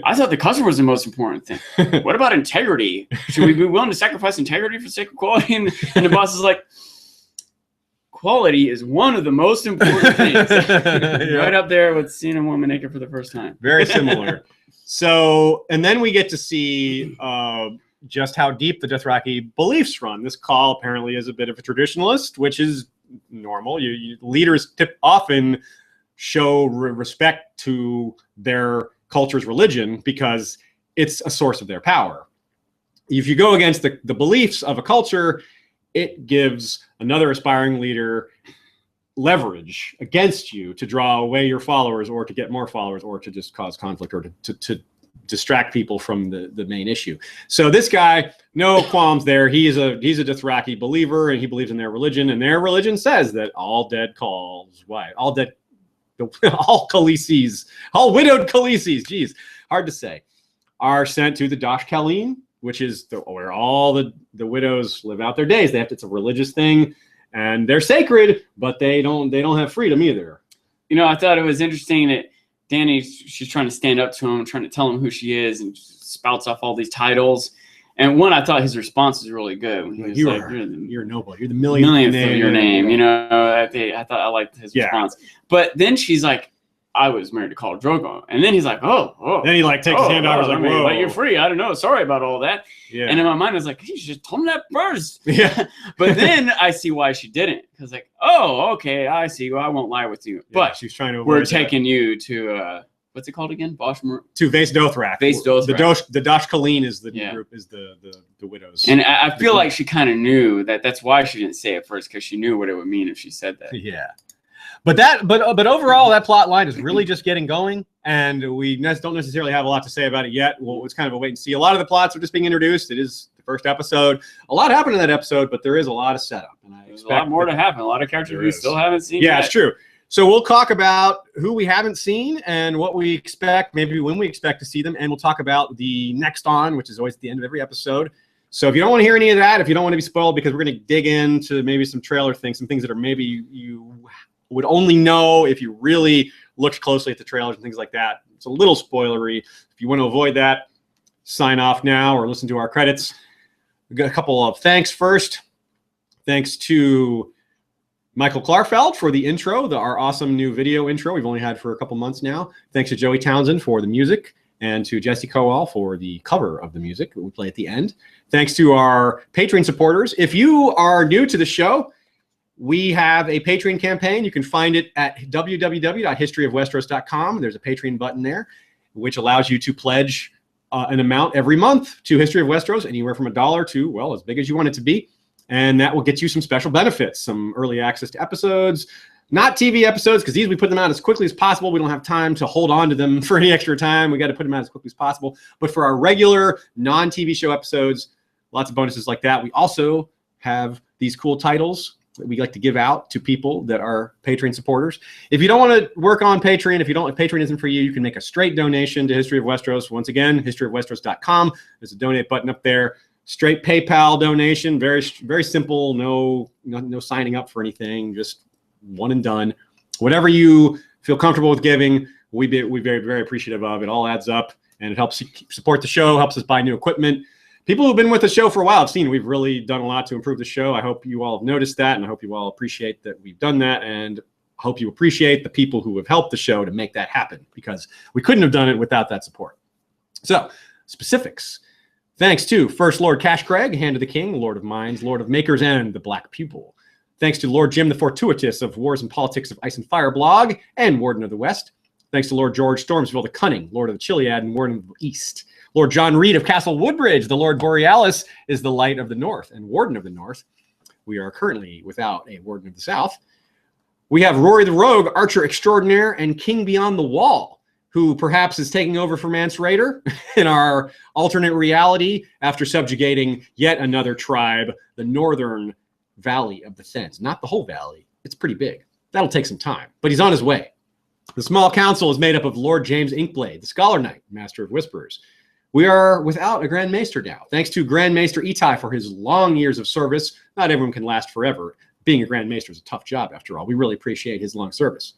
I thought the customer was the most important thing. What about integrity? Should we be willing to sacrifice integrity for the sake of quality? And the boss is like, quality is one of the most important things. Right up there with seeing a woman naked for the first time. Very similar. So, and then we get to see just how deep the Dothraki beliefs run. This Khal apparently is a bit of a traditionalist, which is normal. Leaders often show respect to their culture's religion because it's a source of their power. If you go against the beliefs of a culture, it gives another aspiring leader leverage against you to draw away your followers or to get more followers or to just cause conflict or to distract people from the main issue. So this guy, no qualms there. He's a Dothraki believer, and he believes in their religion, and their religion says that all dead calls, why? All dead, all Khaleesi's, all widowed Khaleesi's, geez, hard to say, are sent to the Dosh Kaleen, which is where all the widows live out their days. It's a religious thing, and they're sacred, but they don't have freedom either. I thought it was interesting that Dany, she's trying to stand up to him, trying to tell him who she is, and spouts off all these titles. And one, I thought his response was really good. When he was you're noble. You're the millionth of your name. I thought I liked his response. But then she's like, I was married to Khal Drogo. And then he's like, oh. Then he takes his hand out. I was like, whoa. You're free. I don't know. Sorry about all that. Yeah. And in my mind, I was like, you should tell him that first. Yeah. But then I see why she didn't. Because okay, I see. Well, I won't lie with you. Yeah, but she's trying to. We're taking you to what's it called again? To Vaes Dothrak. The Dosh Kaleen is the group, is the widows. And I feel like she kind of knew that's why she didn't say it first, because she knew what it would mean if she said that. Yeah. But overall, that plot line is really just getting going, and we don't necessarily have a lot to say about it yet. Well, it's kind of a wait and see. A lot of the plots are just being introduced. It is the first episode. A lot happened in that episode, but there is a lot of setup. And There's a lot more to happen. A lot of characters we still haven't seen yet. It's true. So we'll talk about who we haven't seen and what we expect, maybe when we expect to see them, and we'll talk about the next on, which is always at the end of every episode. So if you don't want to hear any of that, if you don't want to be spoiled, because we're going to dig into maybe some trailer things, some things that are maybe you would only know if you really looked closely at the trailers and things like that. It's a little spoilery. If you want to avoid that, sign off now or listen to our credits. We've got a couple of thanks first. Thanks to Michael Klarfeld for the intro, our awesome new video intro we've only had for a couple months now. Thanks to Joey Townsend for the music, and to Jesse Cowell for the cover of the music that we play at the end. Thanks to our Patreon supporters. If you are new to the show, we have a Patreon campaign. You can find it at www.historyofwesteros.com. There's a Patreon button there, which allows you to pledge an amount every month to History of Westeros, anywhere from $1 to, well, as big as you want it to be. And that will get you some special benefits, some early access to episodes, not TV episodes, because these we put them out as quickly as possible. We don't have time to hold on to them for any extra time. We got to put them out as quickly as possible. But for our regular non-TV show episodes, lots of bonuses like that. We also have these cool titles that we like to give out to people that are Patreon supporters. If you don't want to work on Patreon, if Patreon isn't for you, you can make a straight donation to History of Westeros. Once again, historyofwesteros.com. There's a donate button up there. Straight PayPal donation, very, very simple. No signing up for anything, just one and done. Whatever you feel comfortable with giving, we're very, very appreciative of. It all adds up, and it helps support the show, helps us buy new equipment. People who've been with the show for a while have seen we've really done a lot to improve the show. I hope you all have noticed that, and I hope you all appreciate that we've done that, and I hope you appreciate the people who have helped the show to make that happen, because we couldn't have done it without that support. So, specifics. Thanks to First Lord Cash Craig, Hand of the King, Lord of Mines, Lord of Makers, and the Black Pupil. Thanks to Lord Jim the Fortuitous of Wars and Politics of Ice and Fire blog and Warden of the West. Thanks to Lord George Stormsville the Cunning, Lord of the Chiliad and Warden of the East. Lord John Reed of Castle Woodbridge, the Lord Borealis, is the Light of the North and Warden of the North. We are currently without a Warden of the South. We have Rory the Rogue, Archer Extraordinaire, and King Beyond the Wall, who perhaps is taking over for Mance Raider in our alternate reality after subjugating yet another tribe, the Northern Valley of the Fens. Not the whole valley. It's pretty big. That'll take some time, but he's on his way. The small council is made up of Lord James Inkblade, the Scholar Knight, Master of Whisperers. We are without a Grand Maester now, thanks to Grand Maester Itai for his long years of service. Not everyone can last forever. Being a Grand Maester is a tough job, after all. We really appreciate his long service.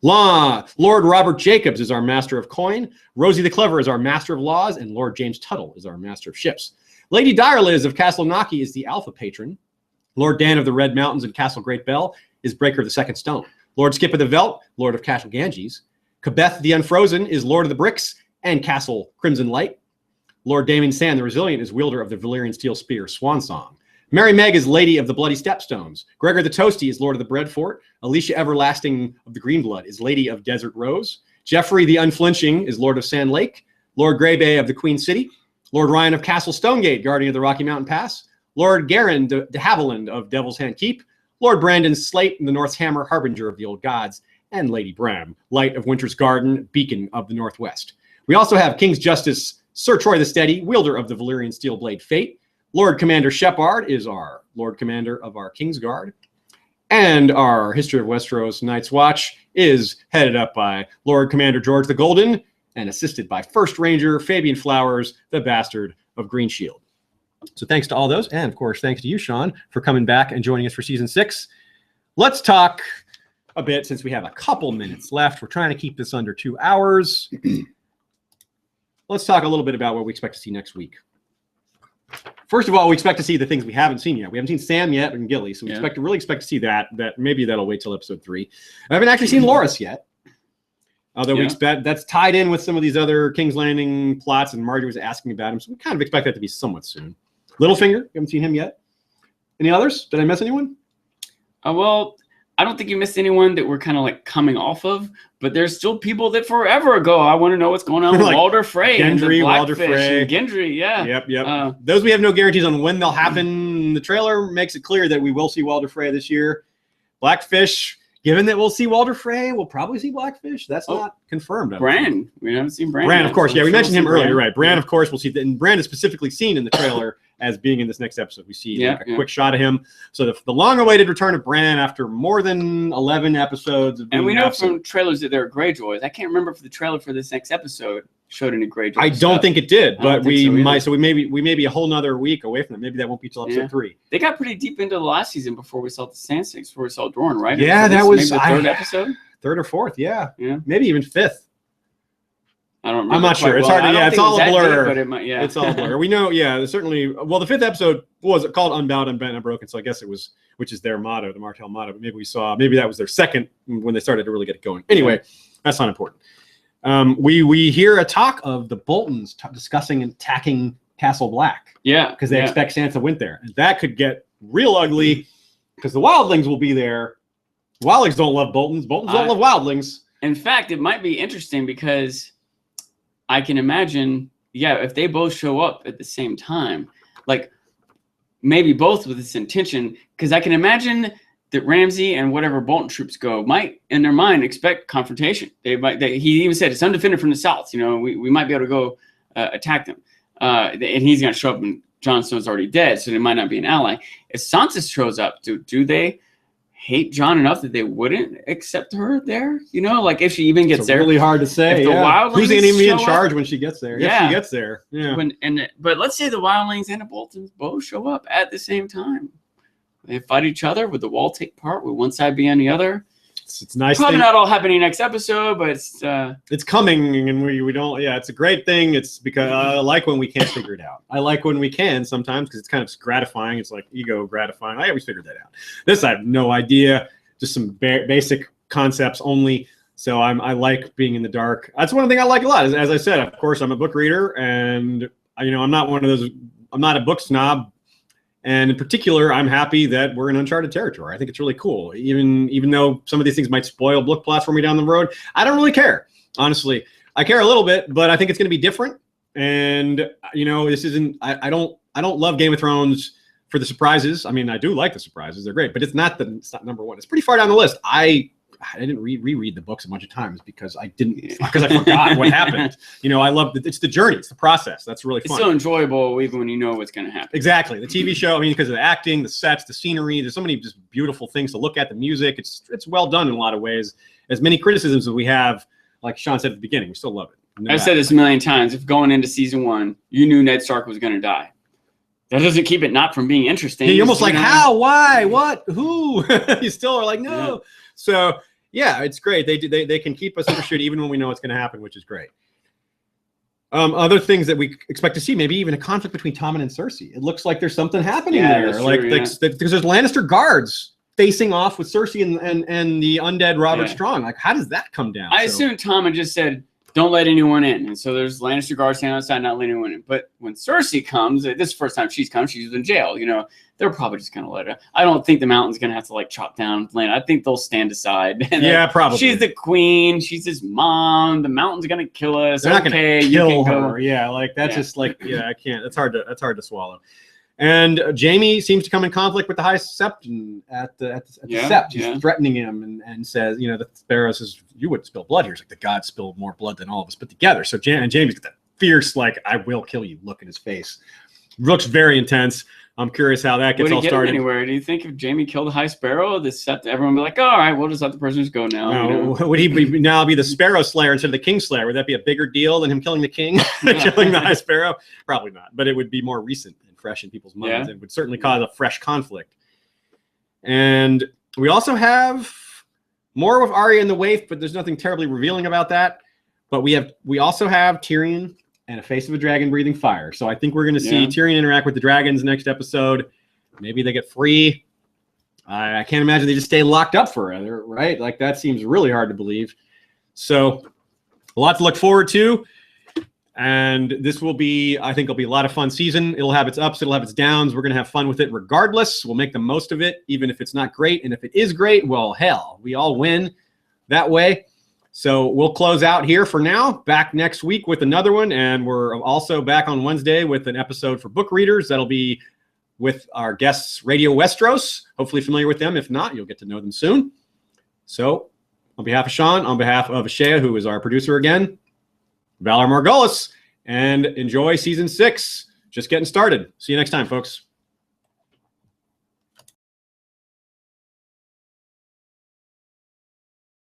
Lord Robert Jacobs is our Master of Coin. Rosie the Clever is our Master of Laws, and Lord James Tuttle is our Master of Ships. Lady Direliz of Castle Naki is the Alpha Patron. Lord Dan of the Red Mountains and Castle Great Bell is Breaker of the Second Stone. Lord Skip of the Velt, Lord of Castle Ganges. Kabeth the Unfrozen is Lord of the Bricks and Castle Crimson Light. Lord Damien Sand the Resilient is wielder of the Valyrian Steel Spear, Swan Song. Mary Meg is Lady of the Bloody Stepstones. Gregor the Toasty is Lord of the Bread Fort. Alicia Everlasting of the Green Blood is Lady of Desert Rose. Jeffrey the Unflinching is Lord of Sand Lake. Lord Greybay of the Queen City. Lord Ryan of Castle Stonegate, Guardian of the Rocky Mountain Pass. Lord Garin de Haviland of Devil's Hand Keep. Lord Brandon Slate in the North's Hammer, Harbinger of the Old Gods. And Lady Bram, Light of Winter's Garden, Beacon of the Northwest. We also have King's Justice Sir Troy the Steady, wielder of the Valyrian steel blade Fate. Lord Commander Shepard is our Lord Commander of our Kingsguard. And our History of Westeros Night's Watch is headed up by Lord Commander George the Golden and assisted by First Ranger Fabian Flowers, the Bastard of Green Shield. So thanks to all those. And, of course, thanks to you, Sean, for coming back and joining us for Season 6. Let's talk a bit since we have a couple minutes left. We're trying to keep this under 2 hours. Let's talk a little bit about what we expect to see next week. First of all, we expect to see the things we haven't seen yet. We haven't seen Sam yet and Gilly, so we really expect to see that. Maybe that'll wait till episode 3. I haven't actually seen Loras yet. Although we expect that's tied in with some of these other King's Landing plots, and Marjorie was asking about him, so we kind of expect that to be somewhat soon. Littlefinger, we haven't seen him yet. Any others? Did I miss anyone? Well, I don't think you missed anyone that we're kind of like coming off of, but there's still people that forever ago, I want to know what's going on with like Walder Frey Gendry, and Walder Frey. and Gendry, yeah. Yep. Those we have no guarantees on when they'll happen. The trailer makes it clear that we will see Walder Frey this year. Blackfish, given that we'll see Walder Frey, we'll probably see Blackfish. That's not confirmed. Bran. We haven't seen Bran. Bran, of course. So Yeah, we mentioned him earlier. Right. Bran, Yeah. of course, we'll see. And Bran is specifically seen in the trailer as being in this next episode. We see like a quick shot of him. So the long-awaited return of Bran after more than 11 episodes. Of being and we know absent. from trailers that there are Greyjoys. I can't remember if the trailer for this next episode showed any Greyjoys. I don't think it did, but we might. either. So we may be a whole nother week away from it. Maybe that won't be till episode 3. They got pretty deep into the last season before we saw the Sand Snakes, before we saw Dorne, right? Yeah, So that this was maybe the third episode. 3rd or 4th, yeah, Yeah. maybe even 5th. I don't remember. I'm not quite sure. It's well. hard to. I don't Yeah, it's think it all was a that blur. deep, but it might, It's all a blur. We know. Yeah, certainly. Well, the 5th episode was called Unbound, Unbent, Unbroken. So I guess it was, which is their motto, the Martell motto. But maybe that was their second when they started to really get it going. Anyway, that's not important. We hear a talk of the Boltons discussing and attacking Castle Black. Yeah, because they expect Sansa Winter, and that could get real ugly because the Wildlings will be there. Wildlings don't love Boltons. Boltons don't love Wildlings. In fact, it might be interesting because I can imagine, if they both show up at the same time, like maybe both with this intention, because I can imagine that Ramsay and whatever Bolton troops go might, in their mind, expect confrontation. He even said it's undefended from the south. We might be able to go attack them, and he's going to show up, and Jon Snow's already dead, so they might not be an ally. If Sansa shows up, do they hate Jon enough that they wouldn't accept her there? Like if she even gets there. Really hard to say. If the Wildlings who's going to be in show charge up? when she gets there? Yeah. If she gets there. Yeah. But let's say the Wildlings and the Boltons both show up at the same time. They fight each other. Would the wall take part? Would one side be on the other? It's nice. Probably not all happening next episode, but it's coming, and we don't. Yeah, it's a great thing. It's because I like when we can't figure it out. I like when we can sometimes because it's kind of gratifying. It's like ego gratifying. I always figured that out. This I have no idea. Just some basic concepts only. So I like being in the dark. That's one thing I like a lot. As I said, of course, I'm a book reader, and I'm not one of those. I'm not a book snob. And in particular, I'm happy that we're in uncharted territory. I think it's really cool. Even though some of these things might spoil book plots for me down the road, I don't really care. Honestly, I care a little bit, but I think it's going to be different. And this isn't. I don't love Game of Thrones for the surprises. I mean, I do like the surprises; they're great, but it's not number one. It's pretty far down the list. I didn't reread the books a bunch of times because I forgot what happened. I love it's the journey, it's the process. That's really fun. It's still enjoyable even when you know what's going to happen. Exactly. The TV show, because of the acting, the sets, the scenery, there's so many just beautiful things to look at. The music, it's well done in a lot of ways. As many criticisms as we have, like Sean said at the beginning, we still love it. I've said this a million times. If going into season 1, you knew Ned Stark was going to die, that doesn't keep it not from being interesting. You're almost like, how, why, what, who? You still are like, no. Yeah. So yeah, it's great. They can keep us interested even when we know what's going to happen, which is great. Other things that we expect to see, maybe even a conflict between Tommen and Cersei. It looks like there's something happening there. Because there's Lannister guards facing off with Cersei and the undead Robert Strong. Like, how does that come down? I assume Tommen just said, don't let anyone in. And so there's Lannister guards standing outside, not letting anyone in. But when Cersei comes, this is the first time she's come, she's in jail. They're probably just going to let her. I don't think the mountain's going to have to chop down land. I think they'll stand aside. Yeah, probably. She's the queen. She's his mom. The mountain's going to kill us. They're not going to kill you can her. go. Yeah, that's just I can't. That's hard to swallow. And Jaime seems to come in conflict with the High Septon at the Sept. He's threatening him and says, you know, the Sparrow says, you wouldn't spill blood here. It's like the gods spilled more blood than all of us put together. So Jaime's got that fierce, like, I will kill you look in his face. Looks very intense. I'm curious how that gets all started. Anywhere? Do you think if Jaime killed the High Sparrow, the Sept, everyone would be like, all right, we'll just let the prisoners go now? No, you know? Would he now be the Sparrow Slayer instead of the King Slayer? Would that be a bigger deal than him killing the king, killing the High Sparrow? Probably not, but it would be more recent and fresh in people's minds. It would certainly cause a fresh conflict. And we also have more with Arya and the Waif, but there's nothing terribly revealing about that. But we also have Tyrion and a face of a dragon breathing fire. So I think we're going to see Tyrion interact with the dragons next episode. Maybe they get free. I can't imagine they just stay locked up forever, right? Like, that seems really hard to believe. So a lot to look forward to. And this will be, I think it'll be a lot of fun season. It'll have its ups, it'll have its downs. We're going to have fun with it regardless. We'll make the most of it, even if it's not great. And if it is great, well, hell, we all win that way. So we'll close out here for now. Back next week with another one. And we're also back on Wednesday with an episode for book readers. That'll be with our guests, Radio Westeros. Hopefully familiar with them. If not, you'll get to know them soon. So on behalf of Sean, on behalf of Ashea, who is our producer again, Valar Morghulis, and enjoy season 6. Just getting started. See you next time, folks.